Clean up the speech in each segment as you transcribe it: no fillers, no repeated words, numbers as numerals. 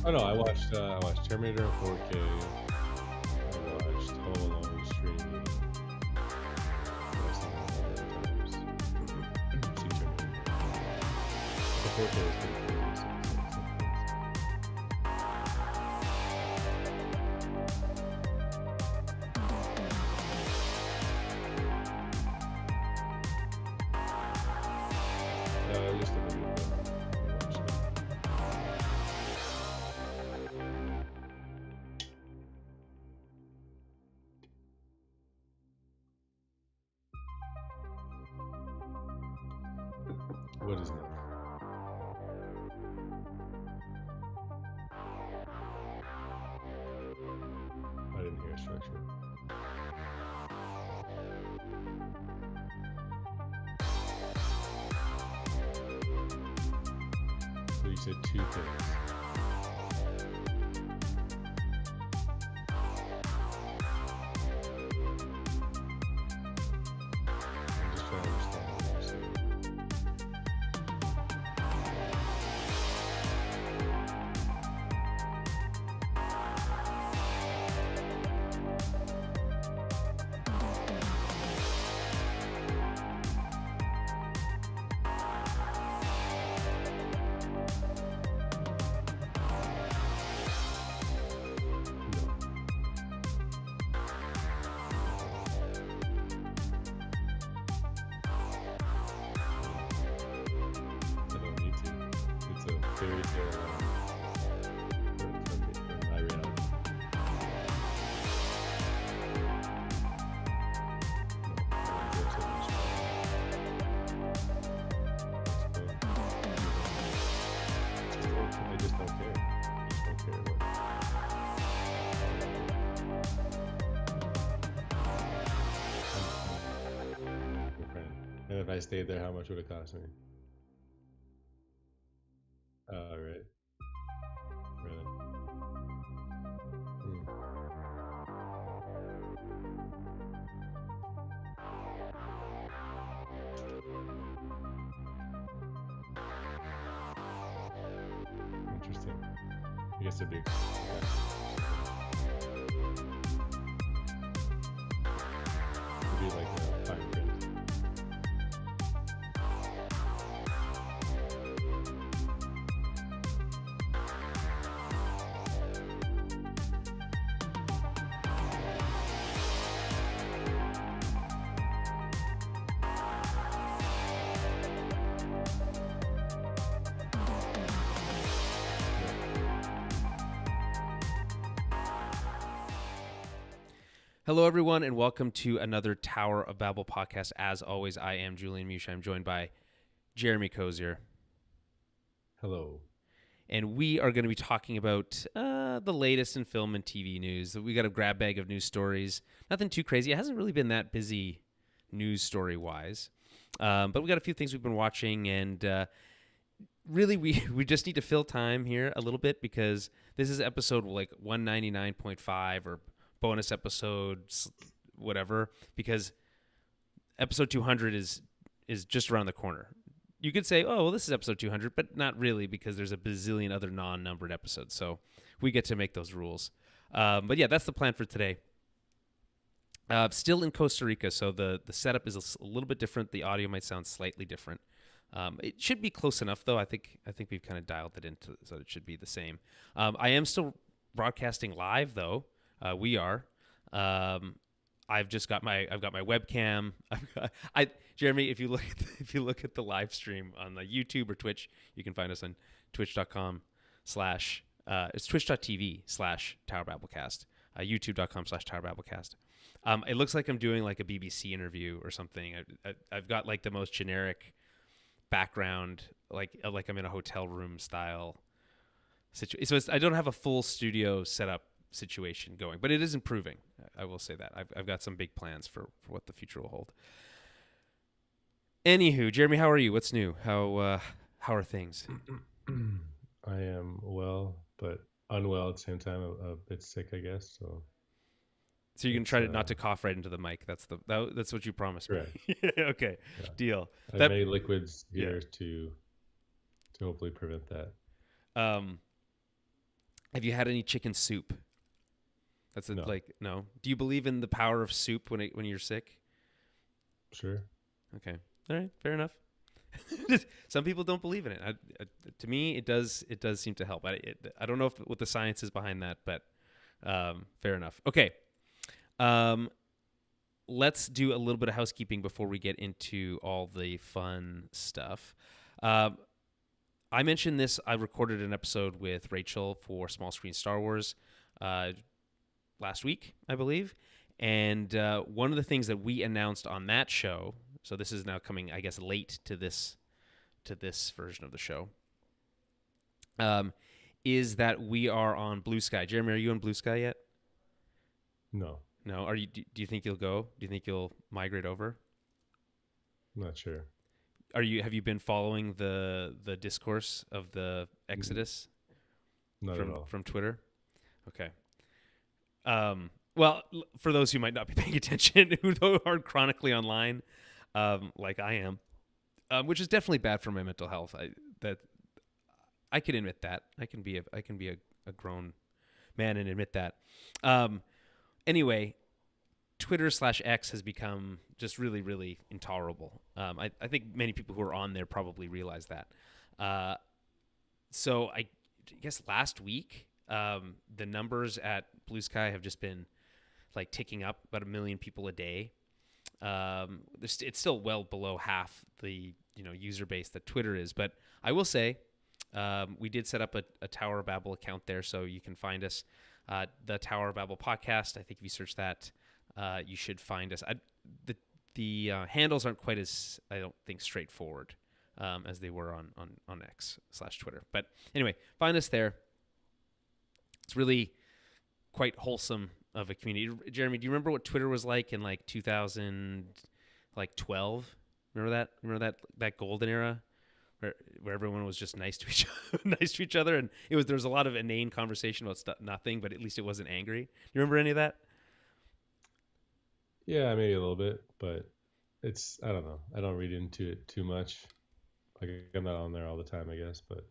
Oh no, I watched Terminator in 4K. I watched Home Alone streaming. I've seen it a million times. See Terminator. But the 4K was pretty crazy. Just a little bit. I watched it. What is enough? I didn't hear structure. So you said two things. I'm just trying to understand what you're saying. No. I don't need to. It's a fairy tale from my reality. No, I don't care so much. I just don't care. I just don't care what. Your friend. And if I stayed there, how much would it cost me? Oh, right. Really. Hmm. Interesting. I guess it'd be okay. It'd be like a fine print. Hello, everyone, and welcome to another Tower of Babble podcast. As always, I am Julian Musha. I'm joined by Jeremy Cozier, Hello. and we are going to be talking about the latest in film and TV news. We got a grab bag of news stories. Nothing too crazy. It hasn't really been that busy news story-wise, but we got a few things we've been watching, and really, we just need to fill time here a little bit because this is episode like 199.5 or bonus episodes, whatever, because episode 200 is just around the corner. You could say, oh, well, this is episode 200, but not really because there's a bazillion other non-numbered episodes, so we get to make those rules. But yeah, that's the plan for today. Still in Costa Rica, so the setup is a little bit different. The audio might sound slightly different. It should be close enough, though. I think we've kind of dialed it into so it should be the same. I am still broadcasting live, though. We are. I've got my webcam. Jeremy, if you look at the live stream on the YouTube or Twitch, you can find us on twitch.com/ it's twitch.tv/ Tower Babblecast, youtube.com/ Tower Babblecast. It looks like I'm doing like a BBC interview or something. I've got like the most generic background, like I'm in a hotel room style situation. So I don't have a full studio setup situation going, but it is improving. I will say that I've got some big plans for what the future will hold. Anywho, Jeremy, how are you? What's new? How are things? I am well, but unwell at the same time. A bit sick, I guess. So you're gonna try to not to cough right into the mic. That's what you promised me. Okay, yeah. Deal. I have many liquids here to hopefully prevent that. Have you had any chicken soup? That's No. no. Do you believe in the power of soup when you're sick? Sure. Okay. All right. Fair enough. Some people don't believe in it. To me, it does. It does seem to help. I don't know what the science is behind that, but fair enough. Okay. Let's do a little bit of housekeeping before we get into all the fun stuff. I mentioned this. I recorded an episode with Rachel for Small Screen Star Wars last week, I believe. And one of the things that we announced on that show, so this is now coming, I guess, late to this version of the show, is that we are on Blue Sky. Jeremy, are you on Blue Sky yet? No. No. Are you? Do you think you'll go? Do you think you'll migrate over? I'm not sure. Have you been following the discourse of the Exodus Not at all. from Twitter? Okay. Well, for those who might not be paying attention, who are chronically online, like I am, which is definitely bad for my mental health. I can admit that. I can be a grown man and admit that. Anyway, Twitter/X has become just really, really intolerable. I think many people who are on there probably realize that. So I guess last week, the numbers at Blue Sky have just been like ticking up, about 1 million people a day. It's still well below half the user base that Twitter is, but I will say we did set up a Tower of Babble account there, so you can find us. The Tower of Babble podcast. I think if you search that, you should find us. The handles aren't quite as, I don't think, straightforward as they were on X/Twitter. But anyway, find us there. It's really quite wholesome of a community. Jeremy, do you remember what Twitter was like in like 2012? Remember that golden era where everyone was just nice to each other, and there was a lot of inane conversation about nothing, but at least it wasn't angry. You remember any of that? Yeah, maybe a little bit, but I don't know. I don't read into it too much. Like, I'm not on there all the time, I guess, but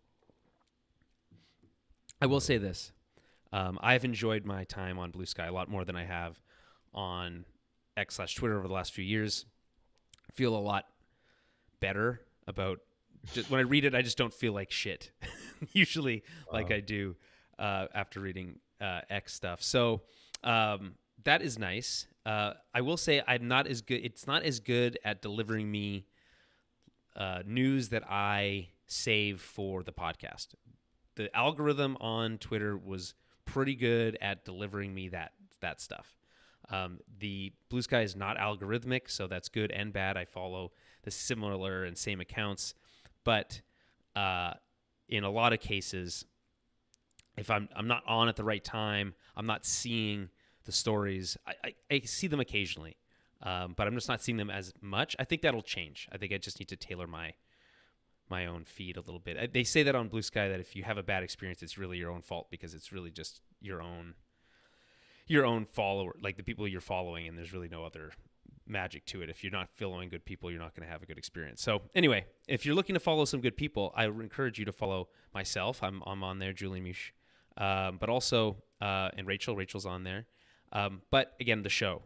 I will say this. I've enjoyed my time on Blue Sky a lot more than I have on X/Twitter over the last few years. I feel a lot better about when I read it. I just don't feel like shit usually, like I do after reading X stuff. So that is nice. I will say I'm not as good. It's not as good at delivering me news that I save for the podcast. The algorithm on Twitter was pretty good at delivering me that stuff. The Blue Sky is not algorithmic, so that's good and bad. I follow the similar and same accounts, but in a lot of cases, if I'm not on at the right time, I'm not seeing the stories. I see them occasionally, but I'm just not seeing them as much. I think that'll change. I think I just need to tailor my own feed a little bit. They say that on Blue Sky, that if you have a bad experience, it's really your own fault, because it's really just your own follower, like the people you're following, and there's really no other magic to it. If you're not following good people, you're not going to have a good experience. So anyway, if you're looking to follow some good people, I would encourage you to follow myself. I'm on there, Julian Mush, but also and Rachel's on there. But again, the show,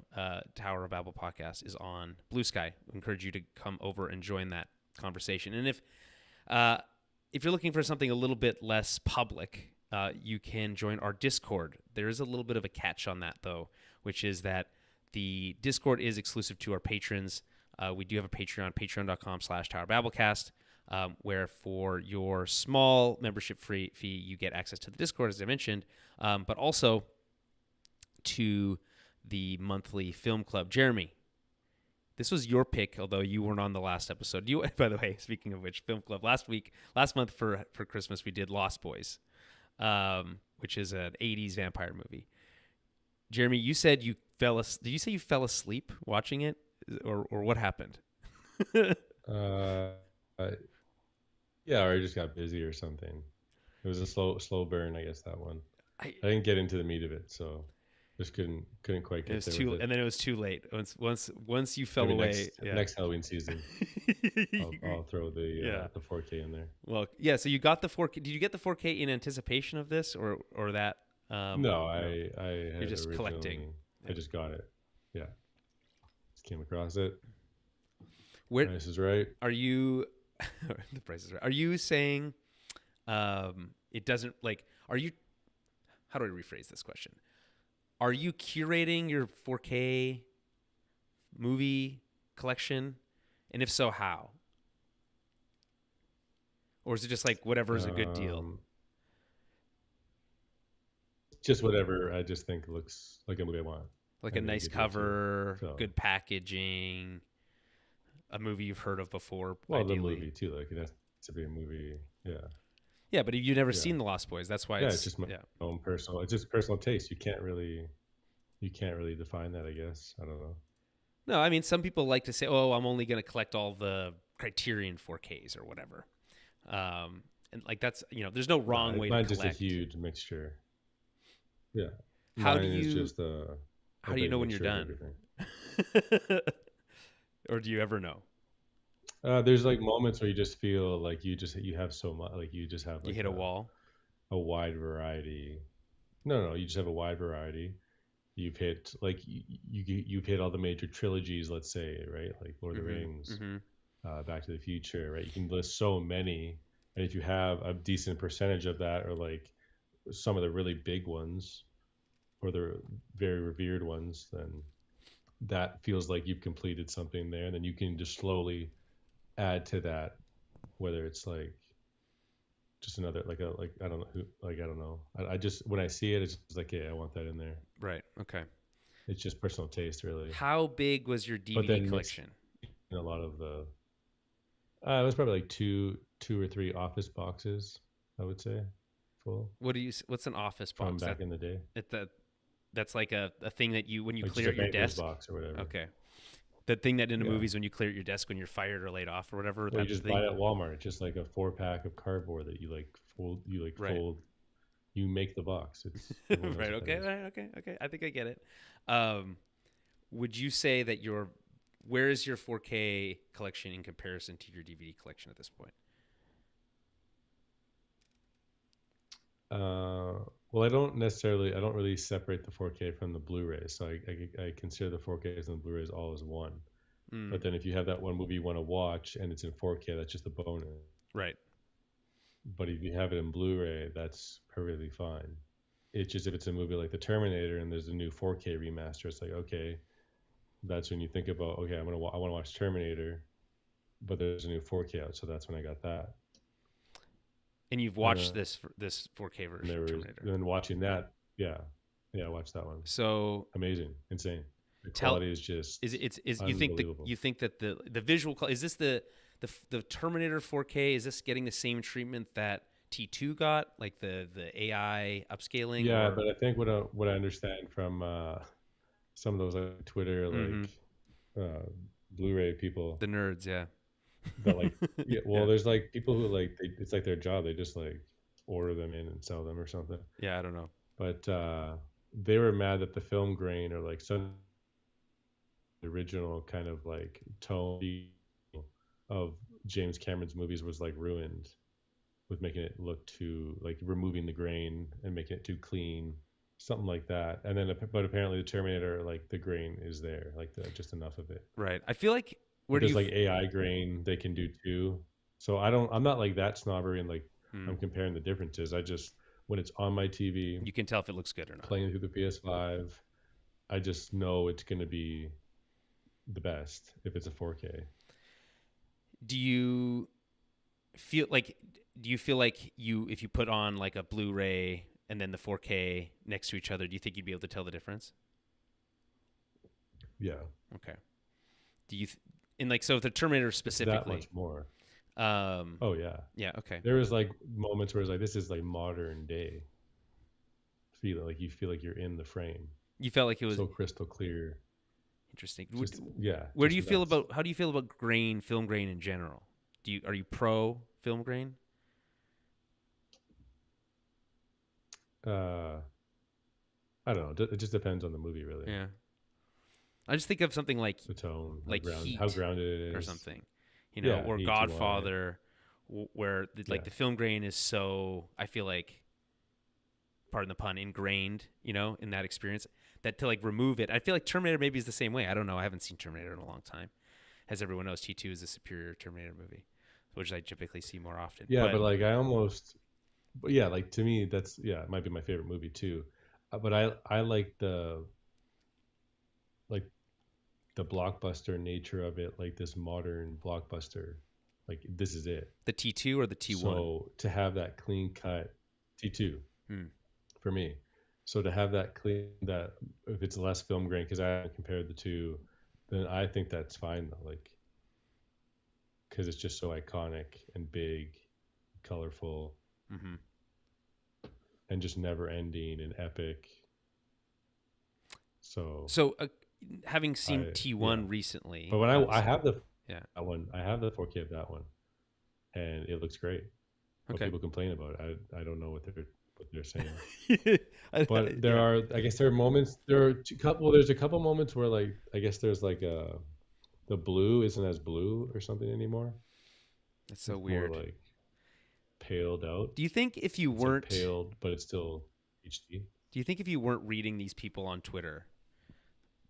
Tower of Babble podcast, is on Blue Sky. I encourage you to come over and join that conversation. And if you're looking for something a little bit less public, you can join our Discord. There is a little bit of a catch on that, though, which is that the Discord is exclusive to our patrons. We do have a Patreon, patreon.com/TowerBabblecast, where for your small membership fee, you get access to the Discord, as I mentioned, but also to the monthly film club. Jeremy, this was your pick, although you weren't on the last episode. By the way, speaking of which, film club, last month for Christmas, we did Lost Boys, which is an 80s vampire movie. Jeremy, you said you did you say you fell asleep watching it, or what happened? yeah, or I just got busy or something. It was a slow burn, I guess, that one. I didn't get into the meat of it, so. Just couldn't quite It get was there too, with it. and then it was too late. Once you fell Maybe away, yeah. next Halloween season, I'll throw Yeah. the 4K in there. Well, yeah. So you got the 4K. Did you get the 4K in anticipation of this, or that? No, No. I You're had just collecting. originally. Yeah. I just got it. Yeah, just came across it. Where Price is right. are you? The price is right. Are you saying, it doesn't like? Are you? How do I rephrase this question? Are you curating your 4K movie collection, and if so, how? Or is it just like whatever is a good deal? Just whatever I just think looks like a movie I want. Like I a think nice a good deal too. cover, So, good packaging, a movie you've heard of before, well, the ideally. movie too. Like it has to be a movie. Yeah, Yeah, but you've never yeah, seen The Lost Boys. That's why yeah. it's It's just my yeah. own personal. It's just personal taste. You can't really define that. I guess I don't know. No, I mean some people like to say, "Oh, I'm only going to collect all the Criterion 4Ks or whatever," and like that's there's no wrong way to Mine's collect. just a huge mixture. Yeah, How do mine is you just a how do you big know when you're mixture of done? everything. Or do you ever know? There's like moments where you just feel like you have so much, like you just have You like hit a wall. a wide variety. No, you just have a wide variety. You've hit like you've hit all the major trilogies, let's say, right? Like Lord of the Mm-hmm. Rings, Mm-hmm. Back to the Future, right? You can list so many, and if you have a decent percentage of that, or like some of the really big ones, or the very revered ones, then that feels like you've completed something there. And then you can just slowly add to that, whether it's like just another like I don't know who like I don't know. I just when I see it, it's just like, yeah, I want that in there. Right. Okay. It's just personal taste, really. How big was your But DVD then mixed collection? in a lot of the, it was probably like two or three office boxes, I would say, full What's an office from box? back in the day, That's like a thing that you when you like just clear a out your banker's desk. box or whatever. Okay. The thing that in the Yeah. movies when you clear out your desk when you're fired or laid off or whatever, Well, you that just thing. buy it at Walmart, just like a 4 pack of cardboard that you like fold. You like Right. fold. You make the box. It's everyone knows Right. what that Okay. is. Right, okay. Okay. I think I get it. Um, would you say that where is your 4K collection in comparison to your DVD collection at this point? Well, I don't really separate the 4K from the Blu-ray. So I consider the 4Ks and the Blu-rays all as one. Mm, But then if you have that one movie you want to watch and it's in 4K, that's just a bonus. right. But if you have it in Blu-ray, that's perfectly fine. It's just if it's a movie like The Terminator and there's a new 4K remaster, it's like, okay, that's when you think about, okay, I want to watch Terminator, but there's a new 4K out, so that's when I got that. And you've And watched this 4K and version there of was Terminator. then watching that, yeah, I watched that one. So Amazing, insane. The tell quality is just is unbelievable. you think that the visual is this the Terminator 4K, is this getting the same treatment that T2 got, like the AI upscaling? Yeah, or? but I think what I understand from some of those like Twitter Mhm. Blu-ray people The nerds, yeah. that like yeah, well, Yeah. there's like people who like it's like their job. They just like order them in and sell them or something. Yeah, I don't know. But they were mad that the film grain or like some original kind of like tone of James Cameron's movies was like ruined with making it look too like removing the grain and making it too clean, something like that. And then but apparently the Terminator, like the grain is there, like just enough of it. Right. I feel like But where do there's you like AI grain they can do too. So I'm not like that snobbery and like Hmm. I'm comparing the differences. I just when it's on my TV You can tell if it looks good or not. playing through the PS5, I just know it's going to be the best if it's a 4K. Do you feel like if you put on like a Blu-ray and then the 4K next to each other, do you think you'd be able to tell the difference? Yeah. Okay. Do you and like so the Terminator It's that specifically? much more. Um, Oh yeah. yeah. Okay. There was like moments where it's like this is like modern day. Feel like you feel like you're in the frame. You felt like it was So crystal clear. interesting. Just yeah. Where do just you feel nuts. about how do you feel about film grain in general? Are you pro film grain? I don't know. It just depends on the movie, really. Yeah. I just think of something like The tone, how Heat grounded it or is. something, Yeah, or E-T-Y. Godfather, where Yeah. the film grain is so, I feel like, pardon the pun, ingrained, in that experience, that to like remove it, I feel like Terminator maybe is the same way. I don't know. I haven't seen Terminator in a long time. As everyone knows, T2 is a superior Terminator movie, which I typically see more often. Yeah, But but like but yeah, like to me, it might be my favorite movie too. But I like the blockbuster nature of it, like this modern blockbuster, like this is it. the T2 or the T1? So to have that clean cut T2 Hmm. for me, so to have that if it's less film grain, because I haven't compared the two, then I think that's fine though, like because it's just so iconic and big, colorful, Mm-hmm. and just never ending and epic. So So, having seen I yeah, T1 but recently, when I obviously, have yeah, that one, I have the 4K of that one, and it looks great. But okay. people complain about it. I don't know what they're saying. But there Yeah. are, I guess there are moments. There are there's a couple moments where like I guess there's like the blue isn't as blue or something anymore. That's so It's more weird. like paled out. Do you think if you It's like weren't paled, but it's still HD. do you think if you weren't reading these people on Twitter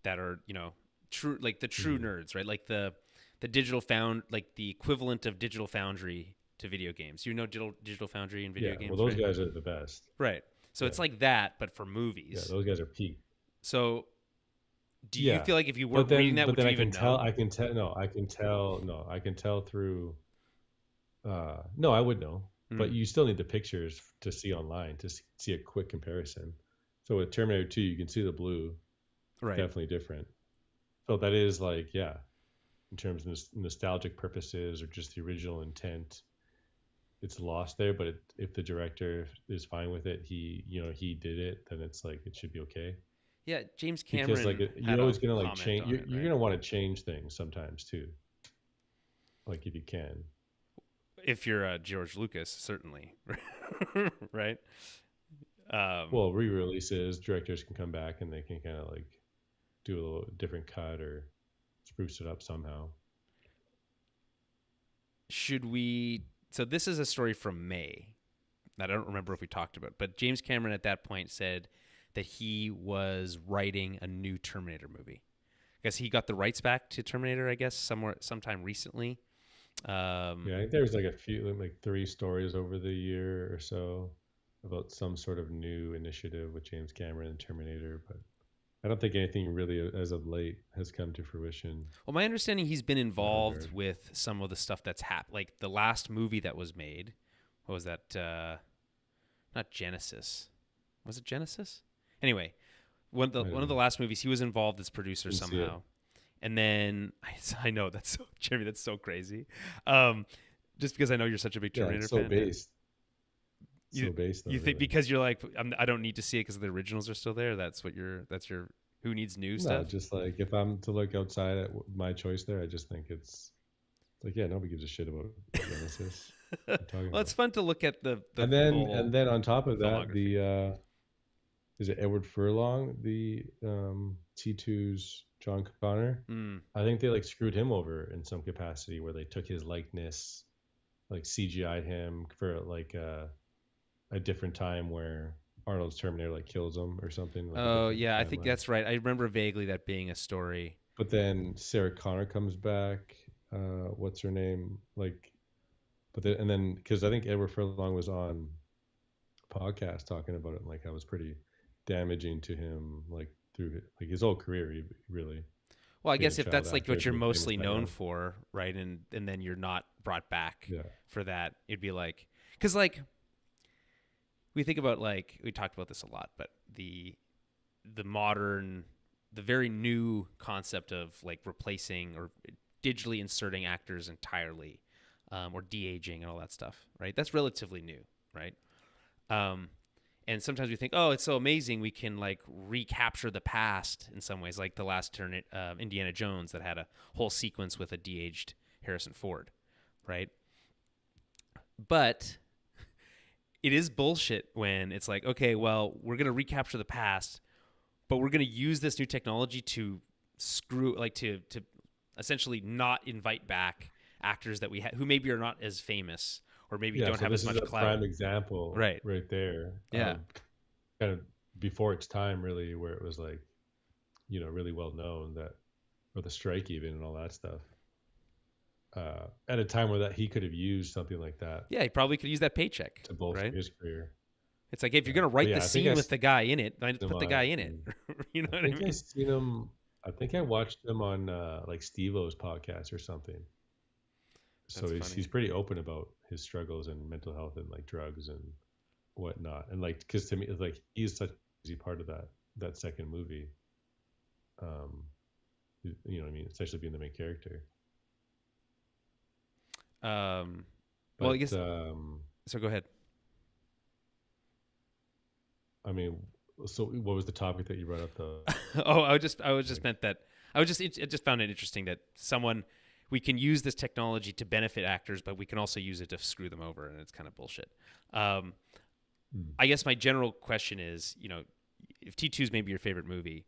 that are, true, like the true Mhm. nerds, right? Like the digital found, like the equivalent of Digital Foundry to video games. Digital Foundry in video Yeah, well, games, those right? guys are the best. Right. So Yeah, it's like that, but for yeah, movies. those guys are peak. So do you Yeah, feel like if you weren't reading that, but would then you even know? I can tell. No, I can tell through. No, I would know, Hmm. but you still need the pictures to see online to see a quick comparison. So with Terminator 2, you can see the blue, Right. definitely different. So that is like, yeah, in terms of nostalgic purposes or just the original intent, it's lost there. But if the director is fine with it, he did it, then it's like it should be okay. Yeah, James Because like Cameron you're had a always gonna like comment change. on it, You're right? gonna want to change things sometimes too, like if you can. If you're George Lucas, certainly, right? Um, Well, re-releases, directors can come back and they can kind of like do a little different cut or spruce it up somehow. should we? So this is a story from May that I don't remember if we talked about, but James Cameron at that point said that he was writing a new Terminator movie. I guess he got the rights back to Terminator, I guess, sometime recently. Um, Yeah, I think there's like a few, like three stories over the year or so about some sort of new initiative with James Cameron and Terminator, but I don't think anything really as of late has come to fruition well, my understanding, he's been in that involved regard. with some of the stuff that's happened. Like the last movie that was made, what was that? Not Genesis. Was it Genesis? Anyway, I one don't of the know. last movies, he was involved as producer Didn't see it. somehow. And then I know that's so Jeremy, that's so crazy. Um, just because I know you're such a big Yeah, Terminator it's so fan, yeah. based. You So based though, you think really. because you're like I don't need to see it because the originals are still there. That's your who needs new No, stuff. just like if I'm to look outside at my choice there, I just think it's like, yeah, nobody gives a shit about Genesis. What are you talking Well, it's about? fun to look at the And full then on top of that, filmography. is it Edward Furlong, the T2's John Connor? Mm. I think they like screwed him over in some capacity where they took his likeness, like CGI'd him for like a different time where Arnold's Terminator like kills him or something, like a Oh different yeah, I think timeline. that's right. I remember vaguely that being a story. But then Sarah Connor comes back. What's her name? Like, and then because I think Edward Furlong was on a podcast talking about it, and like I was pretty damaging to him, like through like his whole career, really Well, I being a guess if child that's like actor, what as you're we're famous mostly by known now. for, right? And then you're not brought back Yeah, for that, it'd be like because like we think about like we talked about this a lot, but the modern, the very new concept of like replacing or digitally inserting actors entirely, or de-aging and all that stuff, right? That's relatively new, right? Um, and sometimes we think, oh, it's so amazing we can like recapture the past in some ways, like the last turn, Indiana Jones that had a whole sequence with a de-aged Harrison Ford, right? But it is bullshit when it's like, okay, well, we're gonna recapture the past. but we're going to use this new technology to to essentially not invite back actors that who maybe are not as famous or maybe don't So have this as is much a clout. prime example, Right. right there. Yeah. Kind of before its time, really, where it was like, really well known that, or the strike even and all that stuff. At a time where that he could have used something like that Yeah, he probably could use that paycheck, to bolster right? his career. It's like, if you're Yeah. going to But write yeah, the I think scene with the guy in it, then seen him put the guy in it. on. You know I what I think I mean? seen him. I think I watched him on like Steve-O's podcast or something. So That's he's funny. pretty open about his struggles and mental health and like drugs and whatnot. And like, because to me, it's like he's such a easy part of that second movie. What I mean, essentially being the main character. Well, I But guess so. Go ahead. I mean, so what was the topic that you brought up though? Oh, I was just meant that I just found it interesting that we can use this technology to benefit actors, but we can also use it to screw them over, and it's kind of bullshit. I guess my general question is, if T2 is maybe your favorite movie,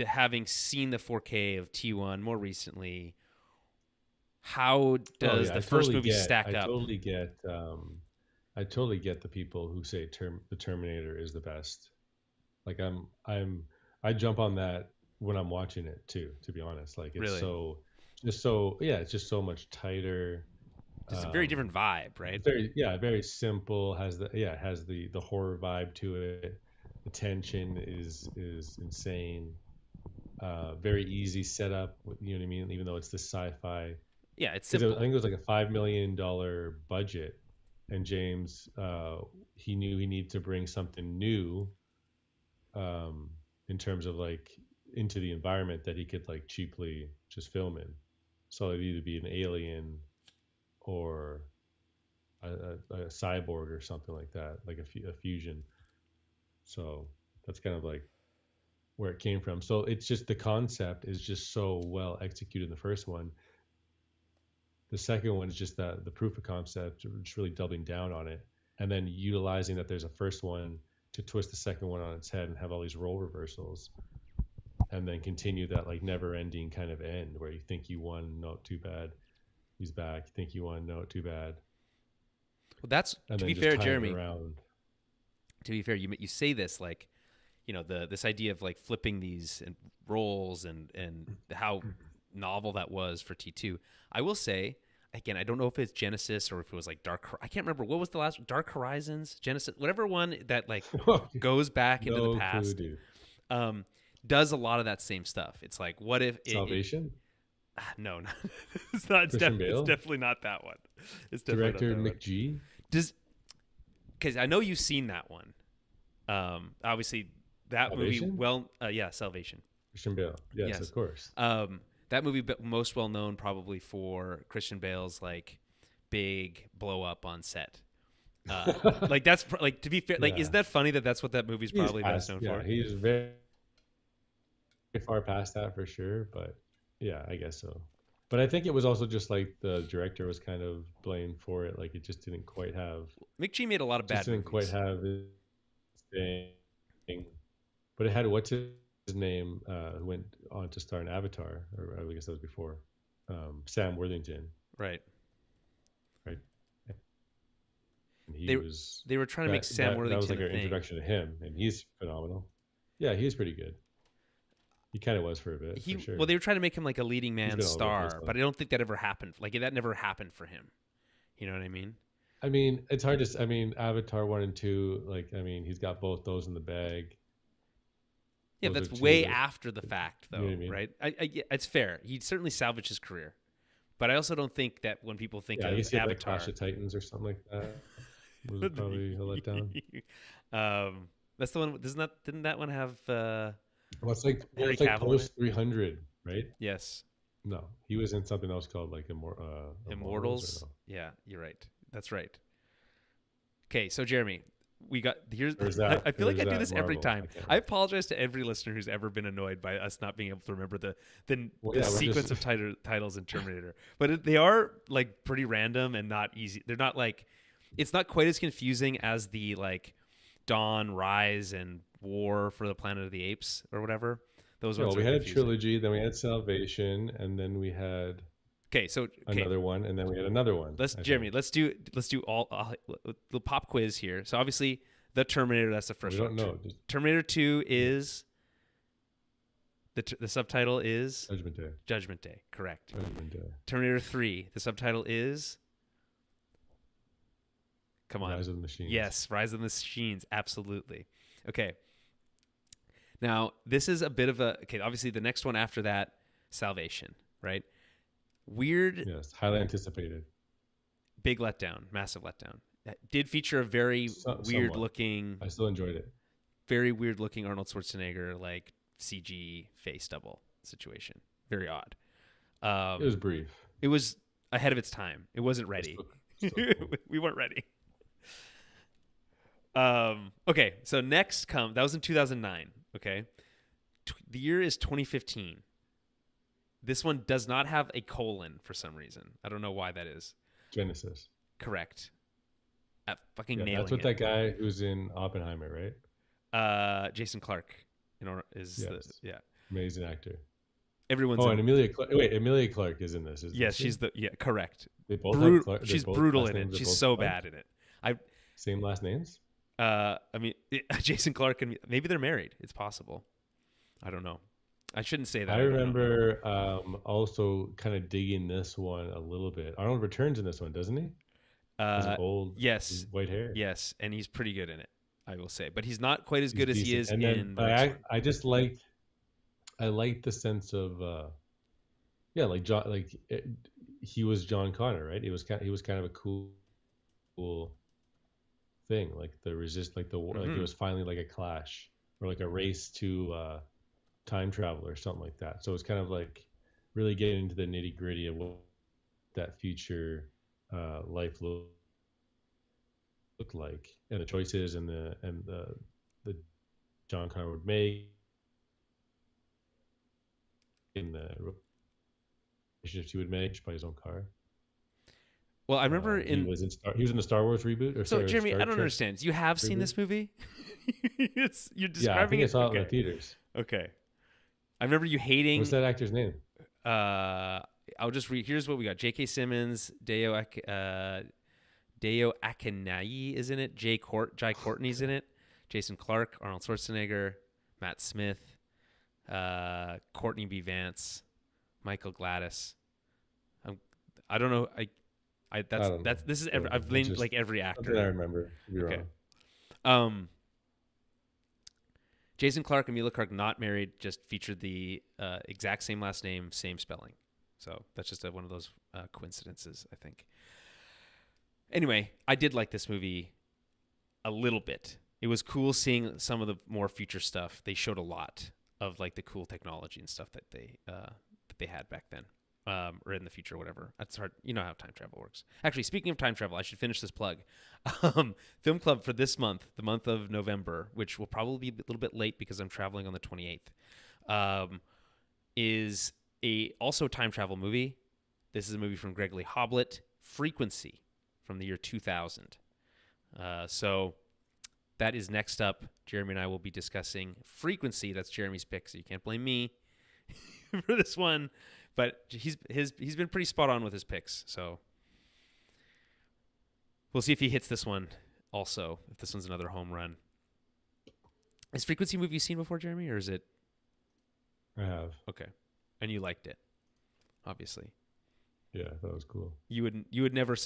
having seen the 4K of T1 more recently, how does the first movie stack up? I totally get the people who say the Terminator is the best. Like I jump on that when I'm watching it too, to be honest. Like it's Really? it's just so much tighter. It's a very different vibe, right? Very simple. It has the horror vibe to it. The tension is insane. Very easy setup. You know what I mean? Even though it's this sci-fi. Yeah, it's Because simple. I think it was like a $5 million budget, and James he knew he needed to bring something new, in terms of like into the environment that he could like cheaply just film in. So it'd either be an alien or a cyborg or something like that, like a fusion. So that's kind of like where it came from. So it's just the concept is just so well executed in the first one. The second one is just that the proof of concept, just really doubling down on it, and then utilizing that there's a first one to twist the second one on its head and have all these role reversals, and then continue that like never-ending kind of end where you think you won, no, too bad, he's back. You think you won, no, too bad. Well, that's And to then be just fair, tying it Jeremy. around. To be fair, you say this like, this idea of like flipping these roles and how novel that was for T2. I will say, again, I don't know if it's Genesis or if it was like I can't remember. What was the last? Dark Horizons? Genesis? Whatever one that like goes back into the past. Clue, dude. Does a lot of that same stuff. It's like, what if Salvation? No, it's not. It's definitely not that one. It's definitely Director not that McGee? Because I know you've seen that one. Obviously, that Salvation? movie. Salvation. Christian Bale. Yes, of course. That movie most well known probably for Christian Bale's like big blow up on set. Like that's like, to be fair, like isn't that funny that that's what that movie's probably best known for? He's very far past that for sure, but yeah, I guess so. But I think it was also just like the director was kind of blamed for it. Like it just didn't quite have. McGee made a lot of bad movies. Didn't quite have his thing, but it had what's his name who went on to star in Avatar, or I guess that was before. Sam Worthington. Right. And they were trying to make Sam Worthington. That was like our introduction to him, and he's phenomenal. Yeah, he was pretty good. He kind of was for a bit. For sure. Well, they were trying to make him like a leading man star, but I don't think that ever happened. Like that never happened for him. You know what I mean? I mean, it's hard to. I mean, Avatar 1 and 2. Like, I mean, he's got both those in the bag. Yeah, but that's way after the fact, though, you know what I mean? right? It's fair. He certainly salvaged his career, but I also don't think that when people think of Avatar, like Avatar, Clash of Titans or something like that, was probably a letdown. That's the one. Didn't that one have? Well, it's like post 300, right? Yes. No, he was in something else called like Immortals. No? Yeah, you're right. That's right. Okay, so Jeremy, I feel like I do this every time. I apologize to every listener who's ever been annoyed by us not being able to remember the sequence of titles in Terminator. But they are like pretty random and not easy. They're not like, it's not quite as confusing as the like Dawn, Rise, and War for the Planet of the Apes or whatever. Those Yeah, ones well, we are had a confusing. trilogy, then we had Salvation, and then we had Okay, so another one, and then we had another one. let's I Jeremy, think let's do all the pop quiz here. So obviously, the Terminator. That's the we first don't one. know. Terminator 2 is the subtitle is Judgment Day. Judgment Day. Correct. Judgment Day. Terminator 3. The subtitle is. Come on. Rise of the Machines. Yes, Rise of the Machines. Absolutely. Okay. Now this is a bit of a obviously, the next one after that, Salvation. Right. Weird. Yes, highly anticipated. Big letdown. Massive letdown. That did feature a very weird Somewhat. looking. I still enjoyed it. Very weird looking Arnold Schwarzenegger like CG face double situation. Very odd. It was brief. It was ahead of its time. It wasn't ready. Still cool. We weren't ready. Okay, so next that was in 2009. Okay, the year is 2015. This one does not have a colon for some reason. I don't know why that is. Genesis. Correct. Fucking Yeah, nailing that's what it. that guy who's in Oppenheimer, right? Jason Clark. Is Yes. Amazing actor. Everyone's. And Emilia Clarke. Wait, Emilia Clarke is in this. Yes, she's correct. They both have Clarke. She's both brutal last in it. names are She's both so Clarke? bad in it. Same last names? I mean, Jason Clark and maybe they're married. It's possible. I don't know. I shouldn't say that. I remember also kind of digging this one a little bit. Arnold returns in this one, doesn't he? He's old. Yes. White hair. Yes, and he's pretty good in it, I will say. But he's not quite as good as he is And in. then, I just liked. I liked the sense of, like John, he was John Connor, right? He was kind of a cool thing, like the like it was finally like a clash or like a race to time travel or something like that. So it's kind of like really getting into the nitty gritty of what that future life looked like, and the choices and the John Connor would make in the relationships he would make by his own car. Well, I remember he was in the Star Wars reboot. Jeremy, Star I don't Trek understand. You have seen reboot? this movie? You're describing Yeah, I think I saw it okay. in the theaters. Okay. I remember you hating. What's that actor's name? I'll just read. Here's what we got: J.K. Simmons, Deo Akinyi is in it. Jai Courtney's in it. Jason Clarke, Arnold Schwarzenegger, Matt Smith, Courtney B. Vance, Michael Gladys. I don't know. This is I've named like every actor. I remember. You're okay. wrong. Jason Clarke and Emilia Clarke, not married, just featured the exact same last name, same spelling. So that's just one of those coincidences, I think. Anyway, I did like this movie a little bit. It was cool seeing some of the more future stuff. They showed a lot of like the cool technology and stuff that they had back then. Or in the future, whatever. That's hard. You know how time travel works. Actually, speaking of time travel, I should finish this plug. Film Club for this month, the month of November, which will probably be a little bit late because I'm traveling on the 28th, is also a time travel movie. This is a movie from Gregory Hoblit, Frequency, from the year 2000. So that is next up. Jeremy and I will be discussing Frequency. That's Jeremy's pick, so you can't blame me for this one. But he's been pretty spot on with his picks, so we'll see if he hits this one also, if this one's another home run. Is Frequency a movie you've seen before, Jeremy, or is it? I have. Okay. And you liked it, obviously. Yeah, that was cool. You would never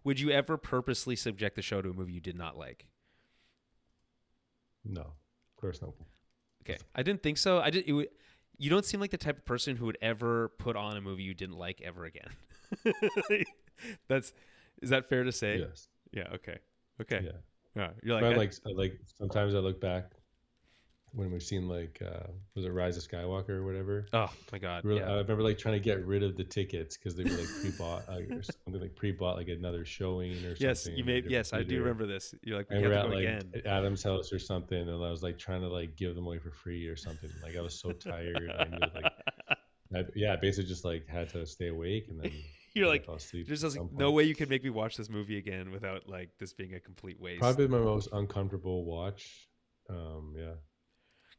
would you ever purposely subject the show to a movie you did not like? No, of course not. Okay. I didn't think so. You don't seem like the type of person who would ever put on a movie you didn't like ever again. Is that fair to say? Yes. Yeah. Okay. Okay. Yeah. You're like sometimes I look back when we've seen like was it Rise of Skywalker or whatever. Oh my God. Really, yeah. I remember like trying to get rid of the tickets because they were like pre-bought or something, like pre-bought like another showing or something. Yes, you made. Yes, I do remember this. You're like, we and have we're to at go like again. Adam's house or something, and I was like trying to like give them away for free or something. Like I was so tired. I knew, like, basically just like had to stay awake, and then you're like, fall asleep. there's just like no way you could make me watch this movie again without like this being a complete waste. Probably my most uncomfortable watch Yeah.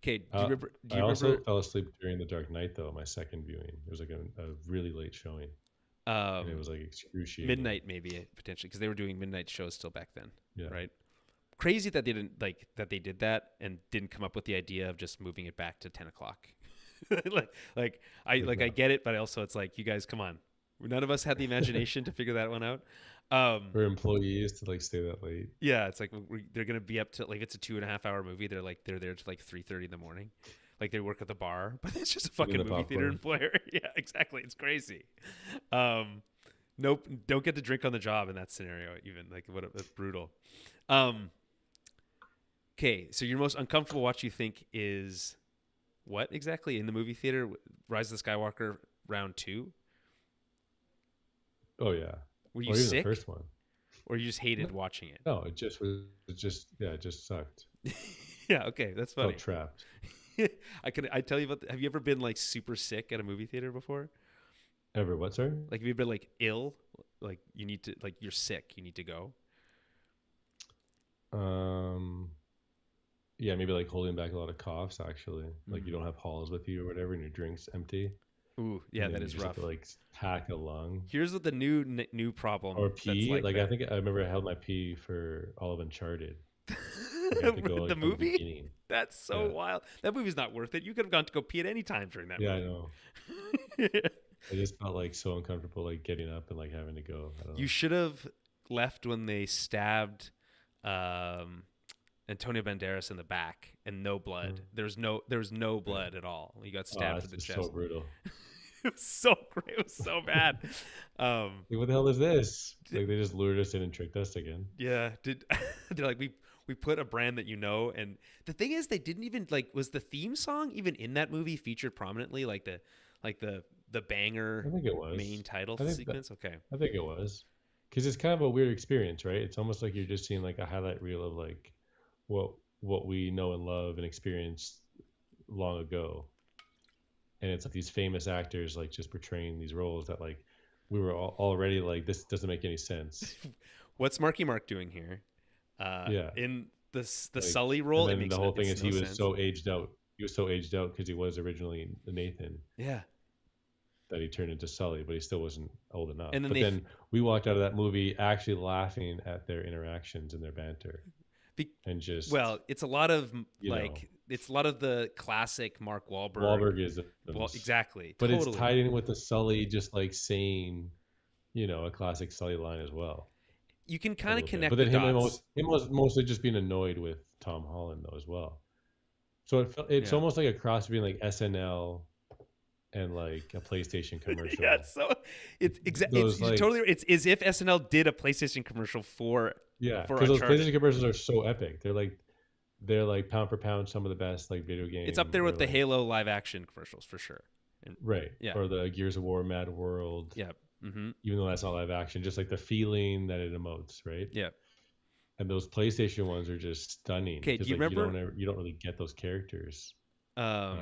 Okay, do you remember? Do I you also remember? fell asleep during The Dark Knight though. My second viewing. It was like a really late showing, and it Um, was like excruciating. midnight maybe potentially because they were doing midnight shows still back then, Yeah. right? Crazy that they didn't like that they did that and didn't come up with the idea of just moving it back to 10 o'clock. I Yeah. get it, but also it's like you guys, come on. None of us had the imagination to figure that one out. For employees to like stay that late, Yeah, it's like they're gonna be up to like it's a 2.5 hour movie. They're there to like 3:30 in the morning, like they work at the bar, but it's just a giving fucking the movie theater popcorn. employer. Yeah, exactly. It's crazy. Nope, don't get to drink on the job in that scenario. Even like that's brutal. Um, okay, so your most uncomfortable watch you think is what exactly in the movie theater? Rise of the Skywalker round two. Oh yeah, Were you or even the sick, first one. or you just hated watching it? No, it just was. It just yeah, it just sucked. Yeah, okay, that's Felt funny. trapped. I tell you about. Have you ever been like super sick at a movie theater before? Ever what? Sorry. Like have you been like ill? Like you need to like you're sick. You need to go. Um. Yeah, maybe like holding back a lot of coughs. Actually, like you Mm. don't have halls with you or whatever, and your drink's empty, Ooh, yeah, and then that you is just have rough. to like pack a lung Here's what the new problem or that's pee. like Like I that. think I remember I held my pee for all of Uncharted. Like I had to go The like from the movie? beginning. That's so Yeah. wild. That movie's not worth it. You could have gone to go pee at any time during that Yeah, I movie. know. I just felt like so uncomfortable, like getting up and like having to go. I don't You know. should have left when they stabbed um, Antonio Banderas in the back and no blood. Mm. There was no Yeah. blood at all. He got Oh, stabbed through that's the just so chest. brutal. It was so great. It was so bad. Um, Like, what the hell is this? did, Like, they just lured us in and tricked us again. yeah, did they're like we put a brand that you know, and the thing is they didn't even like was the theme song even in that movie featured prominently like the I banger think it was. main title I think that. sequence. Okay, I think it was. Because it's kind of a weird experience, right? It's almost like you're just seeing like a highlight reel of like what what we know and love and experienced long ago, and it's like these famous actors like just portraying these roles that like we were already like this doesn't make any sense. what's Marky Mark doing here? Yeah. In the Like, Sully and role, it then the makes whole thing it's is no he was sense. so aged out. He was so aged out because he was originally Nathan Yeah, that he turned into Sully, but he still wasn't old enough. and then But then we walked out of that movie actually laughing at their interactions and their banter, be, and just well, it's a lot of you know, it's a lot of the classic Mark Wahlberg. Well, Wahlbergisms. exactly, But it's totally. tied in with the Sully, just like saying, a classic Sully line as well, You can a kind of little bit. But connect the then dots. him was mostly just being annoyed with Tom Holland though as well. So it's Yeah. almost like a cross between like SNL and like a PlayStation Yeah, commercial. it's so it's Those you're like totally it's as if SNL did a PlayStation commercial yeah, for because those Uncharted. PlayStation commercials are so epic. They're like pound for pound some of the best like video It's up game there or with the like Halo live action commercials for sure. And right yeah, or the Gears of War Mad World. yeah, mm-hmm, Even though that's not live action, just like the feeling that it emotes, right? yeah. And those PlayStation ones are just stunning Okay, do because you like remember? you don't really get those characters uh, Um,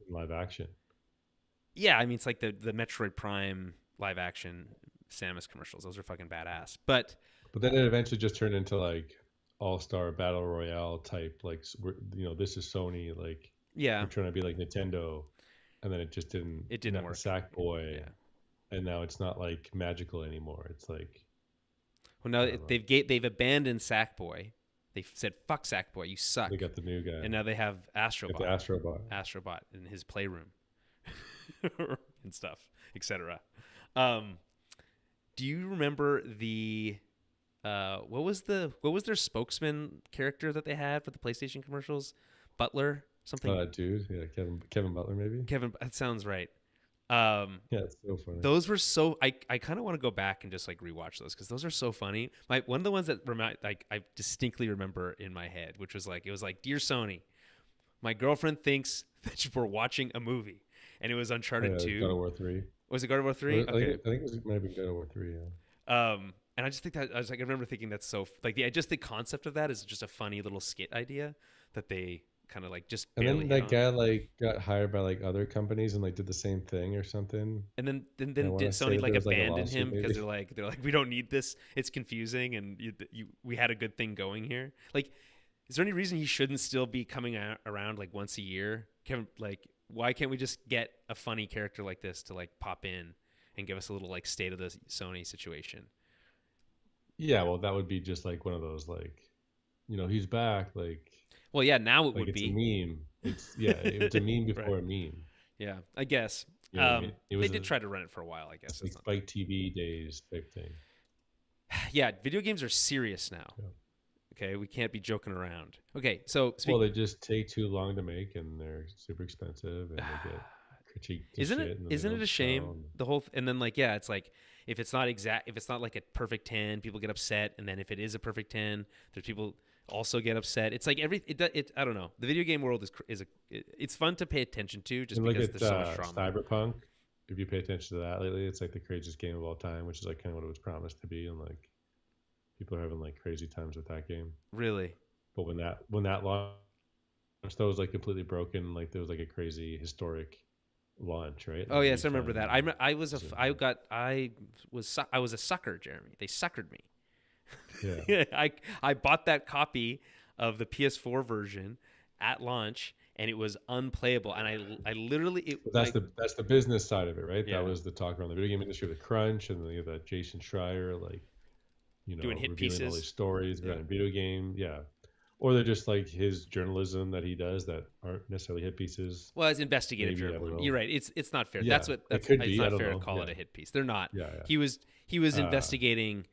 in live action. yeah, I mean it's like the Metroid Prime live action Samus commercials. Those are fucking badass. But But then it eventually just turned into like all star battle royale type. Like this is Sony. Like yeah, we're trying to be like Nintendo, and then it just didn't. it You didn't got the work. Sackboy, Yeah. and now it's not like magical anymore. It's like Well, now I don't know. they've abandoned Sackboy. They said fuck Sackboy, you They suck. got the new guy. And now they have Got the Astrobot, Astrobot. Astrobot in his playroom and stuff, etc. Um, do you remember the what was their spokesman character that they had for the PlayStation commercials? Butler something. Dude, yeah, Kevin Butler maybe. Kevin. That sounds right. Um, Yeah, it's so funny. those were so. I kind of want to go back and just like rewatch those because those are so funny. One of the ones that I distinctly remember in my head, which was like it was like, dear Sony, my girlfriend thinks that we're watching a movie, and it was Oh, Uncharted yeah, God 2. of War 3. Was it God of War I 3? Okay. think it might have been God of War 3. Yeah. And I just think that I was like, I remember thinking that's so like the concept of that is just a funny little skit idea that they kind of like just And barely then hit that on. guy like got hired by like other companies and like did the same thing or something. And then And I want did to say Sony that like there was like a abandon lawsuit him because maybe. they're like we don't need this. It's confusing and we had a good thing going here. Like Is there any reason he shouldn't still be coming around like once a year? Why can't we just get a funny character like this to like pop in and give us a little like state of the Sony situation? Yeah, well, that would be just like one of those like, he's back. Well, yeah, now it Like would it's a be. meme. It's a meme Right. before a meme. Yeah, I guess. You know what I mean? It They was did try to run it for a while, I guess. like It's not. Spike TV days type thing. Yeah, video games are serious now. Yeah. Okay, we can't be joking around. Okay, so Well, they just take too long to make, and they're super expensive, and they get critiqued to isn't shit, it and then they isn't it don't a sell, shame the whole and then like yeah, it's like if it's not like a perfect 10, people get upset, and then if it is a perfect 10, there's people also get upset. It's like I don't know. The video game world it's fun to pay attention to just And look because at there's so much drama. Cyberpunk. If you pay attention to that lately, it's like the craziest game of all time, which is like kind of what it was promised to be, and like people are having like crazy times with that game. Really? But when that launched, that was like completely broken. Like there was like a crazy historic launch, right? Oh Like yes, I remember refund that. and I was a so- I was a sucker, Jeremy. They suckered me. yeah. I bought that copy of the PS4 version at launch, and it was unplayable. And I literally But that's the business side of it, right? Yeah. That was the talk around the video game industry with Crunch, and then you have that Jason Schreier, like doing hit revealing all pieces. these stories Yeah. about a video game, yeah. Or they're just like his journalism that he does that aren't necessarily hit pieces. Well, it's investigative Maybe, I don't journalism. know. You're right. It's not fair. Yeah, That's it could it's be, I not don't fair to know. call it Yeah. a hit piece. They're not. Yeah, yeah. He was Uh, investigating,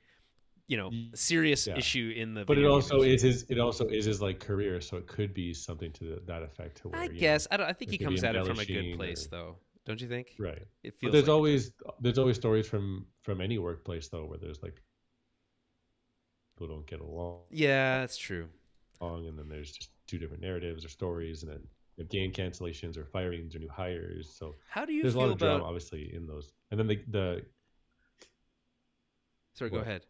a serious yeah. issue in the. But it video game also industry. is his like career, so it could be something to that effect. To where, I guess I think it he could comes be at it from a good embellishing place, or- though. Don't you think? right. It But feels. there's like it does. always stories from any workplace though, where there's like people don't get along, Yeah, that's true. and then there's just two different narratives or stories, and then you have game cancellations or firings or new hires. So How do you there's a feel lot of drama, about? obviously, in those. And then the Sorry, go what? ahead.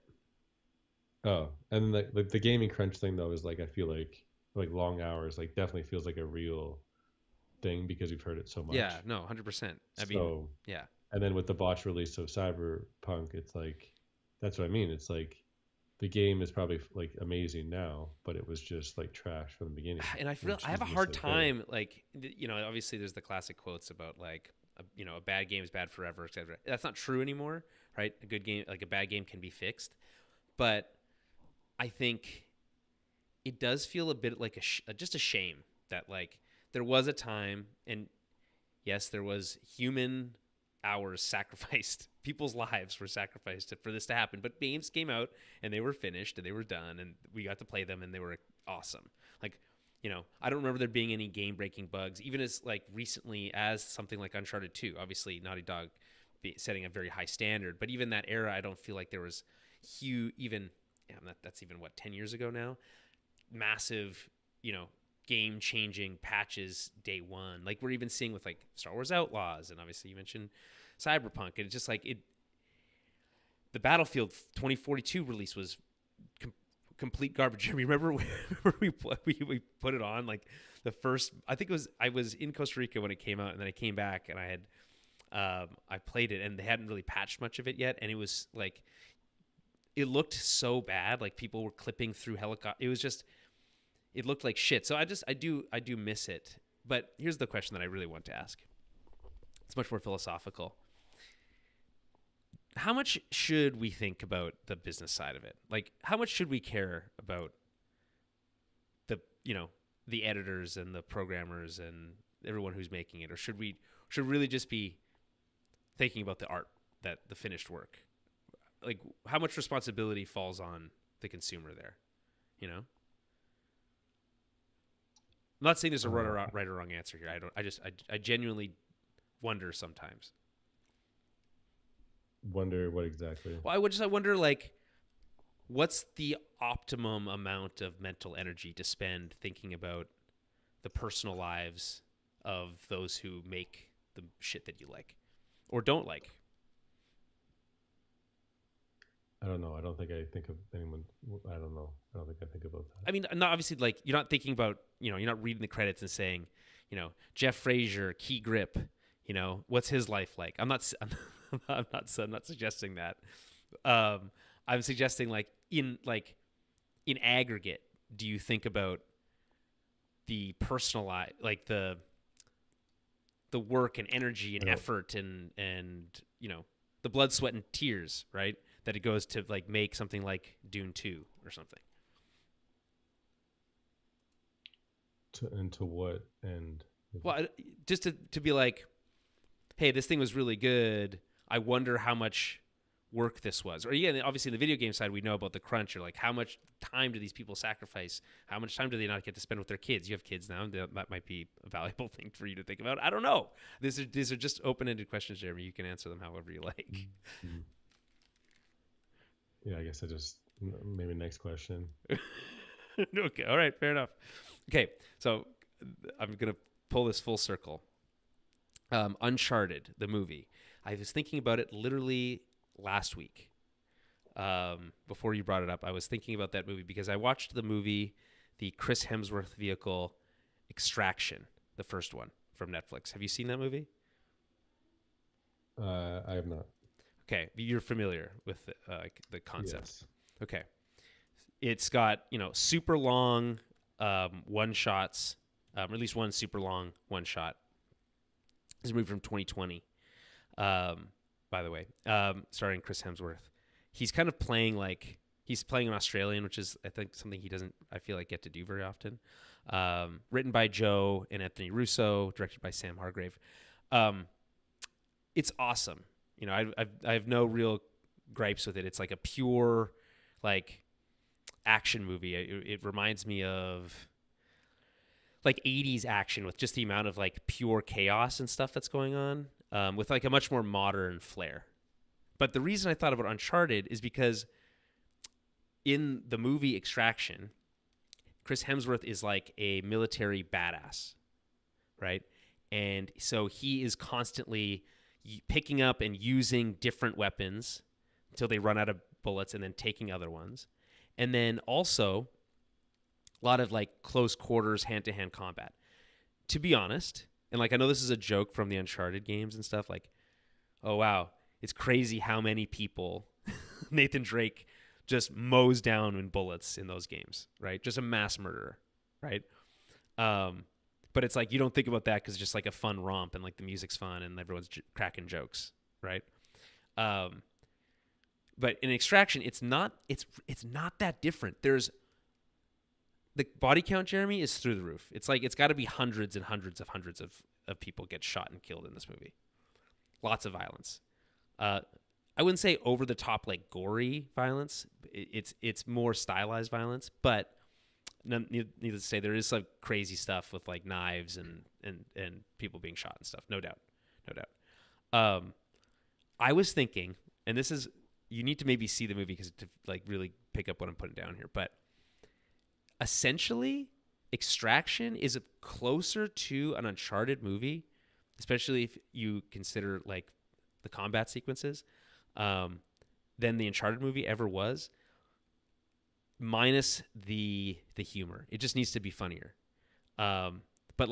And the gaming crunch thing though is like I feel like long hours like definitely feels like a real thing because we've heard it so much. Yeah, no, 100%. I mean, So yeah. and then with the botch release of Cyberpunk, it's like that's what I mean. It's like the game is probably like amazing now, but it was just like trash from the beginning. And I feel which I have is a just, hard like, time, like obviously there's the classic quotes about like a bad game is bad forever, etc. That's not true anymore, right? A good game, like a bad game, can be fixed, but I think it does feel a bit like just a shame that like there was a time, and yes, there was human hours sacrificed, people's lives were sacrificed for this to happen. But games came out and they were finished and they were done, and we got to play them and they were awesome. Like, I don't remember there being any game-breaking bugs, even as like recently as something like Uncharted 2. Obviously, Naughty Dog setting a very high standard, but even that era, I don't feel like there was huge, even that's even what 10 years ago now. Massive, game-changing patches day one, like we're even seeing with like Star Wars Outlaws, and obviously you mentioned Cyberpunk, and it's just like the Battlefield 2042 release was complete garbage. Remember we put it on like the first. I think I was in Costa Rica when it came out, and then I came back and I had I played it, and they hadn't really patched much of it yet, and it was like it looked so bad. Like people were clipping through helicopter. It looked like shit. So I do miss it. But here's the question that I really want to ask. It's much more philosophical. How much should we think about the business side of it? Like, how much should we care about the editors and the programmers and everyone who's making it? Or should we really just be thinking about the art, the finished work? Like, how much responsibility falls on the consumer there? I'm not saying there's a right or wrong answer here. I genuinely wonder sometimes. Wonder what exactly? Well, I wonder, like, what's the optimum amount of mental energy to spend thinking about the personal lives of those who make the shit that you like or don't like? I don't know. I don't think I think of anyone. I don't know. I don't think I think about that. I mean, not obviously, like, you're not thinking about, you're not reading the credits and saying, Jeff Frazier, key grip, what's his life like? I'm not suggesting that. I'm suggesting, like, in aggregate, do you think about the personalized, like the work and energy and effort and the blood, sweat, and tears, right? That it goes to like make something like Dune 2 or something. To what end? Well, just to be like, hey, this thing was really good. I wonder how much work this was. Or yeah, obviously in the video game side, we know about the crunch. Or like, how much time do these people sacrifice? How much time do they not get to spend with their kids? You have kids now. That might be a valuable thing for you to think about. I don't know. These are just open-ended questions, Jeremy. You can answer them however you like. Mm-hmm. Yeah, I guess maybe next question. Okay. All right. Fair enough. Okay. So I'm going to pull this full circle. Uncharted, the movie. I was thinking about it literally last week. Before you brought it up, I was thinking about that movie because I watched the movie, the Chris Hemsworth vehicle, Extraction, the first one from Netflix. Have you seen that movie? I have not. Okay, you're familiar with the concept. Yes. Okay, it's got super long one shots, at least one super long one shot. It's a movie from 2020. By the way, starring Chris Hemsworth. He's kind of playing he's playing an Australian, which is, I think, something he doesn't, I feel like, get to do very often. Written by Joe and Anthony Russo, directed by Sam Hargrave. It's awesome. I have no real gripes with it. It's like a pure, action movie. It reminds me of 80s action with just the amount of pure chaos and stuff that's going on, with a much more modern flair. But the reason I thought about Uncharted is because in the movie Extraction, Chris Hemsworth is like a military badass, right? And so he is constantly picking up and using different weapons until they run out of bullets and then taking other ones. And then also a lot of close quarters, hand-to-hand combat. To be honest, and I know this is a joke from the Uncharted games and stuff, oh wow, it's crazy how many people Nathan Drake just mows down in bullets in those games, right? Just a mass murderer, right? But it's you don't think about that because it's just a fun romp and the music's fun and everyone's cracking jokes, right? But in Extraction, it's not that different. There's the body count, Jeremy, is through the roof. It's it's got to be hundreds and hundreds of people get shot and killed in this movie. Lots of violence. I wouldn't say over the top gory violence. It's more stylized violence, but needless to say, there is some crazy stuff with knives and people being shot and stuff. No doubt. I was thinking, and this is, you need to maybe see the movie because to really pick up what I'm putting down here, but essentially Extraction is closer to an Uncharted movie, especially if you consider the combat sequences, than the Uncharted movie ever was, minus the humor. It just needs to be funnier. But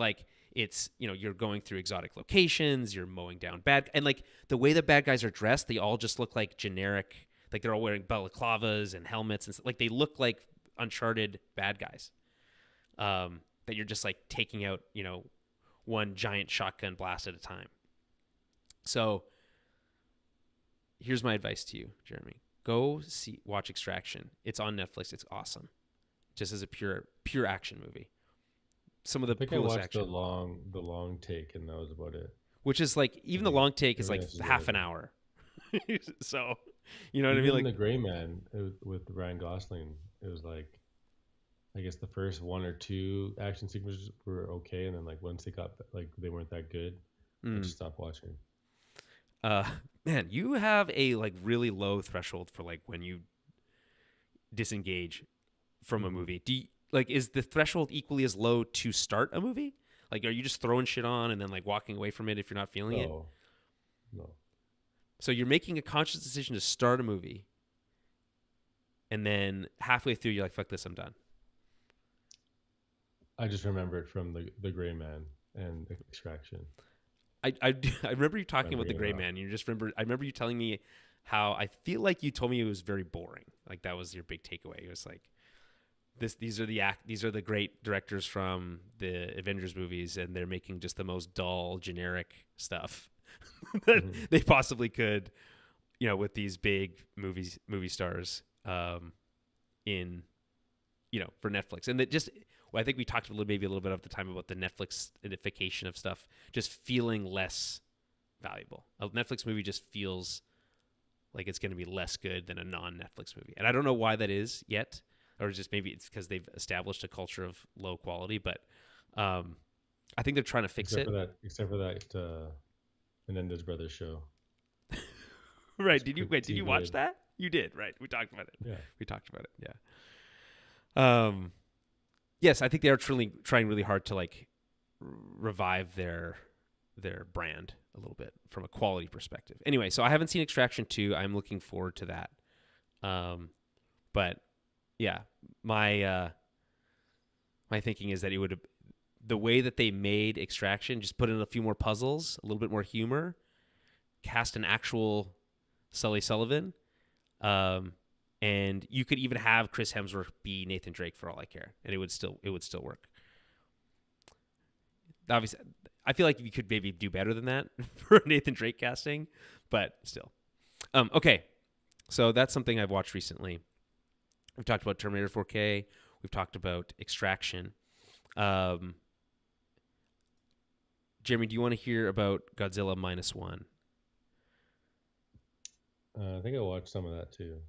it's, you're going through exotic locations, you're mowing down and the way the bad guys are dressed, they all just look like generic, they're all wearing balaclavas and helmets and stuff. They look like Uncharted bad guys, that you're just taking out, one giant shotgun blast at a time. So here's my advice to you, Jeremy. Go watch Extraction. It's on Netflix. It's awesome. Just as a pure action movie. Some of the coolest action. The long take, and that was about it. Which is even the long take is half an hour. So, you know what I mean? The Gray Man with Ryan Gosling, it was I guess the first one or two action sequences were okay, and then once they got they weren't that good, I just stopped watching. Man, you have a really low threshold for when you disengage from a movie. Do you, is the threshold equally as low to start a movie? Are you just throwing shit on and then walking away from it if you're not feeling it? No. So you're making a conscious decision to start a movie, and then halfway through you're fuck this, I'm done. I just remember it from the Gray Man and Extraction. I remember you talking about the Gray Man. I remember you telling me how I feel like you told me it was very boring. That was your big takeaway. It was these are the great directors from the Avengers movies, and they're making just the most dull, generic stuff that they possibly could, with these big movie stars, in, for Netflix. And that just, well, I think we talked maybe a little bit at the time about the Netflixification of stuff just feeling less valuable. A Netflix movie just feels like it's going to be less good than a non-Netflix movie. And I don't know why that is yet, or just maybe it's because they've established a culture of low quality, but I think they're trying to fix it. Except for that Menendez Brothers show. Right. Did you watch that? You did, right? We talked about it. Yeah. We talked about it. Yeah. Yes, I think they are truly trying really hard to like revive their brand a little bit from a quality perspective. Anyway, so I haven't seen Extraction 2. I'm looking forward to that. But yeah, my thinking is that it would, the way that they made Extraction, just put in a few more puzzles, a little bit more humor, cast an actual Sully Sullivan, and you could even have Chris Hemsworth be Nathan Drake for all I care, and it would still work. Obviously, I feel like you could maybe do better than that for Nathan Drake casting, but still. Okay, so that's something I've watched recently. We've talked about Terminator 4K. We've talked about Extraction. Jeremy, do you want to hear about Godzilla -1? I think I watched some of that too.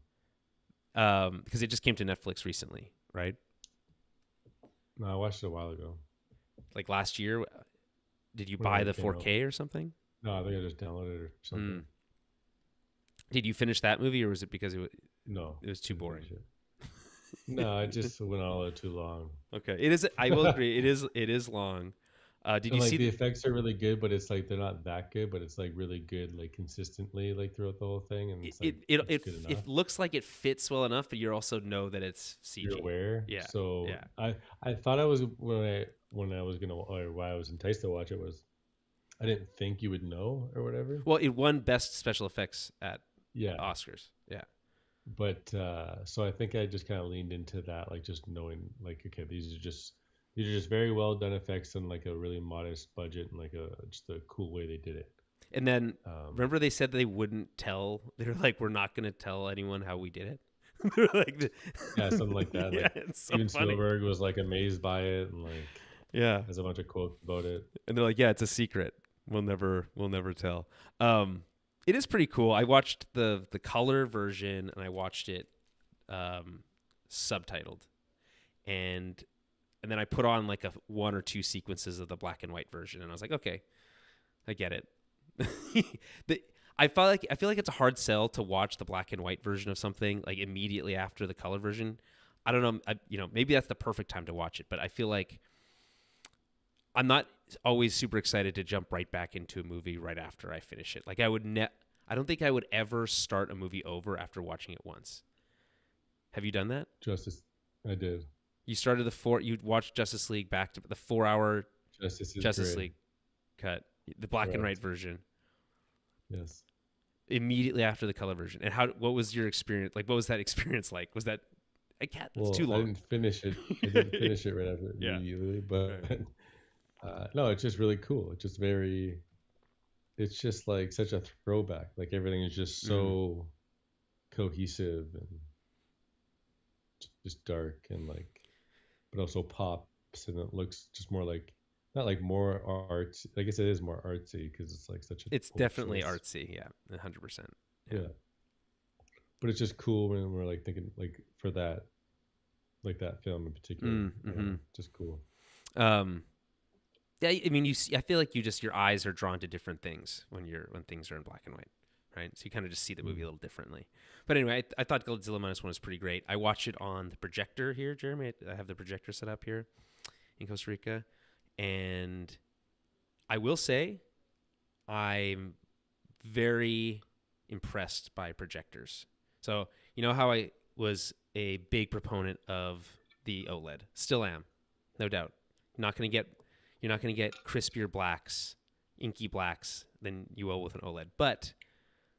Because it just came to Netflix recently, right? No, I watched it a while ago. Like last year. Did you When buy it the came 4K or something? No, I think I just downloaded it or something. Did you finish that movie, or was it because it was too didn't boring? finish it. No, it just went on a little too long. Okay, it is. I will agree. It is long. Did And you like see the effects are really good, but it's like they're not that good, but it's like really good, like consistently, like throughout the whole thing. And it's like it's good enough. it looks like it fits well enough, but you also know that it's CG. You're aware. Yeah. So yeah. I thought I was when I was gonna, or why I was enticed to watch it was I didn't think you would know or whatever. Well, it won Best Special Effects at Oscars. Yeah. But so I think I just kind of leaned into that, like just knowing, like, okay, these are just very well done effects and like a really modest budget and like just a cool way they did it. And then remember they said they wouldn't tell. They're like, we're not going to tell anyone how we did it. Like, yeah, something like that. Yeah, like it's so even funny. Spielberg was like amazed by it and like has a bunch of quotes about it. And they're like, yeah, it's a secret. We'll never tell. It is pretty cool. I watched the color version and I watched it subtitled, and then I put on like one or two sequences of the black and white version, and I was like, okay, I get it. I feel like it's a hard sell to watch the black and white version of something like immediately after the color version. I don't know. Maybe that's the perfect time to watch it, but I feel like I'm not always super excited to jump right back into a movie right after I finish it. Like I don't think I would ever start a movie over after watching it once. Have you done that? I did. You started you watched Justice League back to the 4-hour Justice League cut, the black and white version. Yes. Immediately after the color version. And what was your experience? Like, what was that experience like? Was that it's too long. I didn't finish it. I didn't finish it right after immediately, but no, it's just really cool. It's just like such a throwback. Like everything is just so cohesive and just dark and like, but also pops, and it looks just more like, not like more art. I guess it is more artsy because it's like such a. It's definitely artsy, yeah, 100%. Yeah, but it's just cool when we're like thinking like for that, like that film in particular. Just cool. Yeah, I mean, I feel like your eyes are drawn to different things when things are in black and white, right? So you kind of just see the movie a little differently. But anyway, I thought Godzilla -1 was pretty great. I watched it on the projector here, Jeremy. I have the projector set up here in Costa Rica, and I will say I'm very impressed by projectors. So you know how I was a big proponent of the OLED, still am, no doubt. You're not going to get crispier blacks, inky blacks than you will with an OLED. But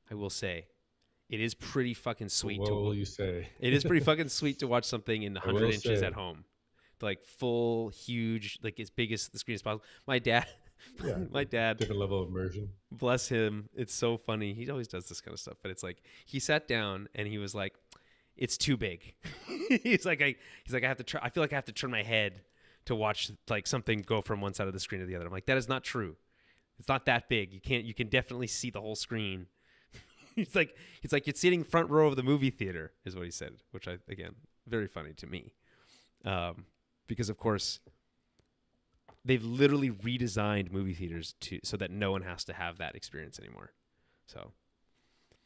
I will say, it is pretty fucking sweet What will you say? it is pretty fucking sweet to watch something in I 100 will inches say. at home. Like full, huge, like as big as the screen as possible. My dad, Yeah, my dad, different level of immersion. bless him. It's so funny. He always does this kind of stuff, but it's like he sat down and he was like, "It's too big." he's like, I have to. I feel like I have to turn my head to watch like something go from one side of the screen to the other. I'm like, that is not true. It's not that big. You can't. You can definitely see the whole screen. It's like you're sitting front row of the movie theater, is what he said, which again, very funny to me, because of course they've literally redesigned movie theaters so that no one has to have that experience anymore. So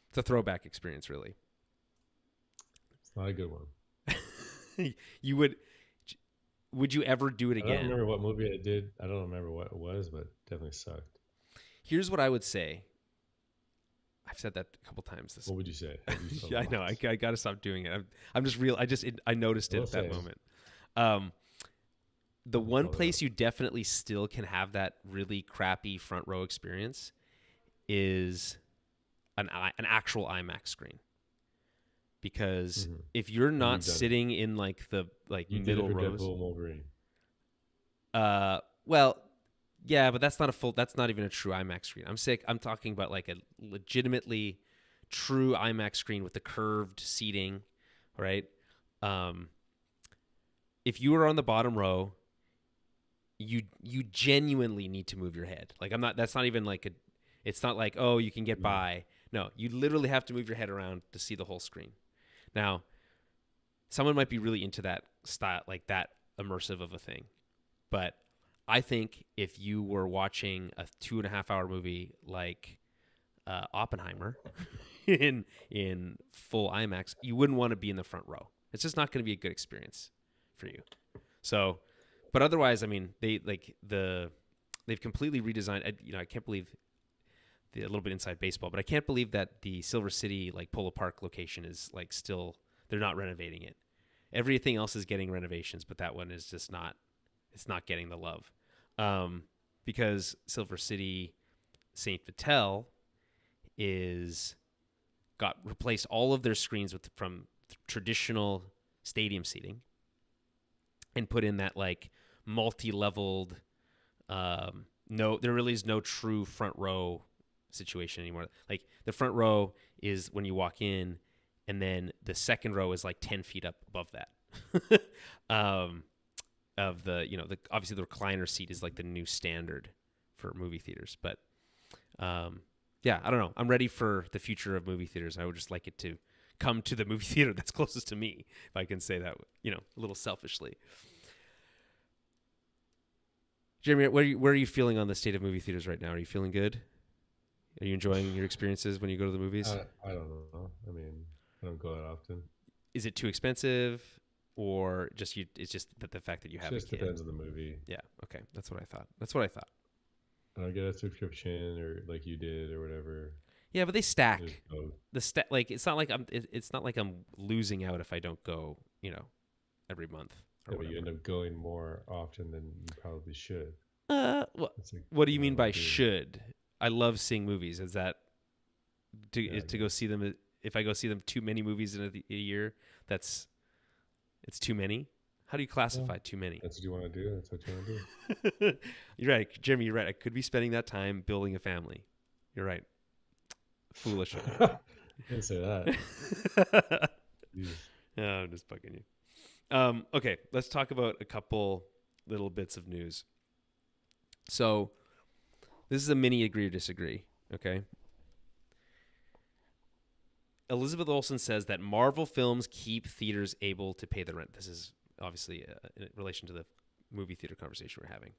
it's a throwback experience, really. It's not a good one. You would you ever do it I again? don't remember what movie I did. I don't remember what it was, but it definitely sucked. Here's what I would say. I've said that a couple times. What would you say? Yeah, I know. I got to stop doing it. I'm just real. I noticed it at that moment. The one place you definitely still can have that really crappy front row experience is an actual IMAX screen. Because if you're not sitting in like the middle rows, Deadpool, Wolverine. Well, yeah, but that's not even a true IMAX screen. I'm talking about like a legitimately true IMAX screen with the curved seating, right? If you were on the bottom row, you genuinely need to move your head. Like that's not even like it's not like, oh, you can get by. No, you literally have to move your head around to see the whole screen. Now, someone might be really into that style, like that immersive of a thing, but I think if you were watching a 2.5 hour movie like Oppenheimer in full IMAX, you wouldn't want to be in the front row. It's just not going to be a good experience for you. So, but otherwise, I mean, they've completely redesigned. I can't believe a little bit inside baseball, but I can't believe that the Silver City like Polo Park location is like still, they're not renovating it. Everything else is getting renovations, but that one is just not. It's not getting the love, because Silver City Saint Vitel got replaced all of their screens from traditional stadium seating and put in that like multi-leveled. No, there really is no true front row situation anymore. Like the front row is when you walk in, and then the second row is like 10 feet up above that. Of the obviously the recliner seat is like the new standard for movie theaters, but yeah, I don't know. I'm ready for the future of movie theaters. I would just like it to come to the movie theater that's closest to me, if I can say that, a little selfishly. Jeremy, where are you feeling on the state of movie theaters right now? Are you feeling good? Are you enjoying your experiences when you go to the movies? I don't know. I mean, I don't go that often. Is it too expensive? Or it's just the fact that you have a kid. It just depends on the movie. Yeah. Okay. That's what I thought. I don't get a subscription or like you did or whatever. Yeah, but they stack. Like it's not like I'm losing out if I don't go, every month. Yeah, but you end up going more often than you probably should. What do you mean by should? I love seeing movies. Is that to go see them? If I go see them too many movies in a year, it's too many? How do you classify too many? That's what you want to do. That's what you want to do. You're right. Jeremy, you're right. I could be spending that time building a family. You're right. Foolish. Can't say that. No, I'm just bugging you. Okay, let's talk about a couple little bits of news. So this is a mini agree or disagree, okay? Elizabeth Olsen says that Marvel films keep theaters able to pay the rent. This is obviously in relation to the movie theater conversation we're having.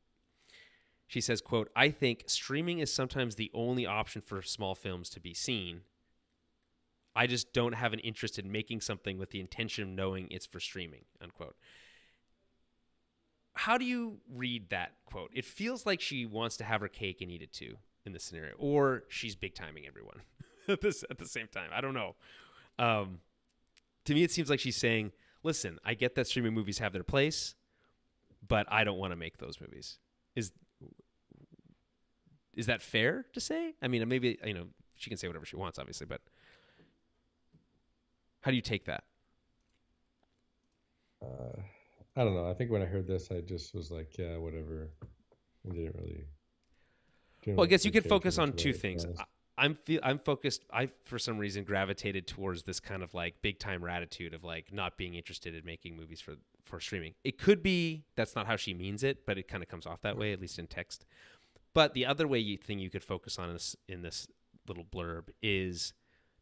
She says, quote, "I think streaming is sometimes the only option for small films to be seen. I just don't have an interest in making something with the intention of knowing it's for streaming," unquote. How do you read that quote? It feels like she wants to have her cake and eat it too in this scenario, or she's big timing everyone at the same time. I don't know. To me, it seems like she's saying, listen, I get that streaming movies have their place, but I don't want to make those movies. Is that fair to say? I mean, maybe, she can say whatever she wants, obviously, but How do you take that? Uh, I don't know. I think when I heard this, I just was like, yeah, whatever. I didn't Well, I guess you really could care too focus much on about two it, to be things. honest. I'm focused. I for some reason gravitated towards this kind of like big time attitude of like not being interested in making movies for streaming. It could be that's not how she means it, but it kind of comes off that way, at least in text. But the other thing you could focus on in this little blurb is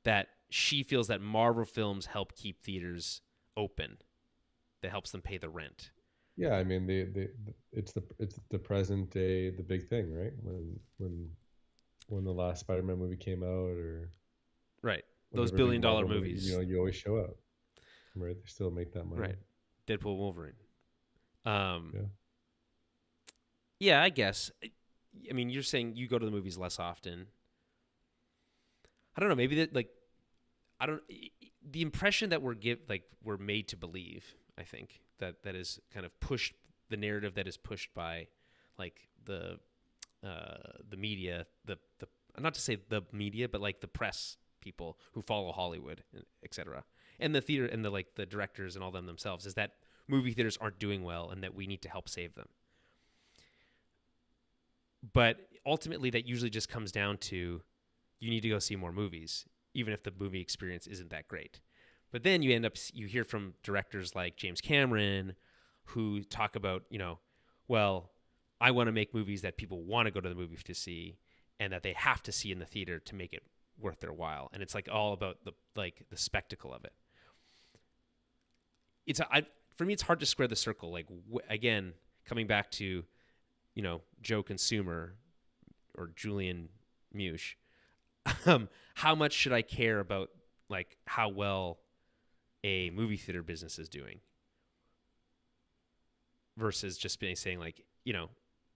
that she feels that Marvel films help keep theaters open. That helps them pay the rent. Yeah, I mean, it's the present day, the big thing, right? When the last Spider-Man movie came out, or Right. Those whenever big billion-dollar Marvel movie, movies. you always show up, right? They still make that money. Right. Deadpool, Wolverine. Um, Yeah. yeah, I guess. I mean, you're saying you go to the movies less often. I don't know. Maybe that like I don't. The impression that we're made to believe. I think that is kind of pushed the narrative that is pushed by like the media, the not to say the media, but like the press people who follow Hollywood, etc. And the theater and the directors and all them themselves is that movie theaters aren't doing well and that we need to help save them. But ultimately, that usually just comes down to you need to go see more movies, even if the movie experience isn't that great. But then you hear from directors like James Cameron who talk about, well, I want to make movies that people want to go to the movie to see and that they have to see in the theater to make it worth their while. And it's like all about the spectacle of it. For me, it's hard to square the circle. Like again, coming back to, Joe Consumer or Julian Mush, how much should I care about like how well a movie theater business is doing versus just saying like,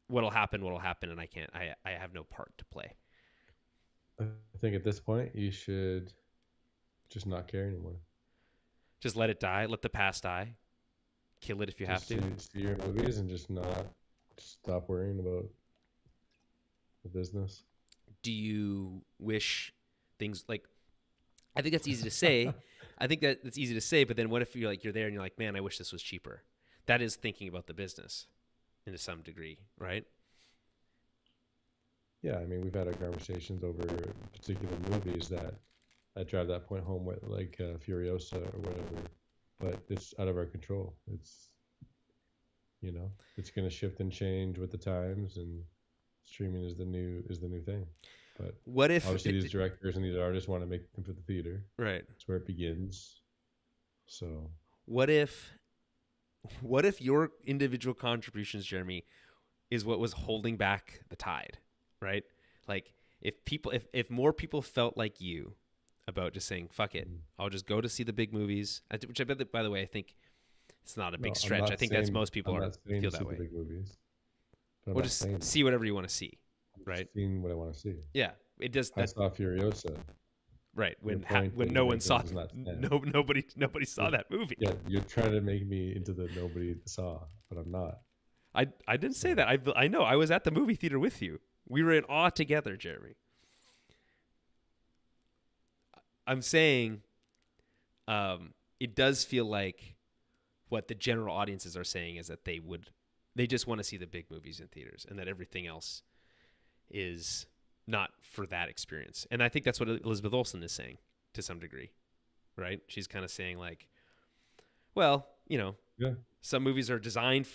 what'll happen, and I have no part to play. I think at this point you should just not care anymore. Just let it die. Let the past die. Kill it if you have to. See your movies and just stop worrying about the business. Do you wish things like? I think that's easy to say. I think that it's easy to say, but then what if you're there and you're like, man, I wish this was cheaper. That is thinking about the business, to some degree, right? Yeah, I mean, we've had our conversations over particular movies that drive that point home, with like Furiosa or whatever. But it's out of our control. It's going to shift and change with the times, and streaming is the new thing. But what if obviously these directors and these artists want to make them for the theater? Right. That's where it begins. So what if your individual contributions, Jeremy, is what was holding back the tide, right? Like if more people felt like you about just saying, fuck it, I'll just go to see the big movies, which I bet that, by the way, I think it's not a big stretch. I think that's most people feel that way. Big movies. Or just see whatever you want to see, right? Seeing what I want to see. Yeah, it does. I saw Furiosa. Right, when no one saw nobody saw that movie. Yeah, you're trying to make me into the nobody saw, but I'm not. I didn't say that. I know. I was at the movie theater with you. We were in awe together, Jeremy. I'm saying it does feel like what the general audiences are saying is that they just want to see the big movies in theaters and that everything else is not for that experience. And I think that's what Elizabeth Olsen is saying to some degree, right? She's kind of saying like, well, yeah. Some movies are designed,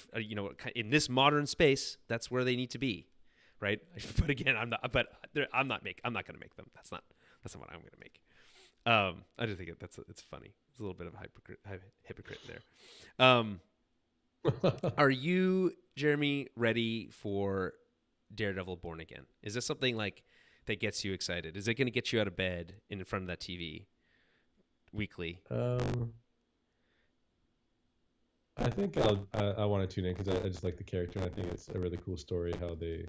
in this modern space, that's where they need to be, right? But again, I'm not going to make them. That's not what I'm going to make. I just think it's funny. It's a little bit of a hypocrite there. Are you, Jeremy, ready for Daredevil Born Again? Is this something like that gets you excited? Is it going to get you out of bed in front of that TV weekly? I think I want to tune in because I just like the character, and I think it's a really cool story how they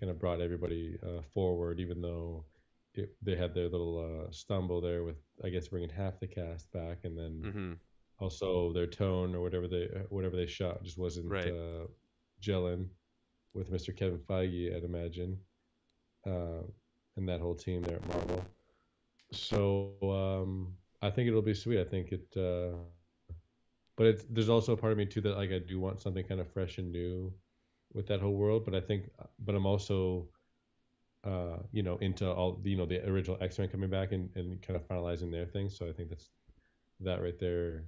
kind of brought everybody forward, even though they had their little stumble there with, I guess, bringing half the cast back, and then also their tone or whatever they shot just wasn't gelling with Mr. Kevin Feige, I'd imagine, and that whole team there at Marvel. So I think it'll be sweet. I think it, but it's there's also a part of me too that like I do want something kind of fresh and new with that whole world. But I think, but I'm also, into all the original X-Men coming back and kind of finalizing their thing. So I think that right there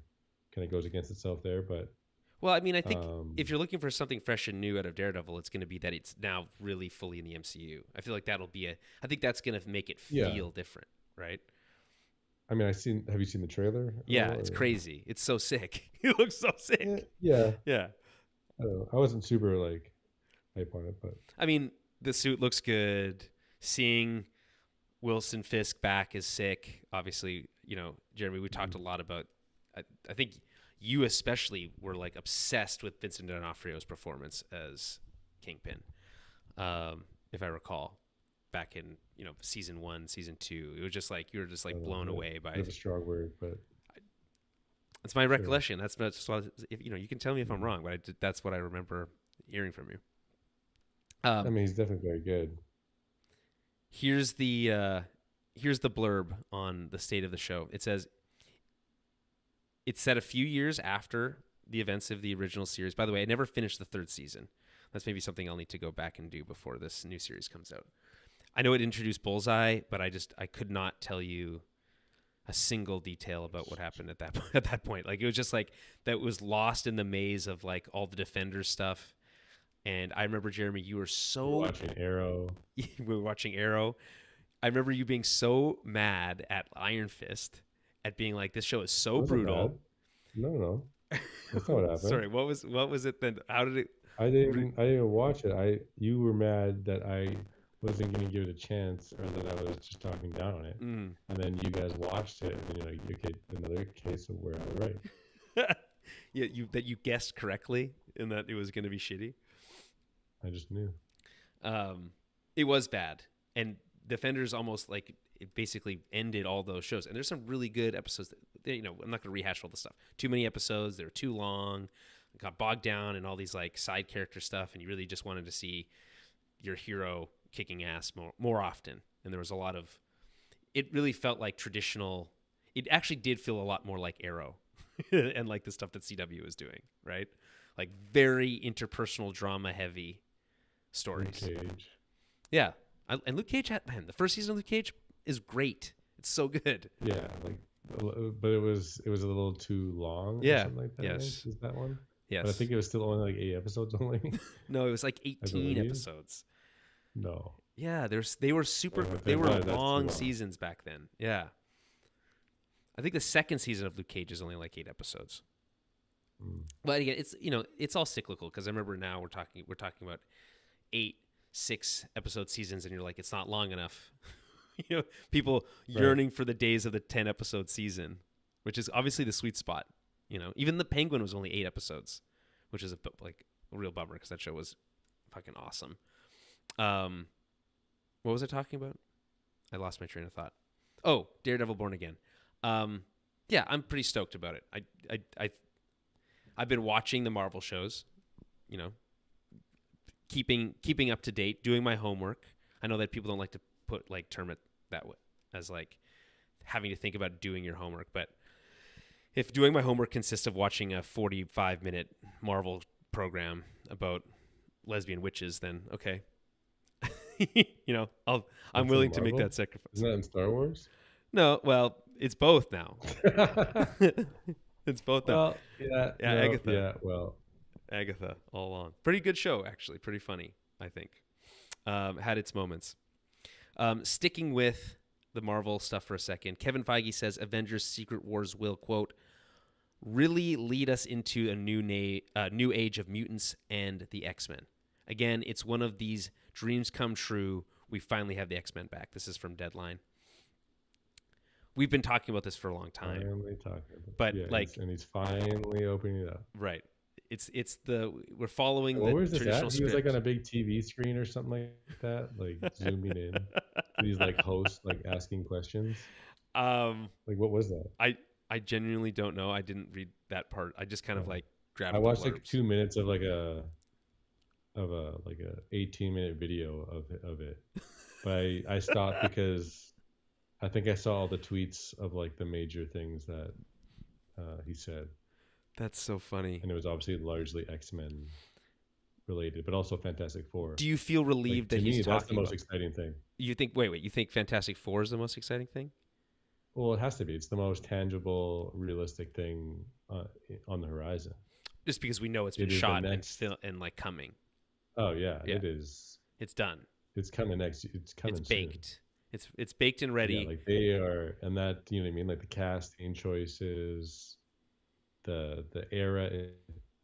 kind of goes against itself there. But Well, I mean, I think if um, you're looking for something fresh and new out of Daredevil, it's going to be that it's now really fully in the MCU. I feel like that'll be I think that's going to make it yeah, feel different, right? I mean, have you seen the trailer at Yeah, all? it's Or crazy. It's so sick. It looks so sick. yeah, Yeah. I don't know. I wasn't super like hype on it, but I mean, the suit looks good. Seeing Wilson Fisk back is sick. Obviously, Jeremy, we talked a lot about. I think you especially were like obsessed with Vincent D'Onofrio's performance as Kingpin, if I recall, back in season 1, season 2. It was just like you were just I like don't know. blown away by. Bit of a strong word, but It's my sure. recollection. That's just what, if you can tell me if I'm Mhm. wrong, but that's what I remember hearing from you. I mean, he's definitely very good. Here's the blurb on the state of the show. It says it's set a few years after the events of the original series. By the way, I never finished the 3rd season. That's maybe something I'll need to go back and do before this new series comes out. I know it introduced Bullseye, but I could not tell you a single detail about what happened at that point. Like it was just like that was lost in the maze of like all the Defenders stuff. And I remember, Jeremy, you were We're so watching Arrow. we were watching Arrow. I remember you being so mad at Iron Fist at being like, this show is It so wasn't brutal. bad. No, that's not what happened. Sorry, what was it then? How did it? I didn't watch it. You were mad that I wasn't going to give it a chance, or that I was just talking down on it. Mm. And then you guys watched it, and you're like, okay, another case of where I was right. Yeah, you guessed correctly in that it was going to be shitty. I just knew. It was bad, and Defenders almost like it basically ended all those shows. And there's some really good episodes. I'm not going to rehash all the stuff. Too many episodes. They were too long. Got bogged down in all these like side character stuff, and you really just wanted to see your hero kicking ass more often. And there was a lot of. It really felt like traditional. It actually did feel a lot more like Arrow, and like the stuff that CW was doing, right? Like very interpersonal drama heavy stories. Luke Cage. Yeah, and Luke Cage the first season of Luke Cage is great. It's so good. Yeah, like, but it was a little too long. Or Yeah. something like that. Yes. Right? Is that one? Yes. But I think it was still only like 8 episodes only. No, it was like 18 believe. episodes. No. Yeah, they were super. Oh, They were that's too long long. seasons back then. Yeah. I think the second season of Luke Cage is only like 8 episodes. Mm. But again, it's all cyclical because I remember now we're talking about 8 6-episode seasons, and you're like, it's not long enough. People yearning for the days of the 10-episode season, which is obviously the sweet spot. Even the Penguin was only 8 episodes, which is a real bummer because that show was fucking awesome. What was I talking about? I lost my train of thought. Oh, Daredevil Born Again. Yeah, I'm pretty stoked about it. I've been watching the Marvel shows, keeping up to date, doing my homework. I know that people don't like to term it that way as like having to think about doing your homework, but if doing my homework consists of watching a 45-minute Marvel program about lesbian witches, then okay. I'm willing to make Marvel? that sacrifice. Isn't that in Star Wars? No, well, it's both now. It's both now. Well, yeah, Yeah, no, Agatha. Yeah, well, Agatha all along. Pretty good show, actually. Pretty funny, I think. Had its moments. Sticking with the Marvel stuff for a second, Kevin Feige says Avengers Secret Wars will, quote, really lead us into a new age of mutants and the X-Men. Again, it's one of these dreams come true. We finally have the X-Men back. This is from Deadline. We've been talking about this for a long time. finally talking. But, yeah, like- and he's finally opening it up. Right. We're following What the was this traditional at? He script. was like on a big TV screen or something like that, like zooming in. These like hosts like asking questions. Like, what was that? I genuinely don't know. I didn't read that part. I just kind of like grabbed I watched the like blurbs. 2 minutes of a 18-minute video of it, but I stopped because I think I saw all the tweets of like the major things that he said, That's so funny. and it was obviously largely X-Men related, but also Fantastic Four. Do you feel Like relieved to that he's me, that's the talking most about? exciting thing. You think? Wait. You think Fantastic Four is the most exciting thing? Well, it has to be. It's the most tangible, realistic thing on the horizon. Just because we know it's been It is the shot and next. still and like coming. Oh yeah, Yeah, it is. it's done. It's coming next. It's It's coming soon. baked. It's baked and Yeah, ready. like they are, and that you know what I mean. Like the casting choices, the era it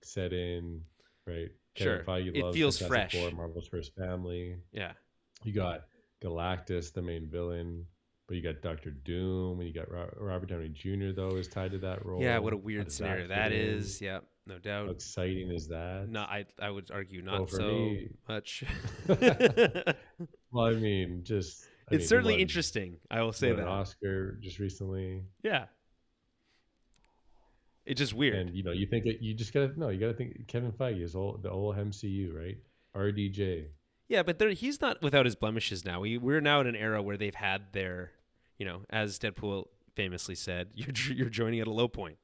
set in, right? Kevin Sure. Feige It loves feels Fantastic Four, fresh. Marvel's first family. Yeah. You got Galactus, the main villain, but you got Doctor Doom, and you got Robert Downey Jr. though is tied to that Yeah. What a role. How weird does scenario that fit that in? is. Yeah. No How doubt. exciting is that? No, I would argue So not for so me, much. well, I mean, just I It's mean, he certainly won interesting. I will he say won an that. Oscar just recently, Yeah. It's just weird. and you know, you think it, you just gotta no, you gotta think Kevin Feige is the old MCU, right? RDJ. Yeah, but he's not without his blemishes now. We're now in an era where they've had their, as Deadpool famously said, you're joining at a low point,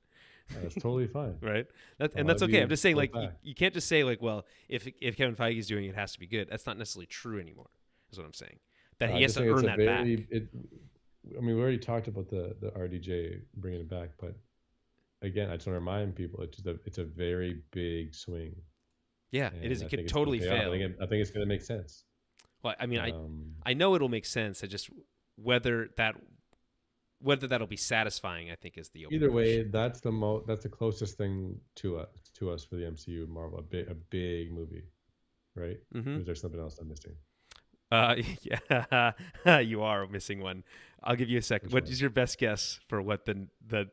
That's totally fine. right? A And lot that's of okay. you I'm just saying, pull like, back. you can't just say, like, well, if Kevin Feige is doing it, it has to be good. That's not necessarily true anymore, is what I'm saying. That I he has just to think it's earn a that back. very it. I mean, we already talked about the RDJ bringing it back, but again, I just want to remind people it's a very big swing, Yeah, it is. and It I could think it's going totally to pay off. fail. I think it's going to make sense. Well, I mean, Um, I know it'll make sense. I just whether that'll be satisfying, I think, is the open Either way, question. that's the closest thing to us for the MCU Marvel, a big movie, right? Mm-hmm. Or is there something else I'm missing? Yeah, you are missing one. I'll give you a second. Which What one? is your best guess for what the Is it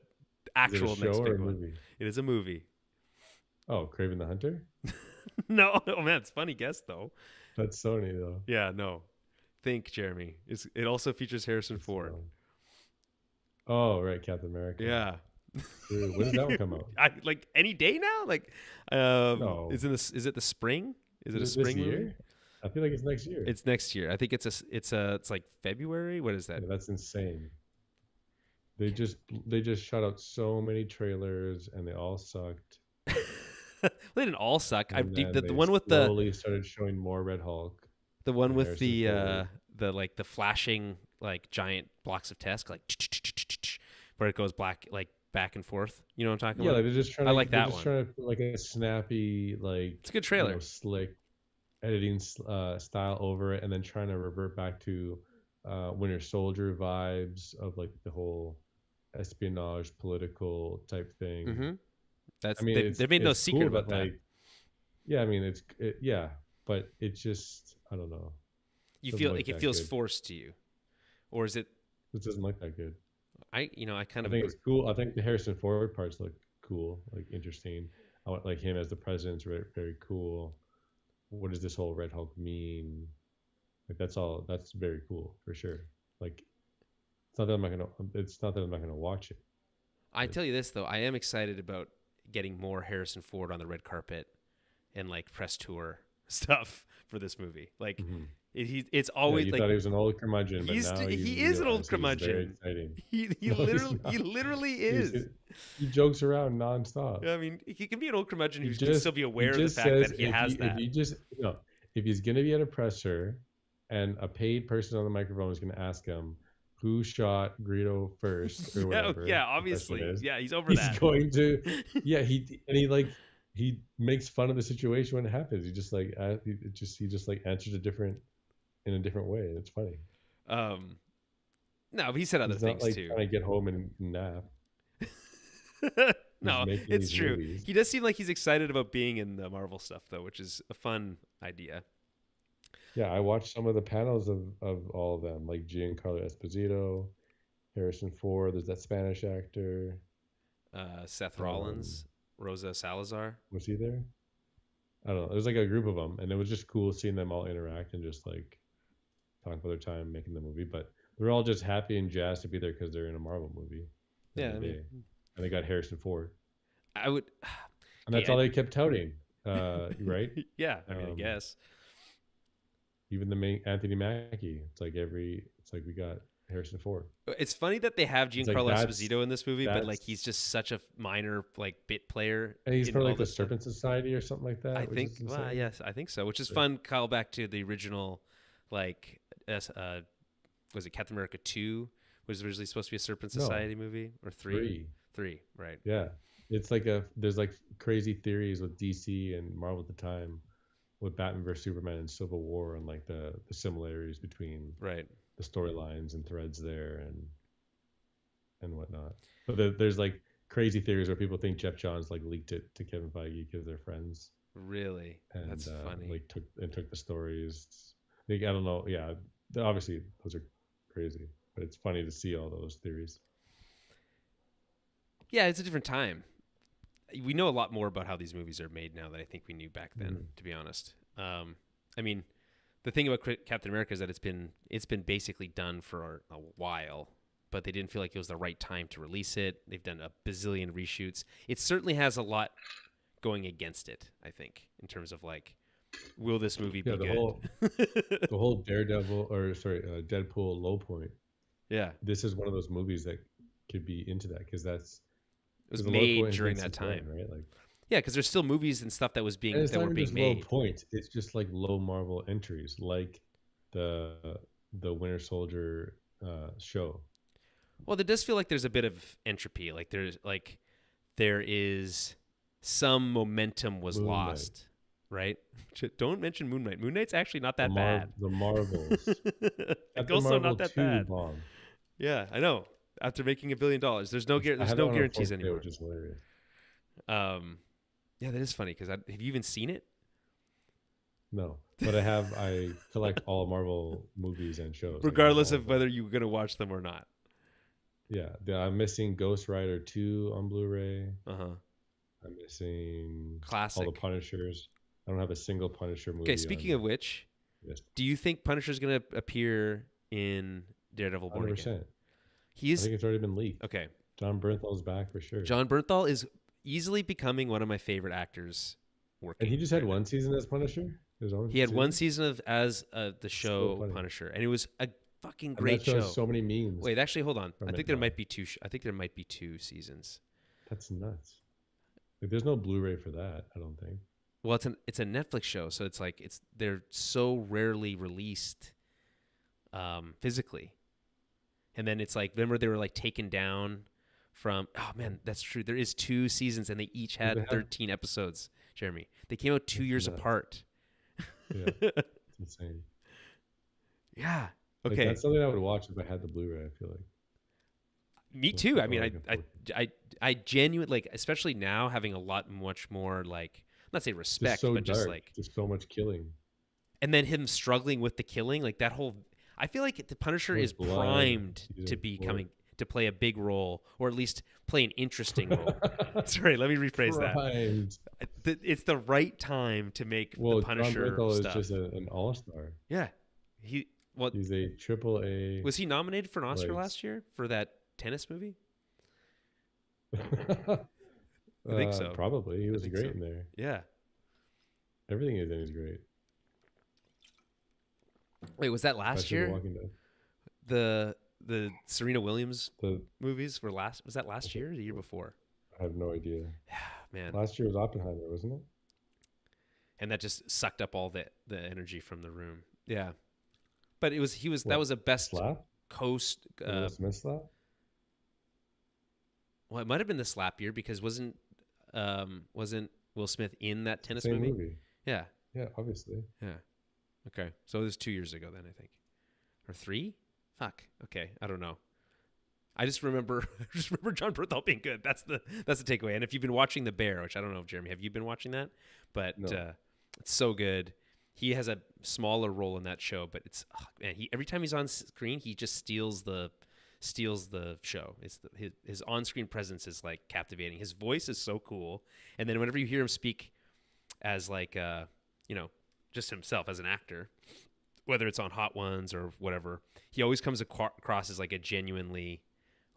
a actual show next or a big one? movie? It is a movie. Oh, Craven the Hunter. No, oh man, it's a funny guess though. That's Sony though. Yeah, no. Think, Jeremy. It also features Harrison It's, Ford. oh, right, Captain America. Yeah. True. When does that one come out? Like any day now. Like, No. Is it the spring? Is it a Is it spring this movie? year? I feel like it's next year. It's next year. I think it's like February. What is that? Yeah, that's insane. They just shot out so many trailers and they all sucked. They didn't all suck. And then The they one with slowly started showing more Red Hulk. the one and with Harrison Ford. the flashing like giant blocks of text like where it goes black like back and forth. You know what I'm talking Yeah, about? like they're just trying I to like they're that just one. trying to put like a snappy It's a good trailer. slick editing style over it, and then trying to revert back to Winter Soldier vibes of like the whole espionage political type thing. Mm-hmm. I mean, They made no it's secret cool, about but that. like, yeah, I mean, yeah, but it just I don't know. You Doesn't feel look like it that feels good. forced to you, or is it? It doesn't look that good. I kind I of think it's cool. I think the Harrison Ford parts look cool, like interesting. I want like him as the president's very, very cool. What does this whole Red Hulk mean? Like that's all. That's very cool for sure. Like it's not that I'm not gonna. It's not that I'm not gonna watch it. I tell you this though, I am excited about getting more Harrison Ford on the red carpet and like press tour stuff for this movie. Like Mhm. it's Yeah, always you like thought he was an old curmudgeon, but now he you is an old realize he's very curmudgeon. exciting. He No, he's literally He's- is. he jokes around nonstop. I mean, he can be an old curmudgeon He who can just still be he aware of the just fact says that he has that. if you just no if he's gonna be at a presser and a paid person on the microphone is gonna ask him who shot Greedo first or Yeah, whatever. yeah, the question obviously. is, Yeah, he's over he's that. going to he like he makes fun of the situation when it happens. He just like he just like answers in a different way, and it's funny. No, but he said other He's not things like too. trying to get home and nap. No, making it's these true. movies. He does seem like he's excited about being in the Marvel stuff though, which is a fun idea. Yeah, I watched some of the panels of all of them, like Giancarlo Esposito, Harrison Ford. There's that Spanish actor. Seth Um, Rollins, Rosa Salazar. Was he there? I don't know. There was like a group of them, and it was just cool seeing them all interact and just like talk about their time making the movie. But they're all just happy and jazzed to be there because they're in a Marvel movie. at the Yeah, end I of the mean, day. And they got Harrison Ford, I would. and that's Okay, all they kept touting, right? Yeah, I mean, I Um, guess. even the main Anthony Mackie. It's like we got Harrison Ford. It's funny that they have It's like Giancarlo Esposito in this movie, but like he's that's just such a minor like bit player and he's in part of all like the this stuff. Serpent Society or something like I that, which think, is well, insane. yes, I think so. Which is Yeah. fun. Call back to the original, like, was it Captain America 2? Was originally supposed to be a Serpent No, Society movie, or 3? three. 3, right? Yeah, it's like there's like crazy theories with DC and Marvel at the time with Batman vs Superman and Civil War and like the similarities between Right. the storylines and threads there and whatnot. But there's like crazy theories where people think Jeff Johns like leaked it to Kevin Feige because they're friends Really? and That's funny. like took the stories. Like, I don't know. Yeah, obviously those are crazy, but it's funny to see all those theories. Yeah, it's a different time. We know a lot more about how these movies are made now than I think we knew back then, to be honest. I mean, the thing about Captain America is that it's been basically done for a while, but they didn't feel like it was the right time to release it. They've done a bazillion reshoots. It certainly has a lot going against it, I think, in terms of like, will this movie be good? The whole Deadpool low point. Yeah, This is one of those movies that could be into that because it was made during that since time, then, right? Like, yeah, because there's still movies and stuff that and were not even being just made. low point. It's just like low Marvel entries, like the Winter Soldier show. Well, there does feel like there's a bit of entropy. There is some momentum was Moon Knight. lost, right? Don't mention Moon Knight. Moon Knight's actually not that bad. The Marvels. It's also not that bad. Bomb. Yeah, I know. After making $1 billion, there's no guarantees anymore. Which is hilarious. Yeah, that is funny because have you even seen it? No, but I collect all Marvel movies and shows, regardless like, of whether you're gonna watch them or not. Yeah, I'm missing Ghost Rider 2 on Blu-ray. I'm missing classic all the Punishers. I don't have a single Punisher movie. Okay, speaking of which, do you think Punisher's gonna appear in Daredevil Born 100%. Again? I think it's already been leaked. Okay. John Bernthal's back for sure. John Bernthal is easily becoming one of my favorite actors working. And he just had one season as Punisher? He had one season as the show So Punisher, and it was a fucking and great that shows show. So many memes. Wait, actually, hold on. I think there now. might be two. I think there might be 2 seasons. That's nuts. Like, there's no Blu-ray for that, I don't think. Well, it's a Netflix show, so it's like they're so rarely released physically. And then it's like, remember they were like taken down from, oh man, that's true. There is 2 seasons and they each had 13 episodes, Jeremy. They came out 2 years apart. Yeah, it's insane. Yeah. Like, Okay. that's something I would watch if I had the Blu-ray, I feel like. Me too. I mean, I genuinely, like, especially now having a lot much more, like, not say respect, so but dark, just like, just so much killing. And then him struggling with the killing, like that whole, I feel like the Punisher is primed to play a big role, or at least play an interesting role. Sorry, let me rephrase that. It's the right time to make the Punisher John Bernthal stuff. is just an all-star. Yeah, he's a AAA. Was he nominated for an Oscar last year for that tennis movie? I think so. Probably. He was great in there. Yeah. Everything he's in is great. Wait, was that last year? The Serena Williams movies were was that last year or the year before? I have no idea. Man. Last year was Oppenheimer, wasn't it? And that just sucked up all the energy from the room. Yeah. But that was a best slap? coast Will Smith slap? Well, it might have been the slap year because wasn't Will Smith in that tennis movie? Yeah. Yeah, obviously. Yeah. Okay. So it was 2 years ago then, I think. Or 3? Fuck. Okay. I don't know. I just remember John Bernthal being good. That's the takeaway. And if you've been watching The Bear, which I don't know if Jeremy, have you been watching that? But no. It's so good. He has a smaller role in that show, but it's man, every time he's on screen, he just steals the show. It's his on-screen presence is like captivating. His voice is so cool. And then whenever you hear him speak as like just himself as an actor, whether it's on Hot Ones or whatever, he always comes across as like a genuinely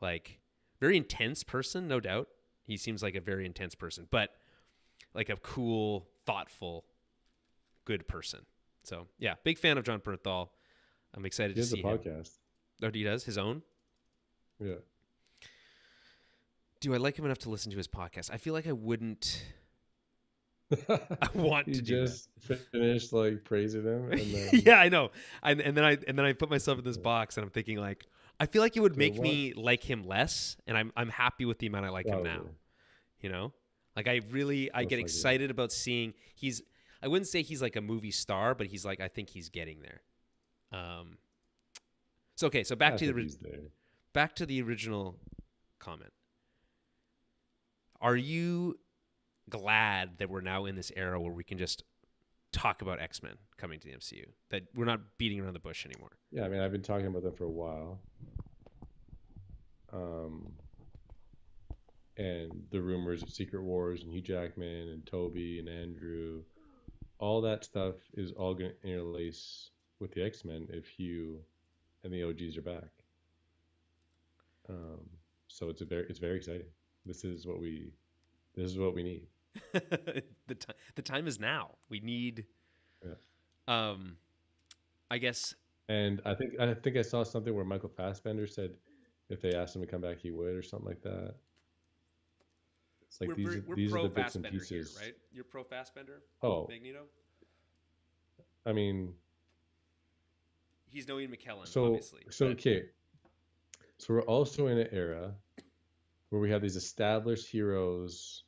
like very intense person, no doubt. He seems like a very intense person, but like a cool, thoughtful, good person. So yeah, big fan of John Bernthal. I'm excited He to has a see him. podcast. Oh, he does his own. Yeah. Do I like him enough to listen to his podcast? I feel like I wouldn't. I want He to do that. just finished like praising him, and then Yeah, I know. And then I put myself in this box, and I'm thinking like, I feel like it would so make what? me like him less, and I'm happy with the amount I like him now. Probably You know, like I most get likely. excited about seeing he's. I wouldn't say he's like a movie star, but he's like I think he's getting there. So okay, so I think he's there. back to the original comment. Are you glad that we're now in this era where we can just talk about X-Men coming to the MCU? That we're not beating around the bush anymore. Yeah, I mean, I've been talking about them for a while. Um, and the rumors of Secret Wars and Hugh Jackman and Toby and Andrew, all that stuff is all going to interlace with the X-Men if Hugh and the OGs are back. Um, so it's very exciting. This is what we need. The time is now. We need Yeah. I guess And I think I saw something where Michael Fassbender said if they asked him to come back, he would, or something like that. It's like we're these are pro the bits and Fassbender here, pieces. right? You're pro Fassbender, Oh, Magneto. I mean, He's no Ian McKellen, so obviously. so But okay. So we're also in an era where we have these established heroes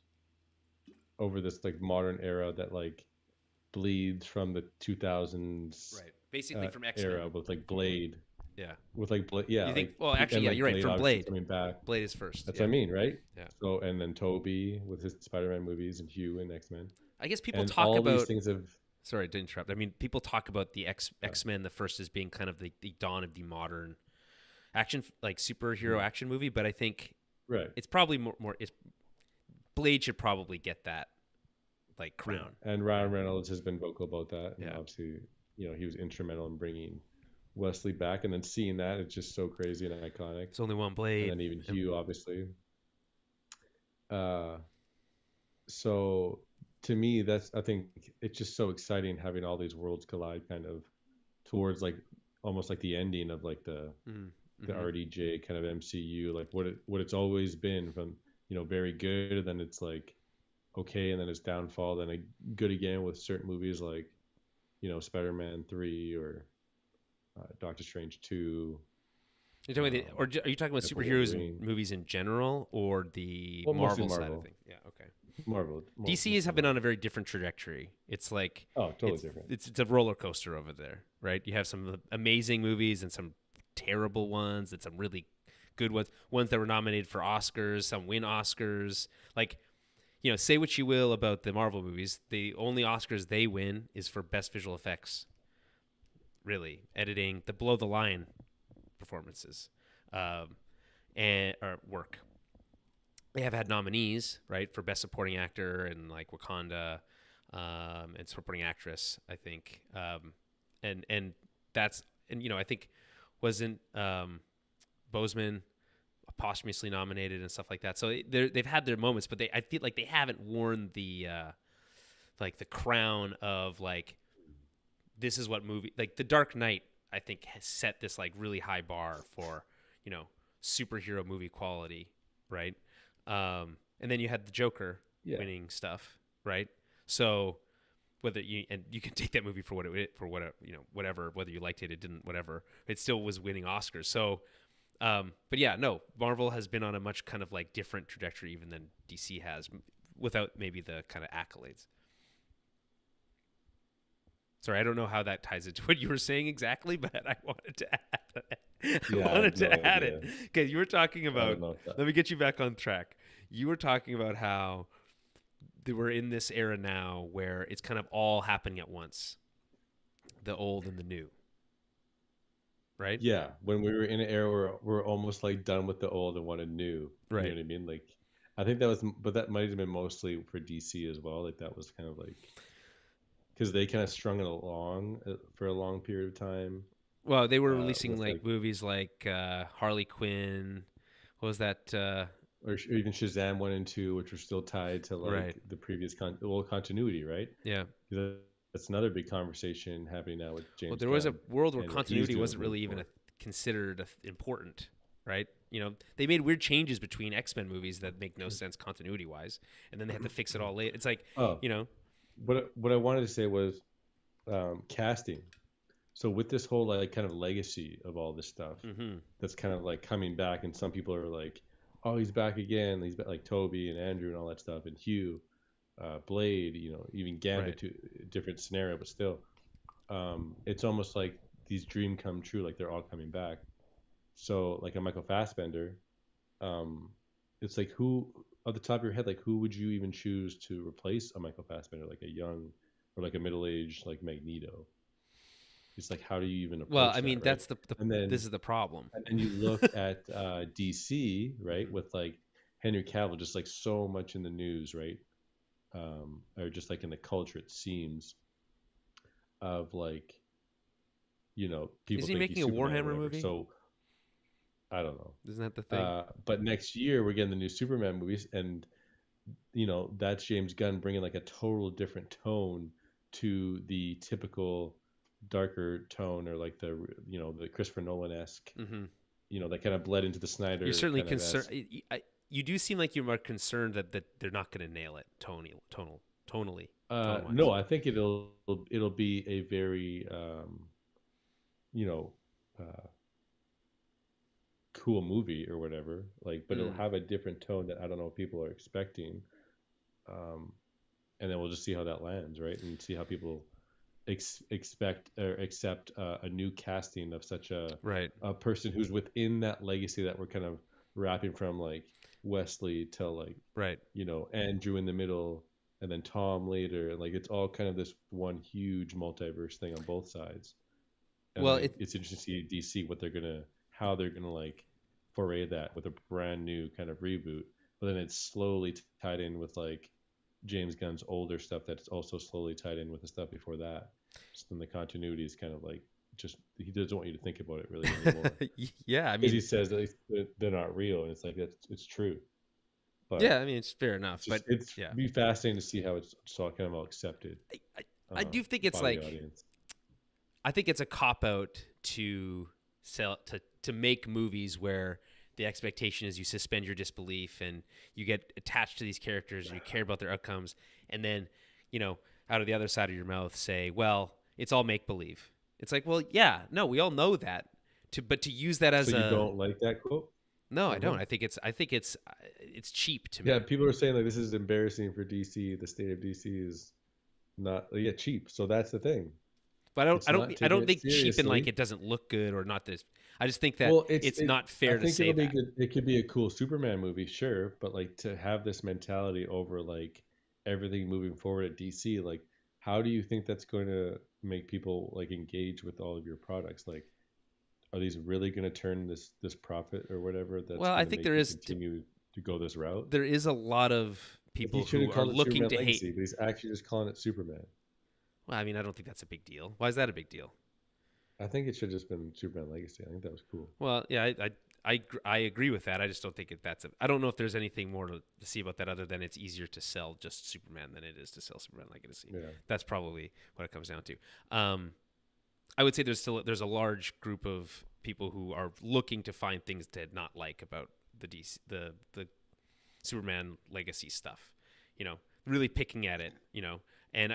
over this like modern era that like bleeds from the 2000s right, basically from era X-Men. with like Blade, Yeah. yeah, You think? like Well, actually, and yeah, like you're right. Blade From obviously Blade. coming back. Blade is first. That's Yeah. what I mean, right? Yeah. So and then Toby with his Spider-Man movies and Hugh and X-Men I guess people and talk all these about. things have Sorry to interrupt. I mean, people talk about the yeah. X-Men, the first as being kind of the dawn of the modern action, like superhero Mhm. action movie. But I think Right. it's probably more. It's Blade should probably get that like Yeah. crown. And Ryan Reynolds has been vocal about that, and Yeah. obviously, he was instrumental in bringing Wesley back, and then seeing that, it's just so crazy and iconic. There's only one And Blade. then even Hugh, obviously. Uh, so to me, I think it's just so exciting having all these worlds collide, kind of towards like almost like the ending of like the Mm-hmm. RDJ kind of MCU, like what it's always been from very good, and then it's like okay, and then it's downfall, then good again with certain movies like Spider-Man 3 or Doctor Strange 2. You're talking Um, are you talking about Deadpool, superheroes and Wolverine. movies in general, or the Well, mostly Marvel side of Marvel. things? Yeah. Okay. Mostly DCs have been on Marvel. a very different trajectory. It's like Oh, totally different. it's a roller coaster over there, right? You have some amazing movies and some terrible ones, and some really good ones that were nominated for Oscars, some win Oscars. Like, say what you will about the Marvel movies, the only Oscars they win is for best visual effects. Really, editing, the below the line performances, and or work. They have had nominees, right, for best supporting actor and like Wakanda, and supporting actress, I think, and that's I think wasn't Boseman posthumously nominated and stuff like that. So they've had their moments, but I feel like they haven't worn the like the crown of like this is what movie like The Dark Knight. I think has set this like really high bar for superhero movie quality, right? And then you had the Joker Yeah. winning stuff, right? So whether you can take that movie for whatever, whether you liked it, it didn't, whatever, it still was winning Oscars. So, but yeah, no, Marvel has been on a much kind of like different trajectory even than DC has, without maybe the kind of accolades. Sorry, I don't know how that ties into what you were saying exactly, but I wanted to add it. Yeah, I have no it idea. because you were talking I about. don't know if that. Let me get you back on track. You were talking about how we're in this era now where it's kind of all happening at once, the old and the new, right? Yeah, when we were in an era where we're almost like done with the old and wanted new. You Right. know what I mean? Like, I think that was, but that might have been mostly for DC as well. Like that was kind of like because they kind of strung it along for a long period of time. Well, they were releasing With like like, movies like Harley Quinn. What was that? or even Shazam 1 and 2, which were still tied to like Right. the previous continuity, right? Yeah. 'Cause that's another big conversation happening now with Well, James there was a Gunn world where and what he's continuity doing wasn't moving really even forward. considered important, right? They made weird changes between X-Men movies that make no sense continuity wise, and then they had to fix it all later. It's like, Oh, you know, what I wanted to say was casting. So with this whole like kind of legacy of all this stuff, hmm that's kind of like coming back, and some people are like, "Oh, he's back again." He's back, like Toby and Andrew and all that stuff, and Hugh, Blade. Even right. Gambit to a different scenario, but still, it's almost like these dream come true. Like they're all coming back. So like a Michael Fassbender, um, it's like who at the top of your head, like who would you even choose to replace a Michael Fassbender, like a young or like a middle aged like Magneto? It's like how do you even Well, approach I that, mean, right? that's the And then this is the problem. and then you look at DC, right, hmm with like Henry Cavill, just like so much in the news, right, or just like in the culture, it seems of like people Isn't he think he's making a Superman or Warhammer whatever. movie? So I don't know. Isn't that the thing? But next year we're getting the new Superman movies, and that's James Gunn bringing like a total different tone to the typical darker tone, or like the Christopher Nolan esque, hmm that kind of bled into the You're Snyder certainly kind of concerned. esque. You do seem like you're more concerned that they're not going to nail it tonally, tone wise. No, I think it'll be a very you know uh, cool movie or whatever. Like, but it'll Mm. have a different tone that I don't know if people are expecting. Um, and then we'll just see how that lands, right? And see how people expect or accept a new casting of such Right, a person who's within that legacy that we're kind of wrapping from like Wesley till like right. Andrew in the middle, and then Tom later. Like it's all kind of this one huge multiverse thing on both sides. And Well, like it's interesting to see DC how they're gonna like foray that with a brand new kind of reboot. But then it's slowly tied in with like James Gunn's older stuff that's also slowly tied in with the stuff before that. So then the continuity is kind of like just he doesn't want you to think about it really anymore yeah. I because he mean, says that they're not real, and it's like it's true. yeah. But I mean, it's fair enough, but it's yeah, be fascinating to see how it's all kind of all accepted I, I, I do think it's by the like audience. I think it's a cop out to sell to make movies where the expectation is you suspend your disbelief and you get attached to these characters and you care about their outcomes, and then you know out of the other side of your mouth say, well, it's all make believe. It's like, well, yeah, no, we all know that. But to use that So as you a don't like that quote? no, I Hmm. don't. I think it's cheap to Yeah, me. people are saying like this is embarrassing for DC. The state of DC is not cheap. So that's the thing. But I don't It's I don't not I taking don't it think cheap and like seriously. it doesn't look good or not this. I just think that Well, it's not I fair to think say it'll be that. good. It could be a cool Superman movie, sure, but like to have this mentality over like everything moving forward at DC, like how do you think that's going to make people like engage with all of your products? Like, are these really going to turn this profit or whatever that's Well, I going to think make you continue to go this route? there is a lot of Like he people should have who are called it looking Superman to hate. Legacy, but he's actually just calling it Superman. Well, I mean, I don't think that's a big deal. Why is that a big deal? I think it should have just been Superman Legacy. I think that was cool. Well, yeah, I agree with that. I just don't think that's a. I don't know if there's anything more to see about that other than it's easier to sell just Superman than it is to sell Superman Legacy. Yeah. That's probably what it comes down to. I would say there's a large group of people who are looking to find things to not like about the DC, the Superman Legacy stuff. Really picking at it. And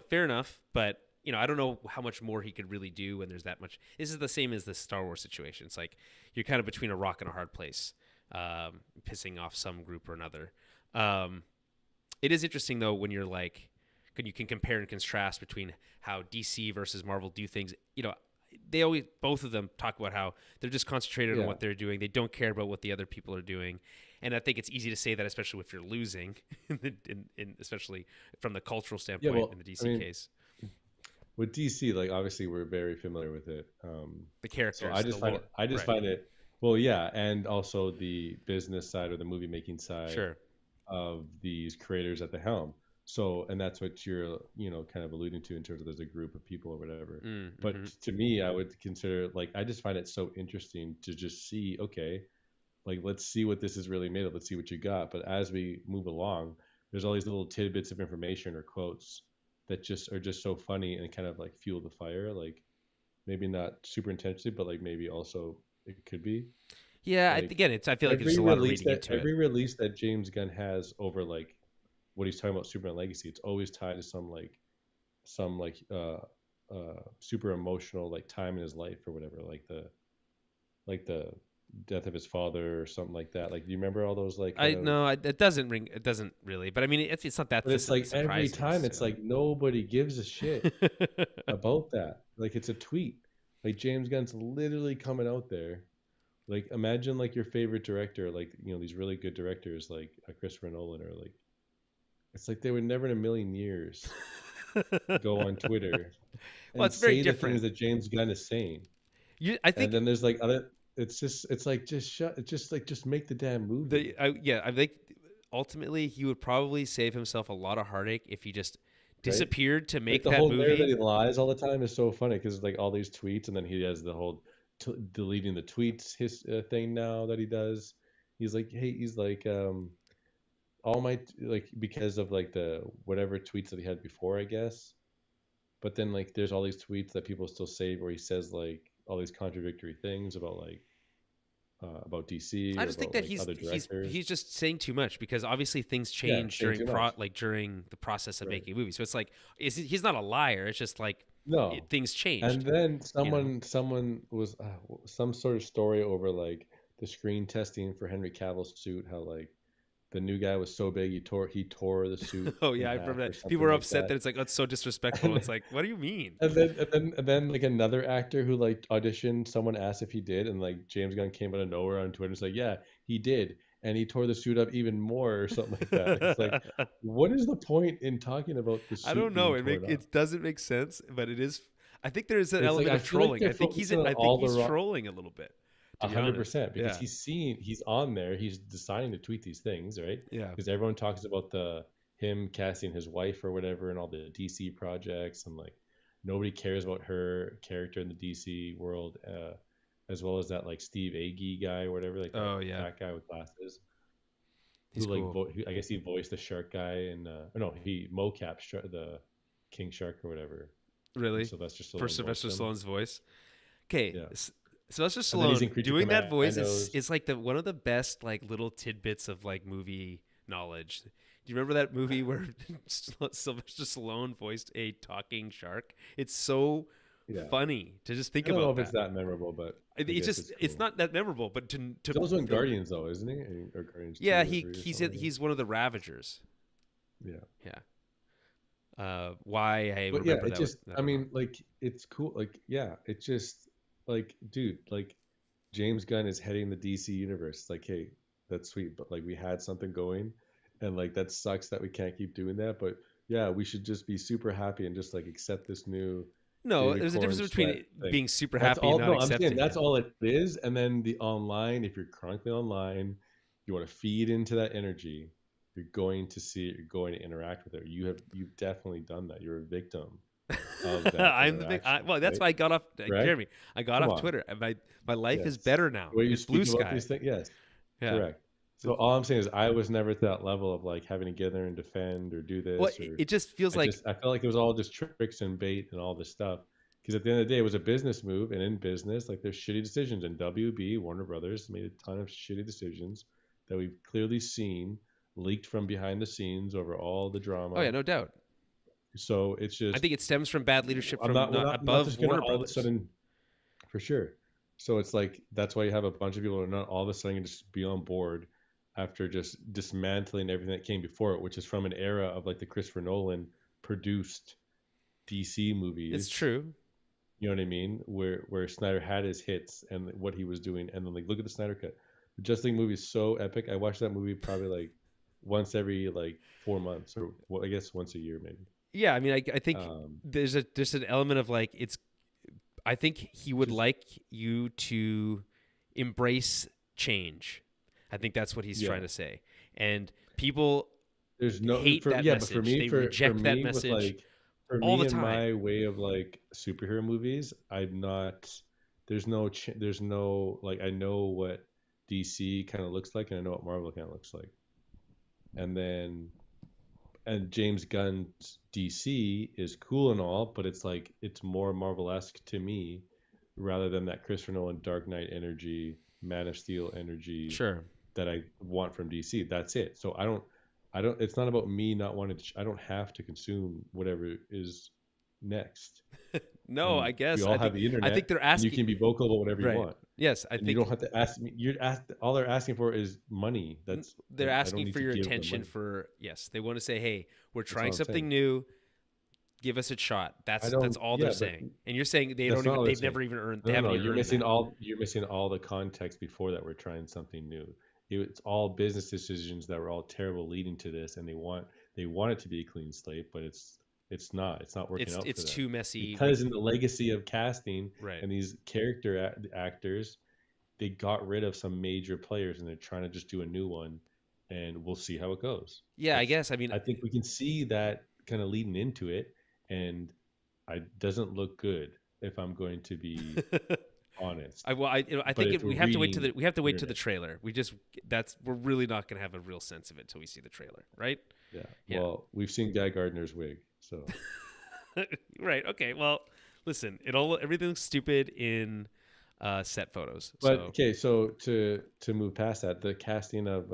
fair enough, but I don't know how much more he could really do when there's that much. This is the same as the Star Wars situation. It's like you're kind of between a rock and a hard place, pissing off some group or another. It is interesting though when you're like, when you can compare and contrast between how DC versus Marvel do things. They always both of them talk about how they're just concentrated on Yeah. what they're doing. They don't care about what the other people are doing. And I think it's easy to say that, especially if you're losing, especially from the cultural Yeah. standpoint Well, in the I DC mean, case. with DC, like obviously we're very familiar with it. The So characters, the lore. I just Right. find it, well, yeah, and also the business side or the movie making side Sure. of these creators at the helm. So, and that's what you're, kind of alluding to in terms of there's a group of people or whatever. But Mm-hmm. to me, I would consider like I just find it so interesting to just see, okay, like let's see what this is really made of. Let's see what you got. But as we move along, there's all these little tidbits of information or quotes that just are just so funny and kind of like fuel the fire. Like maybe not super intentionally, but like maybe also it could be Yeah, like again, I feel like there's just a lot of reading into it. every release that James Gunn has over like what he's talking about Superman Legacy, it's always tied to some like super emotional like time in his life or whatever, like the death of his father or something like that. Like, do you remember all those like kind I of? no, it doesn't ring. It doesn't really. But I mean, it's not that But it's like every surprising time, it's necessarily. like nobody gives a shit about that. Like it's a tweet. Like James Gunn's literally coming out there. Like imagine like your favorite director, like these really good directors like Christopher Nolan or like it's like they would never in a million years go on Twitter Well, and it's very say the things different. that James Gunn is saying. I And think then there's like other. It's like just just make the damn movie, yeah, I think ultimately he would probably save himself a lot of heartache if he just right? disappeared to Like make the that whole narrative that movie. he lies all the time is so funny because like all these tweets, and then he has the whole deleting the tweets his thing now that he does. He's like, hey, he's like, all my like because of like the whatever tweets that he had before, I guess. But then like there's all these tweets that people still save where he says like all these contradictory things about DC I or just think about that like other directors. he's just saying too much because obviously things Yeah, change saying too much. during the process of Right. making movies. So it's like he's not a liar. It's just like No. things And changed. then You know. someone was some sort of story over like the screen testing for Henry Cavill's suit, how like the new guy was so big he tore the suit Oh in yeah, I half remember or that. People something were like upset that. that it's like, oh, it's so disrespectful. And It's like, what do you mean? and then like another actor who like auditioned, someone asked if he did, and like James Gunn came out of nowhere on Twitter and was like, yeah, he did, and he tore the suit up even more or something like that. Like, it's like, what is the point in talking about the I suit don't know. being torn up? It doesn't make sense, but it is. I think there is an It's like element I of feel like trolling. they're focusing on I think all the he's wrong. trolling a little bit, to A be hundred honest. percent, because Yeah, he's on there. He's deciding to tweet these things, right? yeah. Because everyone talks about the him casting his wife or whatever and all the DC projects, and like nobody cares about her character in the DC world, as well as that like Steve Agee guy or whatever, like that Oh yeah, fat guy with glasses, he's cool. who, I guess he voiced the shark guy, and or no, he mocap the King Shark or whatever, and Really, Sylvester for Stallone voiced Sylvester him. Stallone's voice. Okay, Yeah, Sylvester and then he's Stallone in Creature doing that voice Commandos. is like the one of the best like little tidbits of like movie knowledge. Do you remember that movie where Sylvester Stallone voiced a talking shark? It's so Yeah. funny to just think I don't know about if it's that. that memorable, but I It's guess just it's it's cool. not that memorable, but to He's also in the Guardians though, isn't he? Or Guardians yeah, 2 or 3 or something like that. he's one of the Ravagers. Yeah. Yeah. Why I But yeah, remember it that just I I don't know. mean, like it's cool. Like, yeah, it's just like, dude, like James Gunn is heading the DC universe. It's like, hey, that's sweet, but like we had something going and like that sucks that we can't keep doing that. But yeah, we should just be super happy and just like accept this new No, David there's a Corn difference Sweat between thing. being super That's happy and all. not No, I'm saying accepting that's it. all it is. And then the online, if you're chronically online, you want to feed into that energy. You're going to see it. You're going to interact with it. You've definitely done that. You're a victim of that I'm the big. interaction, Well, that's right? why I got off. Correct? Jeremy, I got Come off on. Twitter, and my life is Yes. better now. The way you It's blue speak about sky. these things, yes, Yeah. correct. So It's- all I'm saying is I was never at that level of like having to get there and defend or do Well, this or it just feels like I felt like it was all just tricks and bait and all this stuff. Because at the end of the day, it was a business move, and in business, like there's shitty decisions. And WB Warner Brothers made a ton of shitty decisions that we've clearly seen leaked from behind the scenes over all the oh yeah, drama. no doubt. So it's I just think it stems from bad leadership from I'm not above just gonna Warner all of a Brothers. sudden for sure. So it's like that's why you have a bunch of people who are not all of a sudden gonna just be on board after just dismantling everything that came before it, which is from an era of like the Christopher Nolan produced DC It's movies. true. You know what I mean? Where Snyder had his hits and what he was doing, and then like look at the Snyder cut. The Justice League movie is so epic. I watch that movie probably like once every like 4 months, or well, I guess once a year maybe. Yeah, I mean, I think Um, there's an element of like it's. I think he would just like you to embrace change. I think that's what he's yeah. trying to say, and people There's no hate for that yeah, but message. They for reject that me with message like for all me the and time. my way of like superhero movies, I'm not. There's no like I know what DC kind of looks like, and I know what Marvel kind of looks like, and then and James Gunn's DC is cool and all, but it's like it's more Marvel-esque to me rather than that Christopher Nolan Dark Knight energy, Man of Steel energy Sure. that I want from DC. That's it. So I don't. It's not about me not wanting to. I don't have to consume whatever is next. No, And I we guess all have the I think internet, they're and you asking can be vocal about whatever you right. want. Yes, I And you think don't have to ask me. All they're asking for is money. they're I don't asking need for to your give them attention money. for yes, they want to say, "Hey, we're That's all trying I'm saying. something new. Give us a shot." I That's don't. all they're Yeah, but saying. And you're saying that's not all they're they've saying. never even earned they No, no, haven't no. even earned that. You're missing all the context before that. We're trying something new. It's all business decisions that were all terrible leading to this, and they want it to be a clean slate, but it's not. It's not working out for It's them too messy because in the legacy of casting right. and these actors, they got rid of some major players, and they're trying to just do a new one, and we'll see how it goes. Yeah, I That's guess. I mean, I think we can see that kind of leading into it, and it doesn't look good if I'm going to be honest. I But think if we're we have to reading we have to wait to the internet, trailer. We just that's we're really not going to have a real sense of it until we see the trailer, right? yeah. Yeah. Well, we've seen Guy Gardner's wig, so Right. Okay. Well, listen, everything looks stupid in set photos. but So, okay. So to move past that, the casting of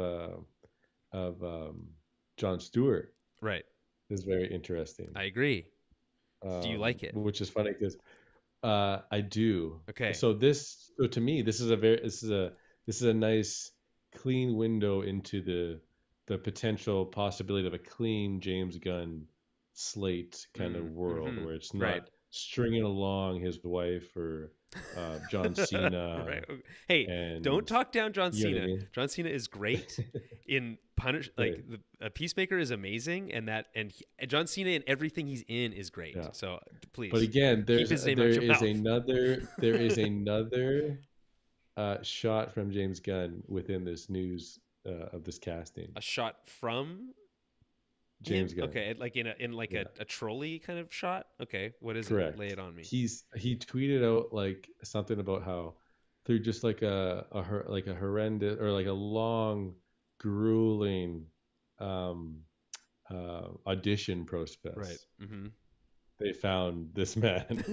Jon Stewart right. is very interesting, I agree. Do you like it? which is funny because I do. Okay. So to me, this is a nice clean window into the potential possibility of a clean James Gunn slate kind of world Mm-hmm. where it's Right. not stringing along his wife or John Cena Right. Hey, don't and talk down John you know what I Cena. mean? John Cena is great in Punish. Right. Like a Peacemaker is amazing, and John Cena in everything he's in is great. Yeah. So But please again, keep his name out your mouth. there is another shot from James Gunn within this news of this casting. A shot from him. James Gunn. Okay, like in like Yeah, a trolley kind of shot. Okay, what is it? Lay correct. it on me. He tweeted out like something about how through just like like a horrendous or like a long, grueling um, audition Right. process, Mm-hmm. they found this man,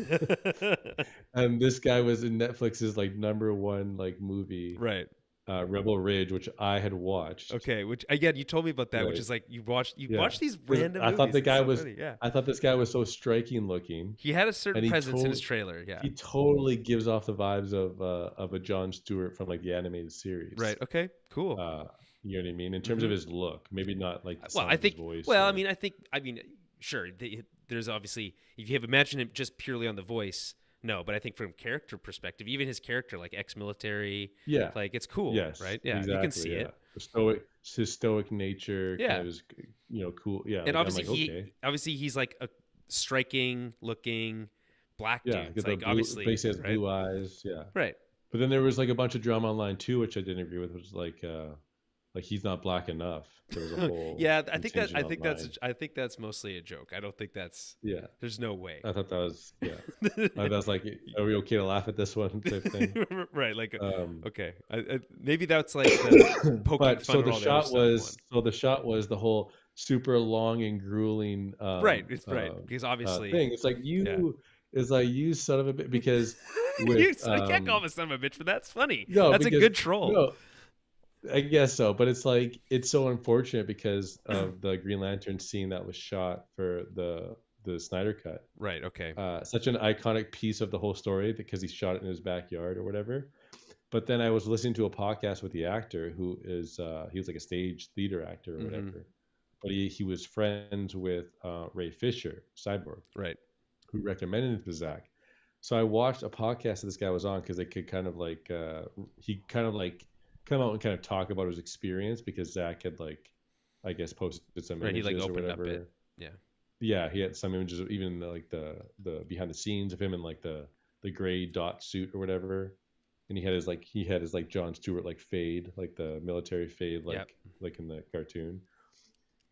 and this guy was in Netflix's like number one like movie, Right. Rebel Ridge, which I had watched. Okay. Which again, you told me about that, which Right. is like you Yeah. watch these 'Cause random movies. It's so funny. Yeah. I thought this guy was so striking looking, He had a certain and presence in his trailer. Yeah. he totally gives off the vibes of a Jon Stewart from like the animated series. Right. Okay. Cool. Uh, you know what I mean? In terms of Hmm. his look, maybe not like the Well, sound I of his think. voice Well, or I mean, sure. There's obviously if you have imagined him just purely on the voice, no. But I think from character perspective, even his character, like ex-military, yeah, like it's cool, yes, right? Yeah, you can exactly, see yeah. it. His stoic nature, kind Yeah, of his, cool. Yeah, and like I'm like okay, obviously he's like a striking looking black yeah, dude. It's get the like blue. obviously, Basically has right? blue eyes. Yeah, Right. but then there was like a bunch of drama online too, which I didn't agree with. Which was like he's not black enough. There was a whole Yeah, contingent online. I think that's mostly a joke. I don't think that's Yeah, there's no way. I thought that was that's like, are we okay to laugh at this one type thing? Right, like Um, okay, maybe that's like the poking but fun at all the other stuff one. the shot was the whole super long and grueling Right, it's right because obviously, thing. yeah. It's like you son of a bit because with I can't call him a son of a bitch, but that's funny. no That's a because good troll. no I guess so, but it's like it's so unfortunate because of the Green Lantern scene that was shot for the Snyder cut. Right. Okay. Such an iconic piece of the whole story because he shot it in his backyard or whatever. But then I was listening to a podcast with the actor who is he was like a stage theater actor or Hmm. whatever, but he was friends with Ray Fisher, Cyborg, Right. who recommended it to Zach. So I watched a podcast that this guy was on because they could kind of like he kind of like come out and kind of talk about his experience because Zach had like I guess posted some Right. He like images or opened up it. whatever. Yeah. Yeah, he had some images of even like the behind the scenes of him in like the gray dot suit or whatever, and he had his like John Stewart like fade, like the military fade, Yep. like in the cartoon.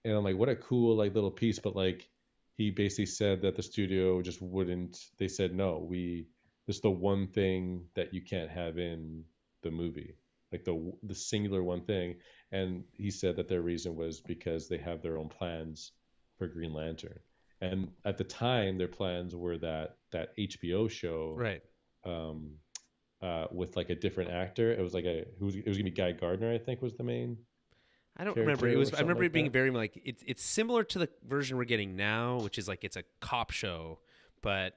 And I'm like, what a cool like little piece, but like he basically said that the studio just wouldn't. They said no, this is the one thing that you can't have in the movie, like the singular one thing. And he said that their reason was because they have their own plans for Green Lantern. And at the time, their plans were that HBO show, Right. um, with like a different actor. It was like it was gonna be Guy Gardner, I think, was the main I don't remember. It character or was. I something remember like it being that. very like it's similar to the version we're getting now, which is like it's a cop show, but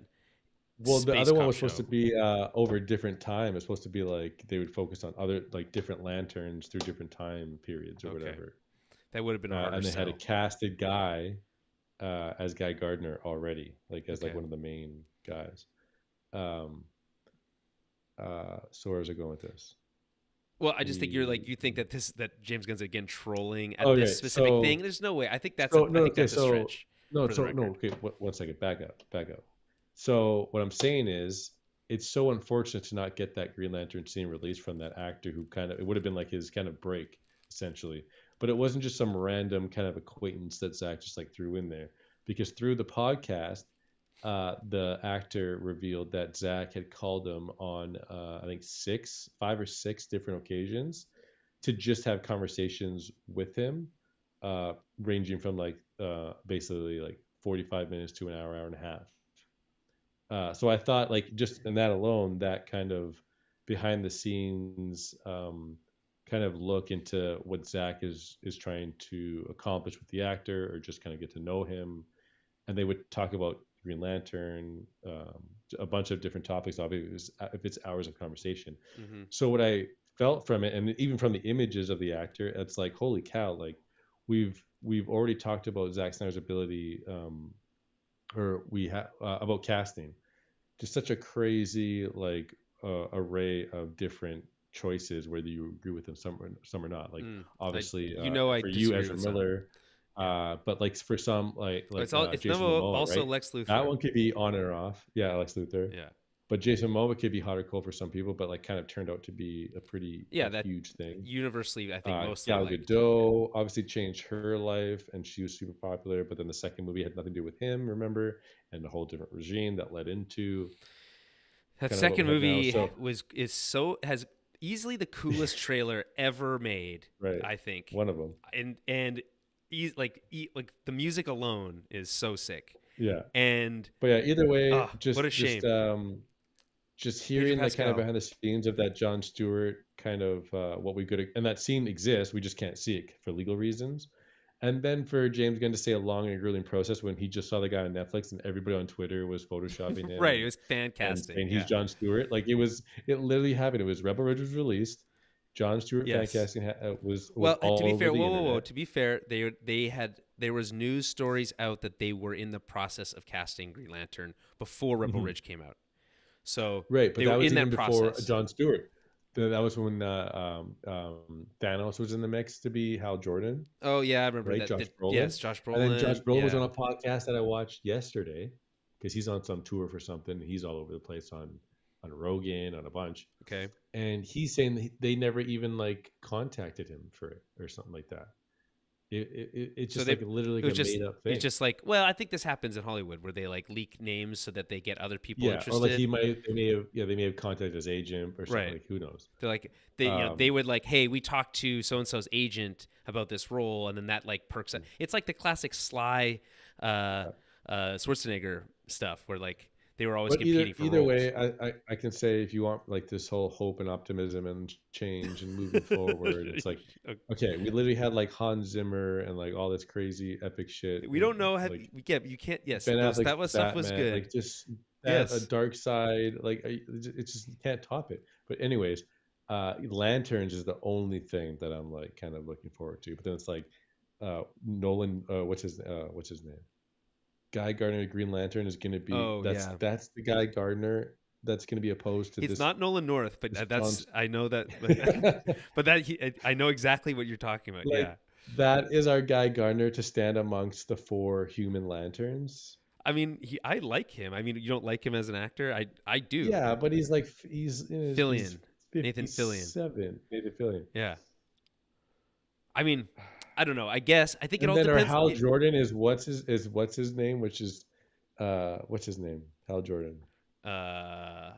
Well, the space other one cop was supposed to show. be over different time. It's supposed to be like they would focus on other like different lanterns through different time periods or Okay, whatever. that would have been a harder And they had a sell. casted guy as Guy Gardner already, like as like Okay. one of the main guys. Um, so where was I going with this? Well, I just think you're like We you think that that James Gunn's again trolling at this okay. specific thing. There's no way. So I no, think okay, that's a so stretch no, for the so no, record. okay. One second, back up. So what I'm saying is, it's so unfortunate to not get that Green Lantern scene released from that actor who kind of it would have been like his kind of break essentially, but it wasn't just some random kind of acquaintance that Zach just like threw in there because through the podcast, the actor revealed that Zach had called him on I think 5 or 6 different occasions to just have conversations with him, ranging from like basically like 45 minutes to an hour, hour and a half. So I thought like just in that alone, that kind of behind the scenes kind of look into what Zach is trying to accomplish with the actor, or just kind of get to know him, and they would talk about Green Lantern, a bunch of different topics. Obviously, if it's hours of conversation. Hmm. So what I felt from it, and even from the images of the actor, it's like holy cow! Like we've already talked about Zack Snyder's ability, or we have about casting. Just such a crazy like array of different choices, whether you agree with them some or not. Like Mm. obviously I for you, disagree Ezra with some. Miller, Yeah. but like for some It's Jason no Momoa, also right? Lex That Luthor. one could be on or off. Yeah, Alex Luthor. Yeah. But Jason Momoa could be hot or cold for some people, but like kind of turned out to be a pretty Yeah, like that huge thing. universally I think mostly Gal liked. Yeah. Gadot obviously changed her life, and she was super popular. But then the second movie had nothing to do with him, remember? And a whole different regime that led into That kind of what second we have now. movie So has easily the coolest trailer ever made, right, I think. one of them. Like the music alone is so sick. Yeah, And but yeah, either way, what a shame. just Pedro hearing the kind of Pascal. behind the scenes of that John Stewart kind of what we could, and that scene exists, we just can't see it for legal reasons. And then for James Gunn to say a long and grueling process when he just saw the guy on Netflix and everybody on Twitter was photoshopping him Right, it was fan and casting. saying he's Yeah. John Stewart, like it literally happened. It was Rebel Ridge was released, John Stewart fan Yes. casting was Well, to all be over fair, the whoa. internet. To be fair, there was news stories out that they were in the process of casting Green Lantern before Rebel Mhm. Ridge came out. So Right, but they that were was in even that before process. John Stewart. That was when Thanos was in the mix to be Hal Jordan, Oh yeah, I remember right? that. Josh Brolin. Yes, Josh And then Josh Brolin. Brolin was on Yeah. a podcast that I watched yesterday because he's on some tour for something. He's all over the place on Rogan, on a bunch. Okay. And he's saying that they never even like contacted him for it or something like that. It's So just like literally it like was a just made up it's thing. just like, well, I think this happens in Hollywood where they like leak names so that they get other people Yeah, or like interested. they may have contacted his agent or something, Right. like who knows. They're like they Um, would like, hey, we talked to so and so's agent about this role, and then that like perks up. It's like the classic Sly, uh, Schwarzenegger stuff where like they were always But either competing for either roles. way, I can say if you want like this whole hope and optimism and change and moving forward, it's like okay, we literally had like Hans Zimmer and like all this crazy epic shit We and don't know how like we get you can't. Yes, Ben those Affleck's that was stuff was Batman, good. like just that a Yes, dark side, like it's just you can't top it. But anyways, Lanterns is the only thing that I'm like kind of looking forward to. But then it's like Nolan, what's his name? Guy Gardner Green Lantern is going to be oh yeah. that's the Guy Gardner that's going to be opposed to It's this not Nolan North, but this John. that's I know that, but I know exactly what you're talking about. Like Yeah, that is our Guy Gardner to stand amongst the four human lanterns. I mean, I like him. I mean, you don't like him as an actor. I do. Yeah, but he's like he's Fillion, Nathan Fillion. 57, Nathan Fillion. Yeah. I mean, I don't know. I guess I think it And all then our depends. Hal Jordan is what's his name, which is what's his name? Hal Jordan. Uh,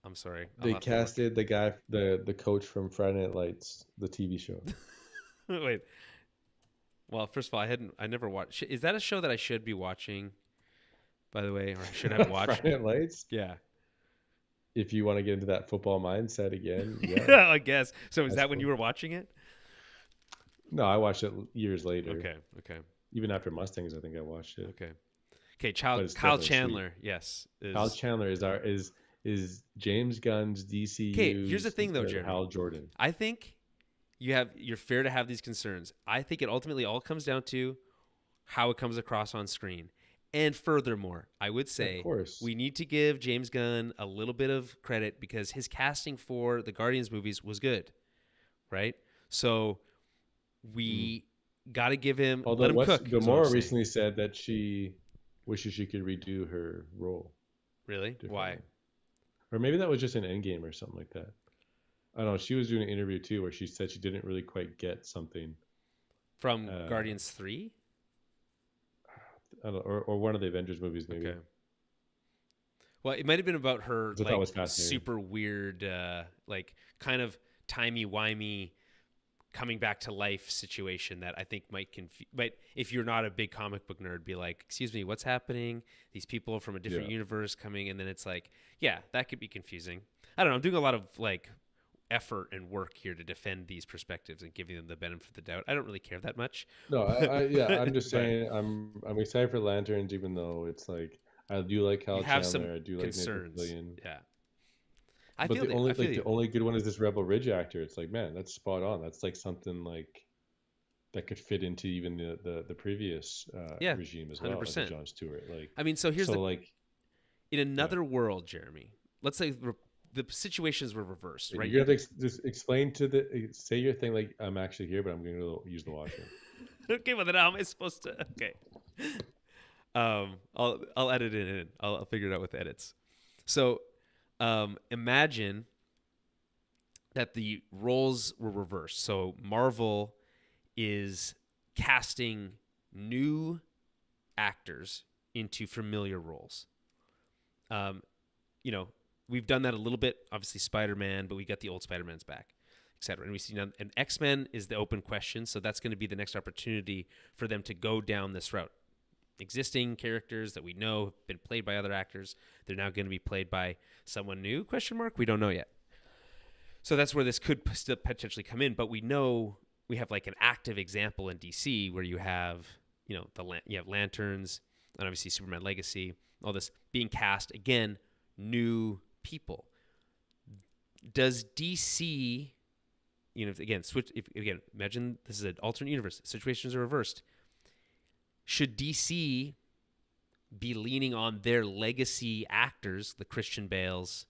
I'm sorry. I'll They have to look. casted the guy, the coach from Friday Night Lights, the TV show. Wait, Well, first of all, I never watched. Is that a show that I should be watching? By the way, or I should have watched? Friday Night Lights. Yeah. If you want to get into that football mindset again, yeah, I guess. So is that's that when cool. you were watching it? No, I watched it years later. Okay. Okay. Even after Mustangs, I think I watched it. Okay. Okay. But it's Kyle definitely sweet. Chandler. Yes. Hal Is Chandler is James Gunn's okay. Here's the DCU's thing, though, Jeremy. Hal Jordan. I think you're fair to have these concerns. I think it ultimately all comes down to how it comes across on screen. And furthermore, I would say Of course. we need to give James Gunn a little bit of credit because his casting for the Guardians movies was good, right? So we got to give him Although let him cook. is what I'm Gamora saying. recently said that she wishes she could redo her role Really? Why? differently. Or maybe that was just an Endgame or something like that. I don't know. She was doing an interview too where she said she didn't really quite get something. From Guardians 3? I don't know, or one of the Avengers movies maybe. Okay. Well, it might have been about her Which I thought was like fascinating. super weird, like kind of timey-wimey coming back to life situation that I think might confuse. But if you're not a big comic book nerd, be like, excuse me, what's happening? These people from a different universe coming, and then it's like, yeah, that could be confusing. I don't know. I'm doing a lot of like effort and work here to defend these perspectives and giving them the benefit of the doubt. I don't really care that much. No, I'm just But saying I'm excited for Lanterns, even though it's like I do like you Hal have some Chandler, I do like Nathan concerns. Fillion. Yeah. I But feel the you. only I feel the you. only good one is this Rebel Ridge actor. It's like, man, that's spot on. That's like something like that could fit into even the previous Yeah, regime as well as a 100%. Jon Stewart. Like, I mean, so here's so the like, in another world, Jeremy. Let's say the situations were reversed, right? you're gonna have to just explain to say your thing like I'm actually here, but I'm going to use the washroom. Okay, well then how am I supposed to? Okay. I'll edit it in. I'll figure it out with edits. So, imagine that the roles were reversed. So Marvel is casting new actors into familiar roles. You know, we've done that a little bit. Obviously, Spider-Man, but we got the old Spider-Mans back, etc. And we see now, and X-Men is the open question. So that's going to be the next opportunity for them to go down this route. Existing characters that we know have been played by other actors, they're now going to be played by someone new? Question mark. We don't know yet. So that's where this could still potentially come in. But we know we have like an active example in DC where you have, you know, you have Lanterns and obviously Superman Legacy, all this being cast again, new people. Does DC, you know, again, again, imagine this is an alternate universe. Situations are reversed. Should DC be leaning on their legacy actors, the Christian Bales,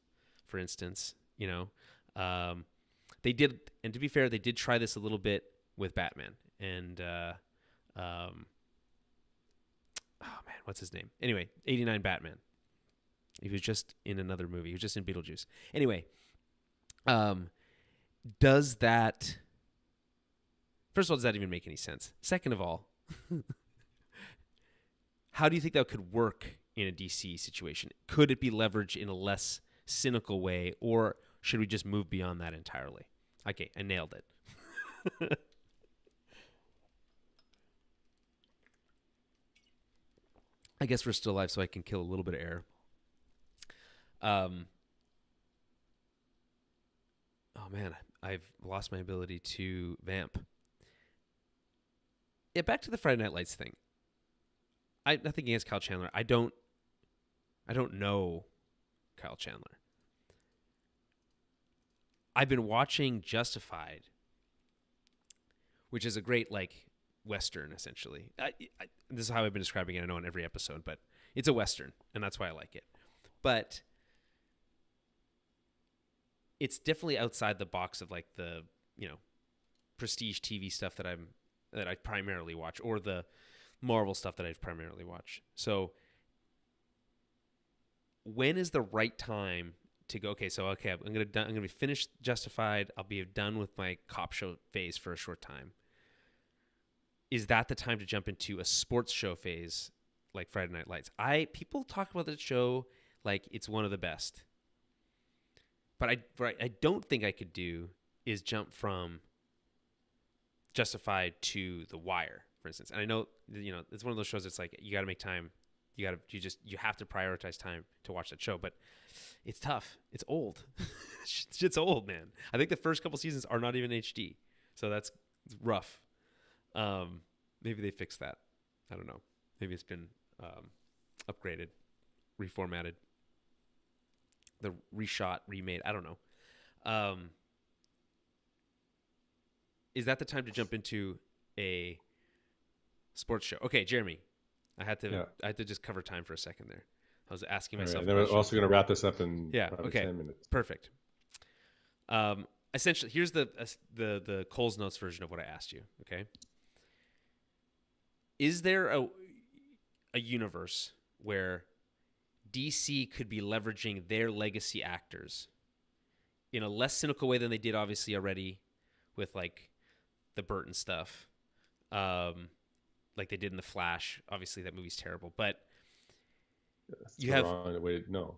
for instance? You know, they did, and to be fair, they did try this a little bit with Batman. And oh man, what's his name? Anyway, 89 Batman. He was just in another movie. He was just in Beetlejuice. Anyway, does that? First of all, does that even make any sense? Second of all. How do you think that could work in a DC situation? Could it be leveraged in a less cynical way, or should we just move beyond that entirely? Okay, I nailed it. I guess we're still alive, so I can kill a little bit of air. Oh man, I've lost my ability to vamp. Yeah, back to the Friday Night Lights thing. Nothing against Kyle Chandler. I don't know Kyle Chandler. I've been watching Justified, which is a great like Western essentially. This is how I've been describing it. I know in every episode, but it's a Western, and that's why I like it. But it's definitely outside the box of like the, you know, prestige TV stuff that I primarily watch, or the Marvel stuff that I've primarily watched. So when is the right time to go, I'm gonna be finished Justified, I'll be done with my cop show phase for a short time. Is that the time to jump into a sports show phase like Friday Night Lights? People talk about that show like it's one of the best. But what I don't think I could do is jump from Justified to The Wire. for instance. And I know, it's one of those shows. It's like you got to make time. You have to prioritize time to watch that show. But it's tough. It's old. Shit's old, man. I think the first couple seasons are not even HD, so that's rough. Maybe they fixed that. I don't know. Maybe it's been upgraded, reformatted, the reshot, remade. I don't know. Is that the time to jump into a sports show? Okay, Jeremy, I had to just cover time for a second there. I was asking myself. Right. Then we're also going to wrap this up in probably 10 minutes. Perfect. Essentially, here's the Cole's Notes version of what I asked you. Okay, is there a universe where DC could be leveraging their legacy actors in a less cynical way than they did, obviously, already with like the Burton stuff, like they did in The Flash? Obviously, that movie's terrible, but no,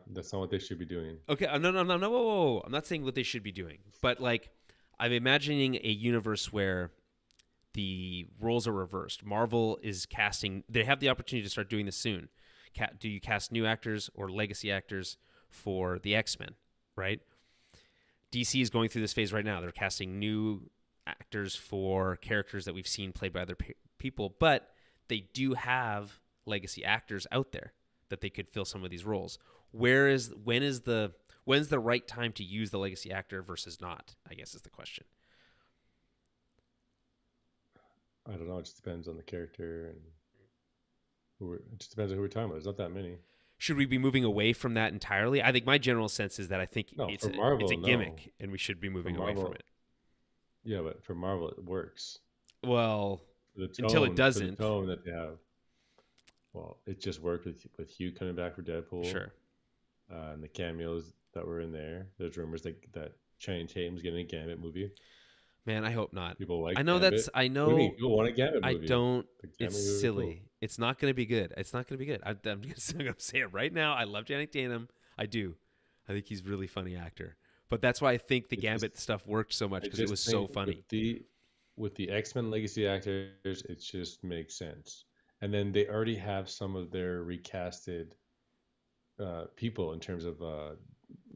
that's not what they should be doing. Okay, no, whoa. I'm not saying what they should be doing, but like I'm imagining a universe where the roles are reversed. Marvel is casting; they have the opportunity to start doing this soon. Do you cast new actors or legacy actors for the X-Men? Right? DC is going through this phase right now. They're casting new actors for characters that we've seen played by other people, but they do have legacy actors out there that they could fill some of these roles. When's the right time to use the legacy actor versus not, I guess is the question. I don't know. It just depends on the character, and it just depends on who we're talking about. There's not that many. Should we be moving away from that entirely? I think my general sense is that I think it's a gimmick, and we should be moving away from it. Yeah, but for Marvel, it works. Well, until it doesn't. The tone that they have. Well, it just worked with Hugh coming back for Deadpool. Sure. And the cameos that were in there. There's rumors that Channing Tatum's getting a Gambit movie. Man, I hope not. People like Gambit. What do you mean? People want a Gambit movie. I don't. It's silly. Cool. It's not going to be good. It's not going to be good. I'm going to say it right now. I love Channing Tatum. I do. I think he's a really funny actor. But that's why I think the Gambit stuff worked so much, because it was so funny. With the X-Men legacy actors, it just makes sense. And then they already have some of their recasted people in terms of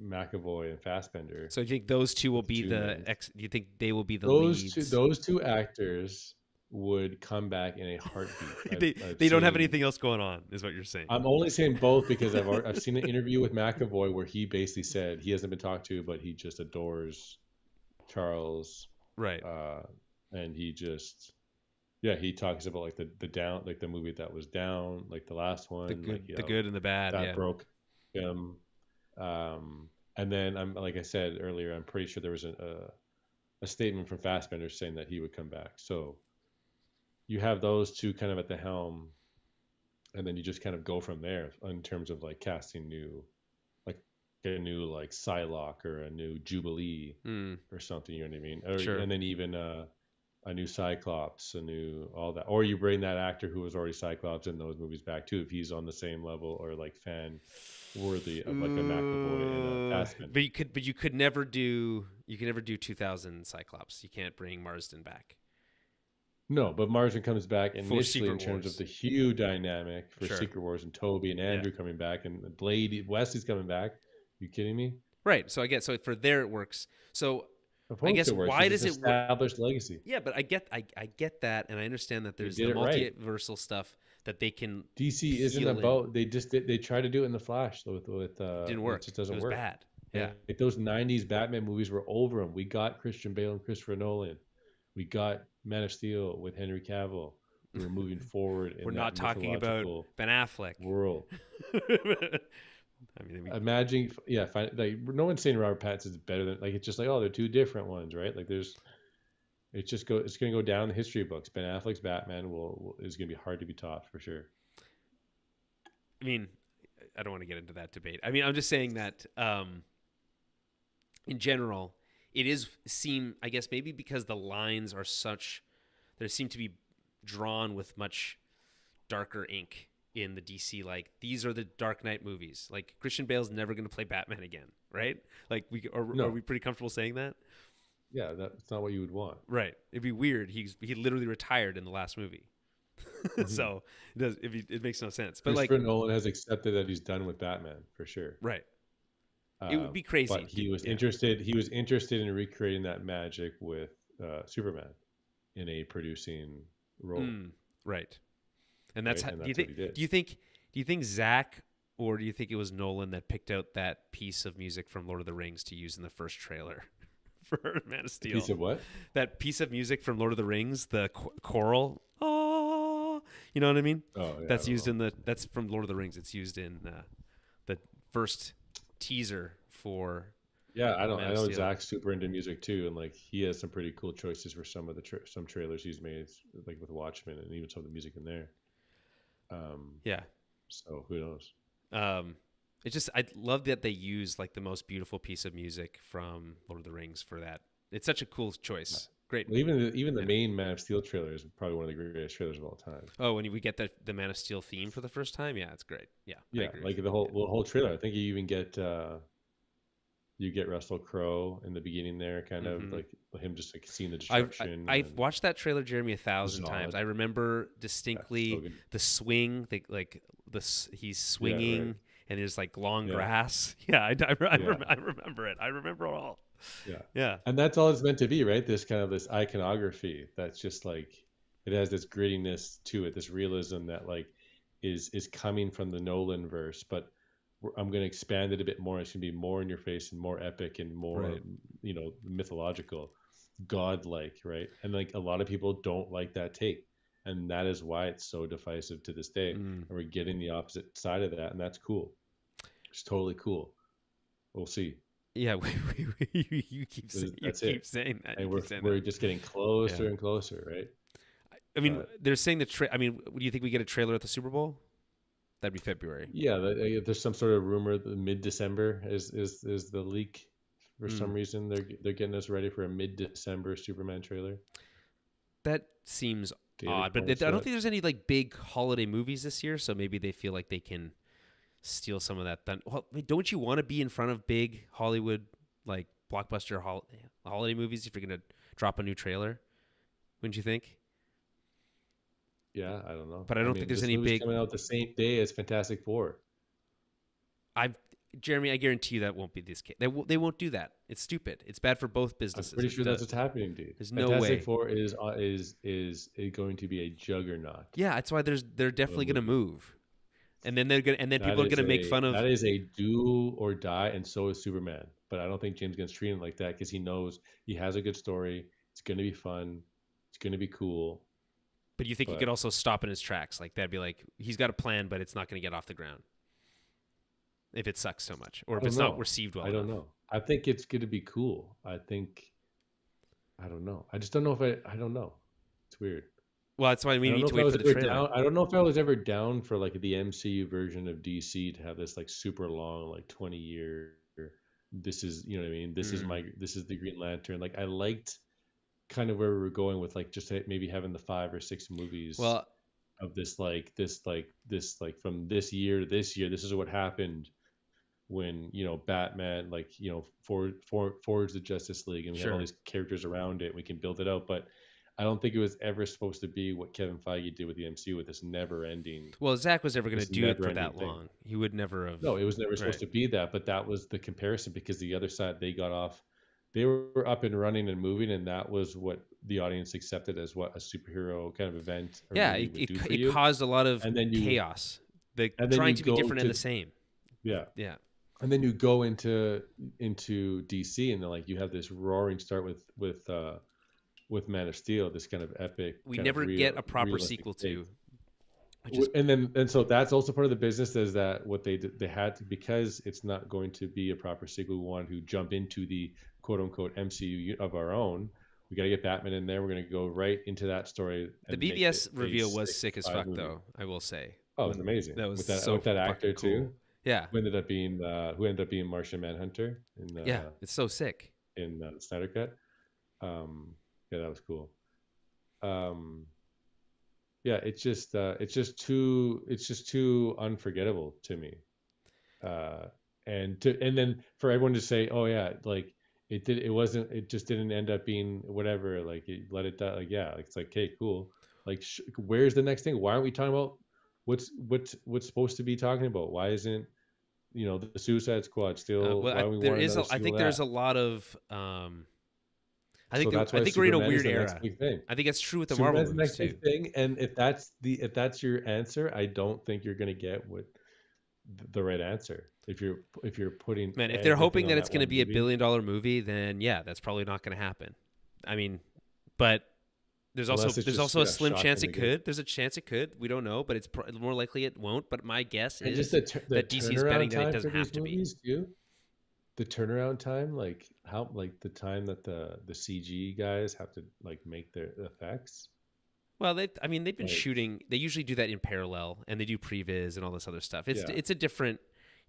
McAvoy and Fassbender. So you think those two will be you think they will be the leads? Those two actors would come back in a heartbeat. They don't have anything else going on, is what you're saying. I'm only saying both because I've seen an interview with McAvoy where he basically said he hasn't been talked to, but he just adores Charles. Right. And he just. Yeah, he talks about like the down, like the movie that was down, like the last one, the good and the bad. That broke him. And then like I said earlier, I'm pretty sure there was a statement from Fassbender saying that he would come back. So you have those two kind of at the helm, and then you just kind of go from there in terms of like casting a new like Psylocke or a new Jubilee or something. You know what I mean? Sure. And then even a new Cyclops, all that, or you bring that actor who was already Cyclops in those movies back too, if he's on the same level or like fan worthy of like a McAvoy and a Fassbender. But you could never do 2000 Cyclops. You can't bring Marsden back. No, but Marsden comes back initially in terms of the Hugh dynamic for Secret Wars, and Toby and Andrew coming back, and Blade Wesley's coming back. You kidding me? Right. So I guess for there it works. So I guess why does it establish legacy? Yeah, but I get that, and I understand that there's the multiversal stuff that they can. DC isn't about. They try to do it in the Flash with didn't work. It just doesn't work. It was bad. Yeah, like those '90s Batman movies were over them. We got Christian Bale and Christopher Nolan. We got Man of Steel with Henry Cavill. We were moving forward. We're not talking about Ben Affleck world. I mean, imagine, like no one's saying Robert Pattinson's better than, like, it's just like, oh, they're two different ones, right? Like it's going to go down the history books. Ben Affleck's Batman is going to be hard to be topped for sure. I mean, I don't want to get into that debate. I mean, I'm just saying that in general, I guess maybe because the lines are such, they seem to be drawn with much darker ink in the DC, like these are the Dark Knight movies. Like Christian Bale's never going to play Batman again, right? Like are we pretty comfortable saying that? Yeah, that's not what you would want. Right. It'd be weird. He literally retired in the last movie. Hmm. So it makes no sense. But Christopher like, Nolan has accepted that he's done with Batman for sure. right. It would be crazy. But he was Yeah. interested. He was interested in recreating that magic with Superman in a producing role, Mm, right. And that's right? how, And that's what he did. do you think Zach or do you think it was Nolan that picked out that piece of music from Lord of the Rings to use in the first trailer for Man of A piece Steel? of what? That piece of music from Lord of the Rings, the choral, oh, you know what I mean? Oh yeah, I That's don't used know. in the that's from Lord of the Rings. It's used in the first teaser for Yeah, I don't. Man I of know Steel. Zach's super into music too, and like he has some pretty cool choices for some of the some trailers he's made, like with Watchmen and even some of the music in there. Um, Yeah. so who knows? Um, it's just I love that they use like the most beautiful piece of music from Lord of the Rings for that. It's such a cool Yeah. choice. Great. Well, even the Yeah. main Man of Steel trailer is probably one of the greatest trailers of all time. Oh, when we get the Man of Steel theme for the first time, yeah, it's great. Yeah, I Yeah, agree with like you. the whole trailer. I think you even get you get Russell Crowe in the beginning there, kind Yeah. of like him just like seeing the I destruction have and watched that trailer, Jeremy, 1,000 times. Zod. I remember Yeah, so distinctly good. the swing, he's Yeah, right. swinging, and there's like long Yeah, grass. Yeah, yeah, I remember it. I remember it all. yeah. Yeah, And that's all it's meant to be, right? This kind of this iconography that's just like it has this grittiness to it, this realism that like is coming from the Nolan verse, but I'm going to expand it a bit more. It's going to be more in your face and more epic and more, right. mythological, godlike, right? And like a lot of people don't like that take, and that is why it's so divisive to this day. Mm. And we're getting the opposite side of that, and that's cool. It's totally cool. We'll see. Yeah, you That's keep it. saying that. You And keep saying that. we're just getting Yeah. closer and closer, right? I mean, But they're saying I mean, do you think we get a trailer at the Super Bowl? That'd be February. yeah, there's some sort of rumor that mid-December is the leak. For Mm. some reason, they're getting us ready for a mid-December Superman trailer. That seems Data odd, but I points to don't that. think there's any like big holiday movies this year, so maybe they feel like they can steal some of that. Well, I mean, don't you want to be in front of big Hollywood like blockbuster holiday movies if you're gonna drop a new trailer? Wouldn't you think? Yeah, I don't know. But I I don't think mean, there's this any movie's big. coming out the same day as Fantastic Four. I've Jeremy, I guarantee you that won't be this case. They won't do that. It's stupid. It's bad for both I'm businesses. pretty It's sure that's what's happening, dude. there's no Fantastic way. Four is going to be a juggernaut Yeah, that's why they're of a definitely gonna movie. move, and then they're gonna and then That people are is gonna make a fun of. that is a do or die, and so is Superman. But I don't think James Gunn's treating it like that because he knows he has a good story. It's going to be fun. It's going to be cool. But you think he could But also stop in his tracks? Like that'd be like he's got a plan, but it's not gonna get off the ground if it sucks so much, or I if don't it's not know. received well I don't enough. know. I think it's going to be cool. I don't know. I just don't know if I don't know. It's weird. Well, that's why we I don't need know to if I wait was for the ever trailer. down. I don't know if I was ever down for like the MCU version of DC to have this like super long, like 20-year. This is, you know what I mean. Mm. This is the Green Lantern. Like I liked kind of where we were going with like just maybe having the 5 or 6 movies Well, of this from this year to this year. This is what happened when Batman forged the Justice League, and we have all sure. these characters around it. We can build it out, but I don't think it was ever supposed to be what Kevin Feige did with the MCU with Well, Zach was never going to this do it never for ending that thing. long. He would never have. No, it was never supposed Right. to be that, but that was the comparison because the other side they got off. They were up and running and moving, and that was what the audience accepted as what a superhero kind of event or Yeah, movie would do for it you. caused a lot of And then you chaos. The and then trying you to be go different and to the same. yeah, Yeah. and then you go into DC, and then like you have this roaring start with Man of Steel, this kind of epic, We kind of never get a proper realistic sequel take. to, which is And so that's also part of the business is that what they had to, because it's not going to be a proper sequel. We want to jump into the quote unquote MCU of our own. We got to get Batman in there. We're going to go right into that story the and make it BVS a reveal was sick as 6, 5 fuck movie. though, I will say. Oh, it was When amazing that was with so that actor fucking cool. too, Yeah. who ended up being Martian Manhunter Yeah, it's so sick. in the Snyder Cut. Yeah, that was cool. Um, yeah, it's just too unforgettable to me. Uh, and then for everyone to say, oh yeah, like it did. It wasn't. It just didn't end up being whatever. Like it let it die. Like yeah, it's like okay, cool. Like where's the next thing? Why aren't we talking about what's supposed to be talking about? Why isn't the Suicide Squad still? Well, Why we there want is. another I sequel think of there's that? a lot of. So that's I why think we're in a Superman is weird the next era. big thing. I think that's true with the Marvel Superman's the movies next too. big thing, and if that's your answer, I don't think you're gonna get what the right answer. If you're putting Man, if they're everything hoping on that it's that going to one be movie, $1 billion movie, then yeah, that's probably not going to happen. I mean, but unless it's there's just also a yeah, slim chance shockingly it good. could. There's a chance it could. We don't know, but it's more likely it won't. But my guess And just is the that DC is betting turnaround that it time for doesn't have these to be. movies too. The turnaround time, like how like the time that the CG guys have to like make their effects, Well, they've been like shooting. They usually do that in parallel, and they do previs and all this other stuff. yeah, It's a different,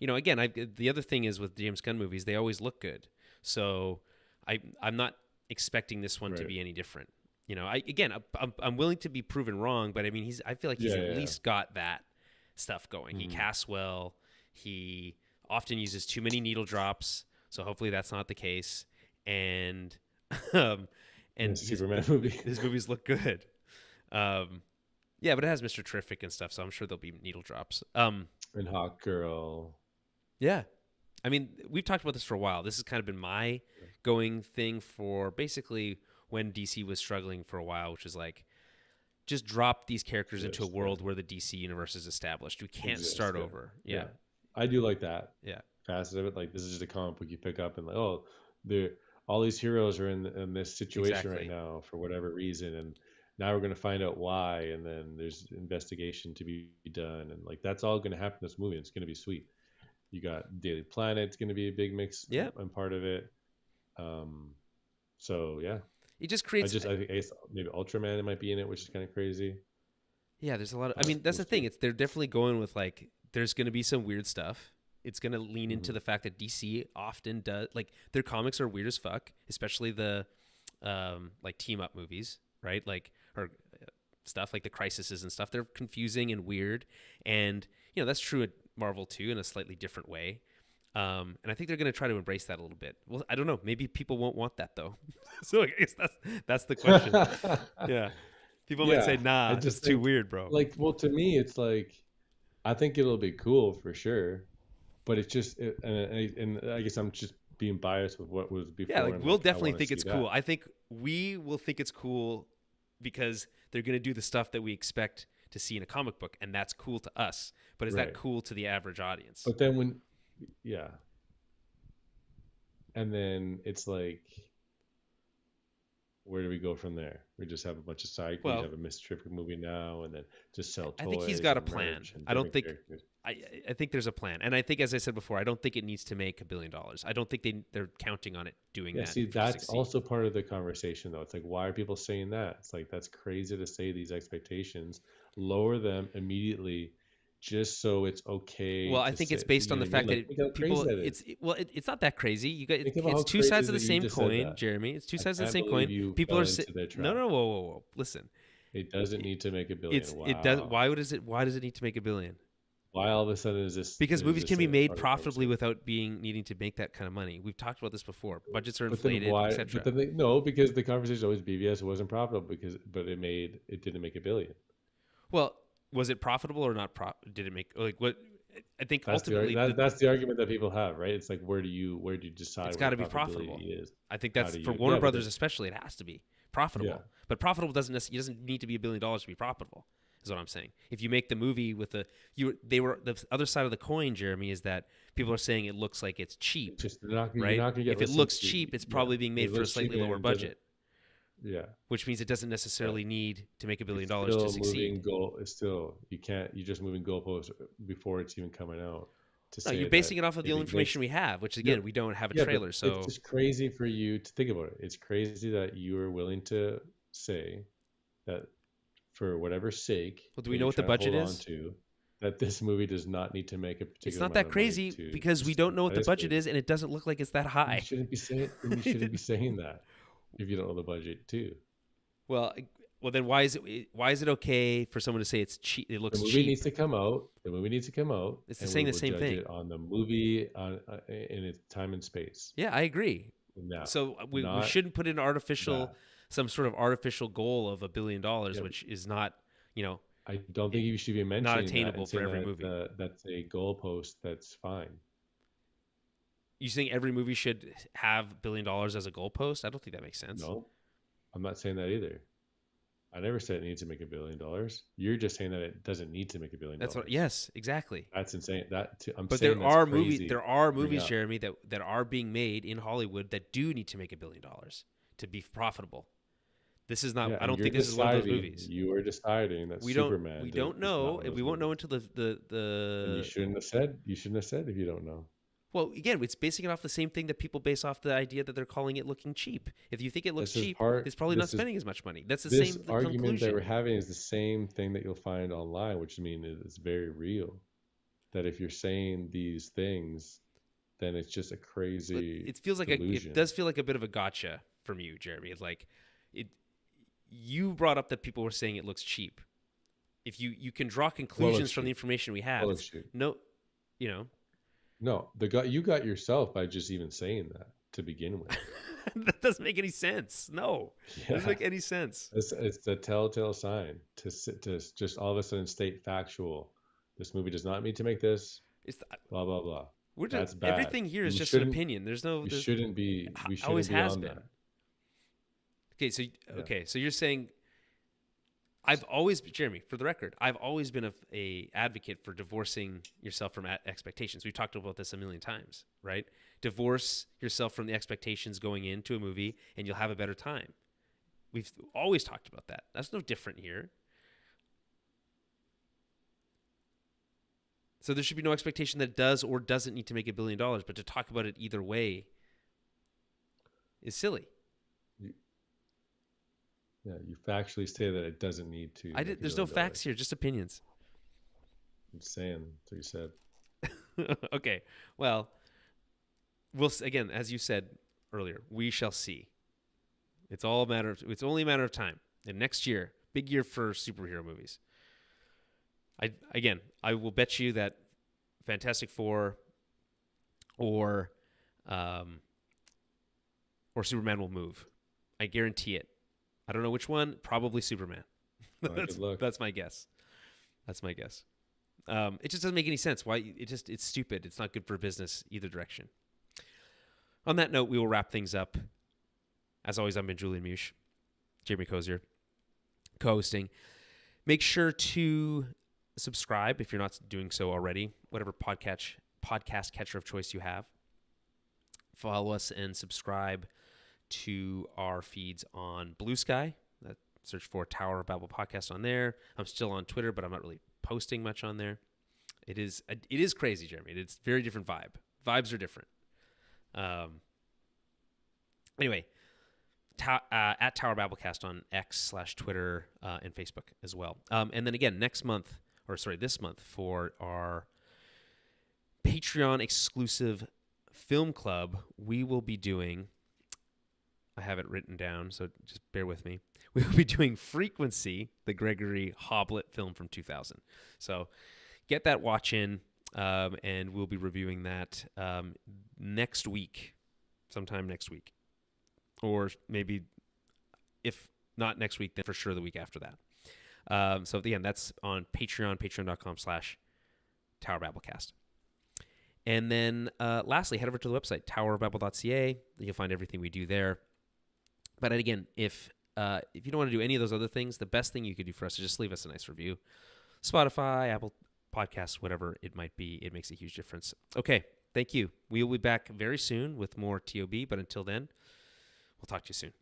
again, the other thing is with James Gunn movies, they always look good. So I'm not expecting this one to right, be any different. I'm willing to be proven wrong, but I mean, I feel like he's yeah, at yeah, yeah. least got that stuff going. He Mhm. casts well. He often uses too many needle drops, so hopefully that's not the case. And um, The and Superman movie his movies look good. Um, yeah, but it has Mr. Terrific and stuff, so I'm sure there'll be needle drops. and Hawk Girl. Yeah. I mean, we've talked about this for a while. This has kind of been my going thing for basically when DC was struggling for a while, which is like, just drop these characters into a Exist, yeah, world where the DC universe is established. We can't exist, start yeah, over. Yeah. yeah. I do like that Yeah. facet of it. Like this is just a comic book you pick up and like, oh, they're all these heroes are in this situation right Exactly. now for whatever reason, and now we're gonna find out why, and then there's investigation to be done, and like that's all gonna happen in this movie. And it's gonna be sweet. You got Daily Planet's gonna be a big mix Yeah. and part of it. Um, so yeah, It just creates I think maybe Ultraman might be in it, which is kind of crazy. Yeah, there's a lot of. I mean, that's We'll the thing. see. They're definitely going with like. There's going to be some weird stuff. It's going to lean into Hmm. the fact that DC often does like their comics are weird as fuck, especially the like team up movies, right? Like or stuff like the crises and stuff. They're confusing and weird, and that's true at Marvel too in a slightly different way. And I think they're going to try to embrace that a little bit. Well, I don't know. Maybe people won't want that though. So I guess that's the question. Yeah. People might say, Yeah, I "Nah, it's just too think weird, bro." like well to me it's like I think it'll be cool for sure, but it's just and I guess I'm just being biased with what was Yeah, before like and we'll like I definitely want to think see it's that. cool. I think we will think it's cool because they're going to do the stuff that we expect to see in a comic book, and that's cool to us. But is that Right. cool to the average audience? But then when yeah, and then it's like where do we go from there? We just have a bunch of side. We Well, have a Mr. Terrific movie now, and then just sell I think he's toys got a and plan. merch and I don't different think characters. I I think there's a plan, and I think, as I said before, I don't think it needs to make $1 billion. I don't think they're counting on it doing Yeah, that see, to that's succeed. also part of the conversation, though. It's like, why are people saying that? It's like, that's crazy to say these expectations, lower them immediately just so it's okay Well, I to think it's say, based you on know the what I mean? fact that Like, think how crazy that is. it's not that crazy. You got Think about how it's two crazy sides of the that you same just said coin, that. Jeremy. It's two I sides of the can't same coin. believe you People fell are into their no, trap. no, whoa, whoa, whoa. Listen, It doesn't need to make a billion. it does. Wow. Why does it need to make $1 billion? Why all of a sudden Because is movies this can be a made part of the profitably conversation? without needing to make that kind of money. We've talked about this before. Budgets are But then inflated, why? But etc. then no, because the conversation always BVS wasn't profitable but it didn't make a billion. Well, was it profitable or not? Did it make like what? I think That's ultimately that's the argument that people have, right? It's like where do you decide it's where got the to be profitable. profitability is? I think How that's do for you? Warner Yeah, but Brothers especially. It has to be yeah, profitable, but profitable it doesn't need to be $1 billion to be profitable. Is what I'm saying. If you make the movie with the other side of the coin, Jeremy, is that people are saying it looks like it's cheap, it's just you're right? not gonna get If it listen looks to cheap, it's yeah. probably being made It for a looks cheap slightly and lower it doesn't. budget, Yeah, which means it doesn't but necessarily need to make it's $1 billion to still succeed. moving goal. It's still you can't. You're just moving goalposts before it's even coming out to No, you're say that basing it off of the if only it makes information we have, which yeah again, we don't have a yeah, but trailer. it's So, just crazy for you to think about it. It's crazy that you are willing to say that for whatever sake well, do that we know you're what the trying to budget hold on is? to, that this movie does not need to make a It's particular not amount that of money crazy to because we don't succeed. know what That the is budget crazy. is, and it doesn't look like it's that You high. shouldn't be saying, and you shouldn't be saying that if you don't know the budget too. Well, well, then why is it okay for someone to say it's cheap? It The looks movie cheap. needs to come out. The movie needs to come out, It's and we saying the will same judge thing. it on the movie in its time and space. Yeah, I agree. No, So we not shouldn't put in that. some sort of artificial goal of $1 billion, Yeah, which is not, you know, I don't think it, you should be not mentioning that attainable and for saying every that movie. that's a goalpost. That's fine. You think every movie should have $1 billion as a goalpost? I don't think that makes sense. No, I'm not saying that either. I never said it needs to make $1 billion. You're just saying that it doesn't need to make $1 billion. That's what. Yes, exactly. That's insane. I'm But saying that's crazy. There are to bring movies, up. Jeremy, that are being made in Hollywood that do need to make $1 billion to be profitable. This is not. Yeah, I and don't you're think this is one of those deciding. movies. You are deciding that We don't. Superman We don't is not know. one of We those won't know movies. until And you the. shouldn't have said. You shouldn't have said if you don't know. Well, again, it's basing it off the same thing that people base off the idea that they're calling it looking cheap. If you think it looks This is cheap, part. it's probably not This is spending as much money. That's the this same argument that conclusion. we're having is the same thing that you'll find online, which means it's very real. That if you're saying these things, then it's just a But crazy it feels like delusion. it does feel like a bit of a gotcha from you, Jeremy. It's like it. You brought up that people were saying it looks cheap. If you can draw conclusions from the cheap. information we have, Well, it's shoot. no, you know, No, you got yourself by just even saying that to begin with. that doesn't make any sense. No, it doesn't make any sense. It's the telltale sign to just all of a sudden state factual. This movie does not need to make this. It's Blah blah blah. we're That's just, bad. everything here is We just an shouldn't- opinion. There's no. We There's, shouldn't be. We always shouldn't be has on been. that. Okay, so Yeah. okay, so you're saying I've always, Jeremy, for the record, I've always been a advocate for divorcing yourself from expectations. We've talked about this a million times, right? Divorce yourself from the expectations going into a movie, and you'll have a better time. We've always talked about that. That's no different here. So there should be no expectation that it does or doesn't need to make $1 billion, but to talk about it either way is silly. Yeah, you factually say that it doesn't need to. I did. There's no facts here, just opinions. I'm saying that's what you said. Okay. Well, again, as you said earlier, we shall see. It's only a matter of time. And next year, big year for superhero movies. I will bet you that Fantastic Four or Superman will move. I guarantee it. I don't know which one. Probably Superman. That's my guess. That's my guess. It just doesn't make any sense. Why? It's stupid. It's not good for business either direction. On that note, we will wrap things up. As always, I've been Julian Mush, Jeremy Cozier, co-hosting. Make sure to subscribe if you're not doing so already. Whatever podcast catcher of choice you have. Follow us and subscribe to our feeds on Blue Sky. Search for Tower of Babble podcast on there. I'm still on Twitter, but I'm not really posting much on there. It is crazy, Jeremy. It's a very different vibe. Vibes are different. Anyway, at Tower Babblecast on X/Twitter and Facebook as well. And then again, this month for our Patreon exclusive film club, we will be doing. I have it written down, so just bear with me. We will be doing Frequency, the Gregory Hoblet film from 2000. So get that watch in, and we'll be reviewing that next week, sometime next week. Or maybe, if not next week, then for sure the week after that. So again, that's on Patreon, patreon.com/Tower Babblecast. And then lastly, head over to the website, towerbabble.ca. You'll find everything we do there. But again, if you don't want to do any of those other things, the best thing you could do for us is just leave us a nice review. Spotify, Apple Podcasts, whatever it might be, it makes a huge difference. Okay, thank you. We will be back very soon with more TOB, but until then, we'll talk to you soon.